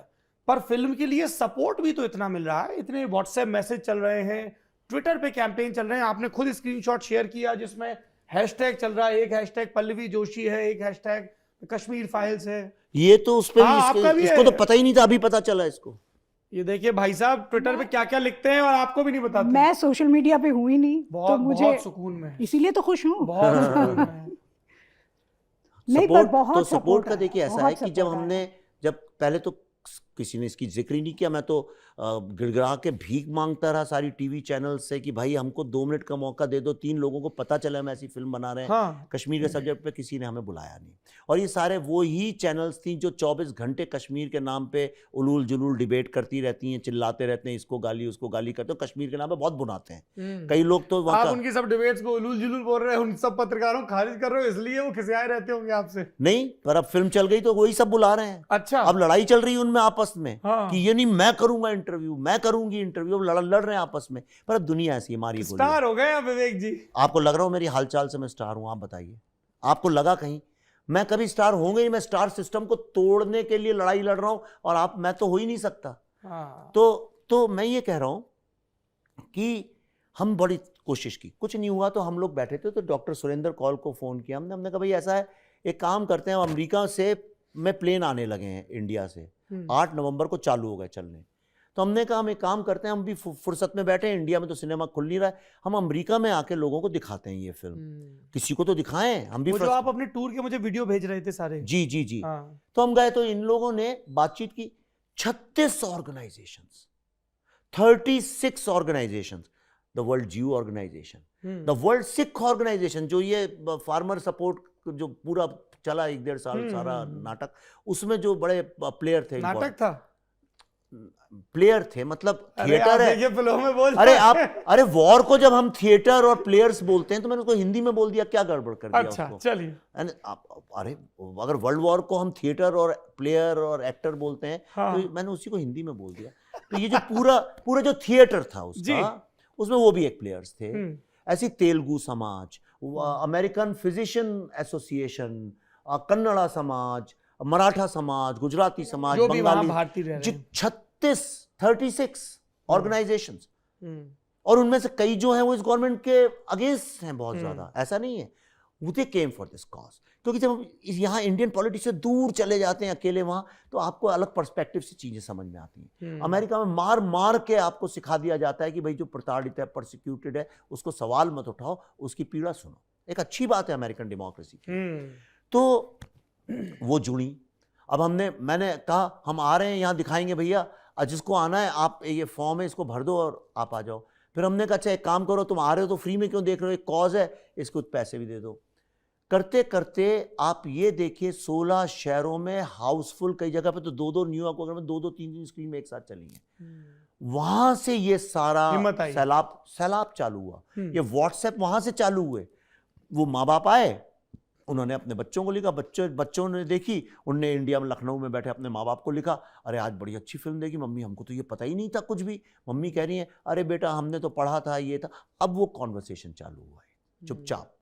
पर फिल्म के लिए सपोर्ट भी तो इतना मिल रहा है, इतने व्हाट्सएप मैसेज चल रहे हैं, ट्विटर पे कैंपेन चल रहे हैं, आपने खुद स्क्रीनशॉट शेयर किया जिसमें हैशटैग चल रहा है, एक हैशटैग पल्लवी जोशी है, एक हैशटैग कश्मीर फाइल्स है। ये तो उस पे हाँ, आपका भी इसको है। तो पता ही नहीं था, अभी पता चला इसको। ये देखिए भाई साहब ट्विटर पे क्या क्या लिखते हैं और आपको भी नहीं बताते। मैं सोशल मीडिया पे हुई नहीं, बहुत तो मुझे बहुत सुकून में, इसीलिए तो खुश हूँ। बहुत सुकून में। नहीं, पर सपोर्ट बहुत तो सपोर्ट support का आया, देखिए ऐसा है बहुत कि जब support हमने जब पहले तो किसी ने इसकी जिक्र ही नहीं किया, मैं तो गिड़गिड़ा के भीख मांगता रहा सारी टीवी चैनल से कि भाई हमको 2 मिनट का मौका दे दो, 3 लोगों को पता चला हम ऐसी फिल्म बना रहे हैं। हाँ, कश्मीर के सब्जेक्ट पे किसी ने हमें बुलाया नहीं, और ये सारे वो ही चैनल्स थी जो 24 घंटे कश्मीर के नाम पे उलूल जुलूल डिबेट करती रहती हैं, चिल्लाते रहते हैं, इसको गाली उसको गाली करते हैं, कश्मीर के नाम पे बहुत बुनाते हैं। कई लोग तो वहाँ आप का उनकी सब डिबेट्स को उलूल जुलूल बोल रहे हैं, उन सब पत्रकारों को खारिज कर रहे हो, इसलिए वो खिसियाए रहते होंगे आपसे। नहीं, पर अब फिल्म चल गई तो वही सब बुला रहे हैं। अच्छा, अब लड़ाई चल रही है उनमें आपस में हाँ। कि ये नहीं मैं करूंगा इंटरव्यू, मैं करूंगी इंटरव्यू, अब लड़ रहे हैं आपस में। पर अब दुनिया ऐसी है, मारी गोली। स्टार हो गए आप विवेक जी। आपको लग रहा हो मेरी हालचाल से मैं स्टार हूं? आप बताइए, आपको लगा कहीं? मैं कभी स्टार होंगे नहीं, मैं स्टार सिस्टम को तोड़ने के लिए लड़ाई लड़ रहा हूं, और मैं तो हो ही नहीं सकता। हाँ। तो मैं ये कह रहा हूं कि हम बड़ी कोशिश की, कुछ नहीं हुआ, तो हम लोग बैठे थे, तो डॉक्टर सुरेंद्र कौल को फोन किया हमने कहा भाई ऐसा है, एक काम करते हैं, अमेरिका से में प्लेन आने लगे हैं इंडिया से, 8 नवंबर को चालू हो गए चलने। तो हमने कहा हम एक काम करते हैं, हम भी फुर्सत में बैठे हैं, इंडिया में तो सिनेमा खुल नहीं रहा है, हम अमेरिका में आके लोगों को दिखाते हैं ये फिल्म, किसी को तो दिखाएं। हम भी वो जो आप अपने टूर के मुझे वीडियो भेज रहे थे सारे। जी जी जी। हाँ। तो हम गए, तो इन लोगों ने बातचीत की, 36 organizations, 36 organizations, the world Jew organization, the world Sikh organization, जो ये फार्मर सपोर्ट जो पूरा चला 1-1.5 साल सारा नाटक, उसमें जो बड़े प्लेयर थे। नाटक था? प्लेयर थे, मतलब अरे थिएटर आप है। देखिए फ्लो में बोल अरे आप, अरे वॉर को जब हम थिएटर और प्लेयर्स बोलते हैं तो मैंने उसको हिंदी में बोल दिया, क्या गड़बड़ कर दिया अच्छा उसको? चलिए। अरे अगर वर्ल्ड वॉर को हम थिएटर और प्लेयर और एक्टर बोलते हैं हाँ। तो मैंने उसी को हिंदी में बोल दिया। तो ये जो पूरा जो थिएटर था जी। उसका, उसमें वो भी एक प्लेयर्स थे। हम्म, ऐसी तेलुगु समाज, अमेरिकन फिजिशियन एसोसिएशन, कन्नड़ा समाज, मराठा समाज, गुजराती समाज, जो भी वहाँ बंगाली, भारतीय रह रहे हैं। 36 ऑर्गेनाइजेशंस, हम्म, और उनमें से कई जो हैं वो इस गवर्नमेंट के अगेंस्ट हैं बहुत हम्म। ज्यादा, ऐसा नहीं है। वो केम फॉर दिस कॉज, क्योंकि जब हम यहाँ इंडियन पॉलिटिक्स से दूर चले जाते हैं अकेले वहां, तो आपको अलग पर्सपेक्टिव से चीजें समझ में आती हैं। अमेरिका में मार मार के आपको सिखा दिया जाता है कि भाई जो प्रताड़ित है, परसिक्यूटेड है, उसको सवाल मत उठाओ, उसकी पीड़ा सुनो। एक अच्छी बात है अमेरिकन डेमोक्रेसी की। तो वो जुड़ी। अब मैंने कहा हम आ रहे हैं, यहाँ दिखाएंगे भैया, जिसको आना है आप, ये फॉर्म है, इसको भर दो और आप आ जाओ। फिर हमने कहा अच्छा एक काम करो, तुम आ रहे हो तो फ्री में क्यों देख रहे हो, एक कॉज है, इसको पैसे भी दे दो। करते करते आप ये देखिए 16 शहरों में हाउसफुल, कई जगह पे तो 2-2, न्यूयॉर्क वगैरह में 2-2 3-3 स्क्रीन में एक साथ चली हैं। वहां से ये सारा सैलाब चालू हुआ। ये व्हाट्सएप वहां से चालू हुए। वो माँ बाप आए, उन्होंने अपने बच्चों को लिखा, बच्चों ने देखी, उनने इंडिया में लखनऊ में बैठे अपने माँ बाप को लिखा, अरे आज बड़ी अच्छी फिल्म देखी मम्मी, हमको तो ये पता ही नहीं था कुछ भी। मम्मी कह रही है अरे बेटा हमने तो पढ़ा था ये था। अब वो कॉन्वर्सेशन चालू हुआ है चुपचाप,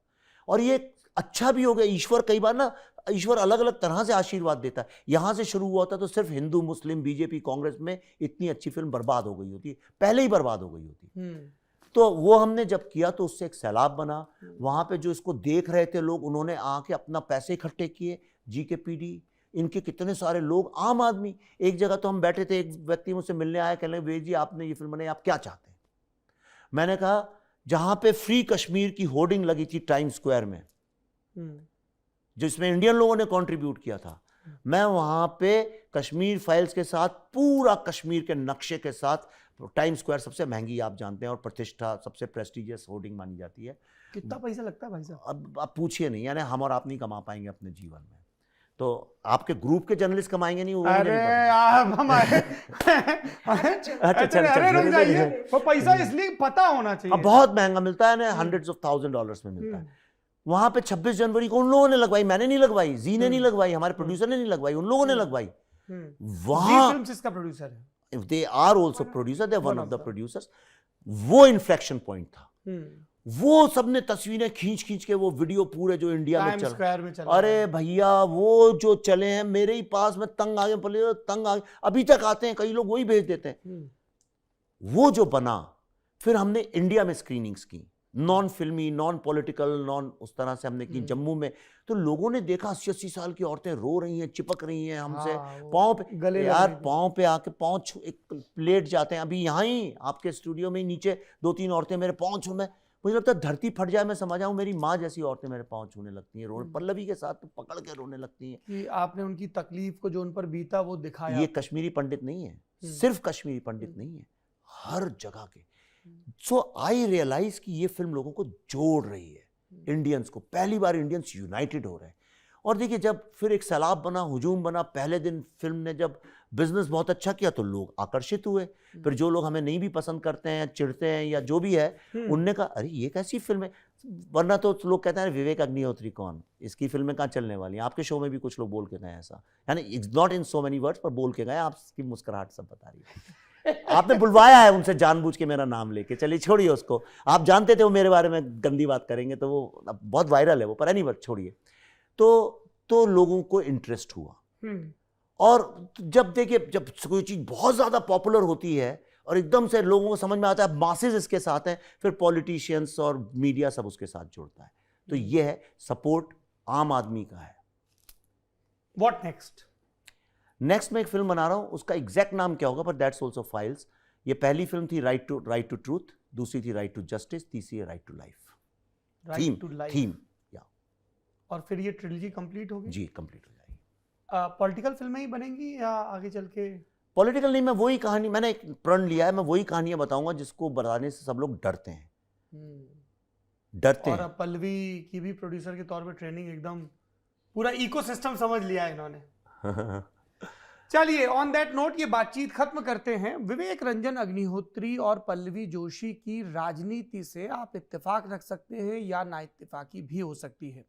और ये अच्छा भी हो गया। ईश्वर कई बार ना, ईश्वर अलग अलग तरह से आशीर्वाद देता है। यहां से शुरू हुआ होता तो सिर्फ हिंदू मुस्लिम बीजेपी कांग्रेस में इतनी अच्छी फिल्म बर्बाद हो गई होती, पहले ही बर्बाद हो गई होती। तो वो हमने जब किया तो उससे एक सैलाब बना। वहां पे जो इसको देख रहे थे लोग, उन्होंने आके अपना पैसे इकट्ठे किए, GKPD, इनके कितने सारे लोग, आम आदमी। एक जगह तो हम बैठे थे, एक व्यक्ति मुझसे मिलने आया, कहने लगे जी आपने ये फिल्म बनाई, आप क्या चाहते हैं? मैंने कहा जहां पे फ्री कश्मीर की होर्डिंग लगी थी टाइम स्क्वायर में, जिसमें इंडियन लोगों ने कंट्रीब्यूट किया था, मैं वहां पे कश्मीर फाइल्स के साथ, पूरा कश्मीर के नक्शे के साथ, टाइम स्क्वायर सबसे महंगी आप जानते हैं और प्रतिष्ठा सबसे प्रेस्टिजियस होर्डिंग मानी जाती है। कितना पैसा लगता है भाई साहब? अब आप पूछिए नहीं, यानी हम और आप नहीं कमा पाएंगे अपने जीवन में, तो आपके ग्रुप के जर्नलिस्ट कमाएंगे नहीं। अरे आप हमारे अरे रुक जाइए, वो पैसा इसलिए पता होना चाहिए। बहुत महंगा मिलता है ना, $hundreds of thousands में मिलता है। वहां पे 26 जनवरी को उन लोगों ने लगवाई, मैंने नहीं लगवाई, जी ने नहीं लगवाई, हमारे प्रोड्यूसर ने नहीं लगवाई, उन लोगों ने लगवाई। वहां फिल्म्स इसका प्रोड्यूसर है, they are also producer, they're one of the producers। वो इन्फ्लेक्शन पॉइंट था। वो सबने तस्वीरें खींच खींच के वो वीडियो पूरे जो इंडिया में चल, अरे भैया वो जो चले हैं मेरे ही पास में, तंग आगे पले, तंग आगे अभी तक आते हैं, कई लोग वही भेज देते हैं। वो जो बना, फिर हमने इंडिया में स्क्रीनिंग्स की, नॉन फिल्मी, नॉन पॉलिटिकल, नॉन उस तरह से हमने की जम्मू में। तो लोगों ने देखा 80-80 साल की औरतें रो रही हैं, चिपक रही हैं हमसे, पाँव पे, गले यार पाँव पे आके पाँव एक लेट जाते हैं। अभी यहाँ ही आपके स्टूडियो में नीचे 2-3 औरतें मेरे पाँव छू, में मुझे लगता है धरती फट जाए मैं समझ आऊँ, मेरी माँ जैसी औरतें मेरे पाँव छूने लगती हैं, रोने, पल्लवी के साथ तो पकड़ के रोने लगती हैं कि आपने उनकी तकलीफ को जो उन पर बीता वो दिखाया। ये कश्मीरी पंडित नहीं है, सिर्फ कश्मीरी पंडित नहीं है, हर जगह के। सो आई रियलाइज कि ये फिल्म लोगों को जोड़ रही है, इंडियंस को। पहली बार इंडियंस यूनाइटेड हो रहे हैं। और देखिए जब फिर एक सैलाब बना, हुजूम बना, पहले दिन फिल्म ने जब बिजनेस बहुत अच्छा किया तो लोग आकर्षित हुए। फिर जो लोग हमें नहीं भी पसंद करते हैं, चिढ़ते हैं या जो भी है, उनने कहा अरे ये कैसी फिल्म है। वरना तो लोग कहते हैं विवेक अग्निहोत्री कौन, इसकी फिल्में कहाँ चलने वाली हैं। आपके शो में भी कुछ लोग बोल के गए ऐसा, यानी it's not in so many words, पर बोल के गए। आपकी मुस्कुराहट सब बता रही है। आपने बुलवाया है उनसे जानबूझ के मेरा नाम लेके, चलिए छोड़िए उसको। आप जानते थे वो मेरे बारे में गंदी बात करेंगे तो वो बहुत वायरल है वो, पर एनीवे छोड़िए। तो लोगों को इंटरेस्ट हुआ। और जब देखिए जब कोई चीज बहुत ज्यादा पॉपुलर होती है और एकदम से लोगों को समझ में आता है, मासेस इसके साथ हैं, फिर पॉलिटिशियंस और मीडिया सब उसके साथ जुड़ता है। तो ये है सपोर्ट आम आदमी का है। व्हाट नेक्स्ट मैं एक फिल्म बना रहा हूं, उसका एग्जैक्ट नाम क्या होगा, पर दैट्स आल्सो फाइल्स। ये पहली फिल्म थी राइट टू ट्रूथ, दूसरी थी राइट टू जस्टिस, तीसरी है राइट टू लाइफ। थीम या, और फिर ये ट्रिलॉजी कंप्लीट होगी? जी कंप्लीट हो जाएगी। पॉलिटिकल फिल्में ही बनेंगी या आगे चल के? पॉलिटिकल नहीं, मैं वही कहानी, मैंने एक प्रण लिया है, मैं वही कहानियां बताऊंगा जिसको बताने से सब लोग डरते हैं। डरते हैं। और पल्लवी की भी प्रोड्यूसर के तौर पे ट्रेनिंग, एकदम पूरा इकोसिस्टम समझ लिया है इन्होंने। चलिए ऑन दैट नोट ये बातचीत खत्म करते हैं। विवेक रंजन अग्निहोत्री और पल्लवी जोशी की राजनीति से आप इत्तेफाक रख सकते हैं या ना इत्तेफाकी भी हो सकती है।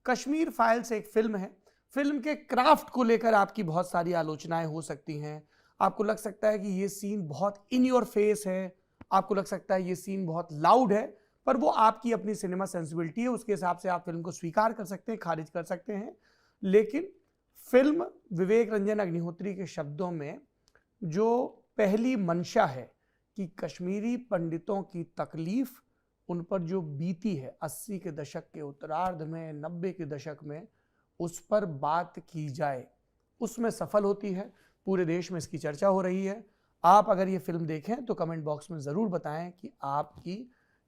कश्मीर फाइल्स एक फिल्म है, फिल्म के क्राफ्ट को लेकर आपकी बहुत सारी आलोचनाएं हो सकती हैं। आपको लग सकता है कि ये सीन बहुत इन योर फेस है, आपको लग सकता है ये सीन बहुत लाउड है, पर वो आपकी अपनी सिनेमा सेंसिबिलिटी है, उसके हिसाब से आप फिल्म को स्वीकार कर सकते हैं, खारिज कर सकते हैं। लेकिन फिल्म विवेक रंजन अग्निहोत्री के शब्दों में जो पहली मंशा है कि कश्मीरी पंडितों की तकलीफ उन पर जो बीती है 80 के दशक के उत्तरार्ध में, 90 के दशक में, उस पर बात की जाए, उसमें सफल होती है। पूरे देश में इसकी चर्चा हो रही है। आप अगर ये फिल्म देखें तो कमेंट बॉक्स में ज़रूर बताएं कि आपकी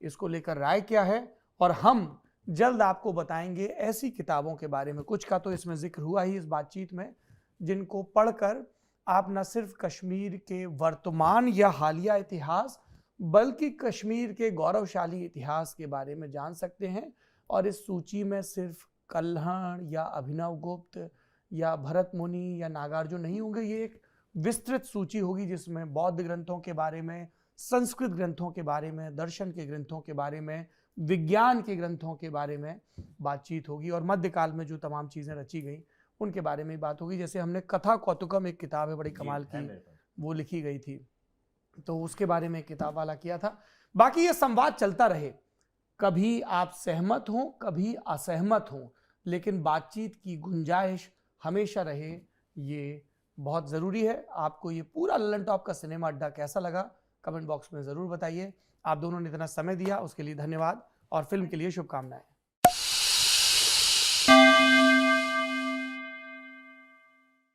इसको लेकर राय क्या है, और हम जल्द आपको बताएंगे ऐसी किताबों के बारे में, कुछ का तो इसमें जिक्र हुआ ही इस बातचीत में, जिनको पढ़कर आप न सिर्फ कश्मीर के वर्तमान या हालिया इतिहास बल्कि कश्मीर के गौरवशाली इतिहास के बारे में जान सकते हैं। और इस सूची में सिर्फ कल्हण या अभिनव गुप्त या भरत मुनि या नागार्जुन नहीं होंगे, ये एक विस्तृत सूची होगी जिसमें बौद्ध ग्रंथों के बारे में, संस्कृत ग्रंथों के बारे में, दर्शन के ग्रंथों के बारे में, विज्ञान के ग्रंथों के बारे में बातचीत होगी, और मध्यकाल में जो तमाम चीज़ें रची गई उनके बारे में बात होगी। जैसे हमने कथा कौतुकम एक किताब है बड़ी कमाल की, वो लिखी गई थी, तो उसके बारे में एक किताब वाला किया था। बाकी ये संवाद चलता रहे, कभी आप सहमत हों कभी असहमत हों, लेकिन बातचीत की गुंजाइश हमेशा रहे, ये बहुत ज़रूरी है। आपको ये पूरा ललन टॉप का सिनेमा अड्डा कैसा लगा कमेंट बॉक्स में ज़रूर बताइए। आप दोनों ने इतना समय दिया उसके लिए धन्यवाद, और फिल्म के लिए शुभकामनाएं।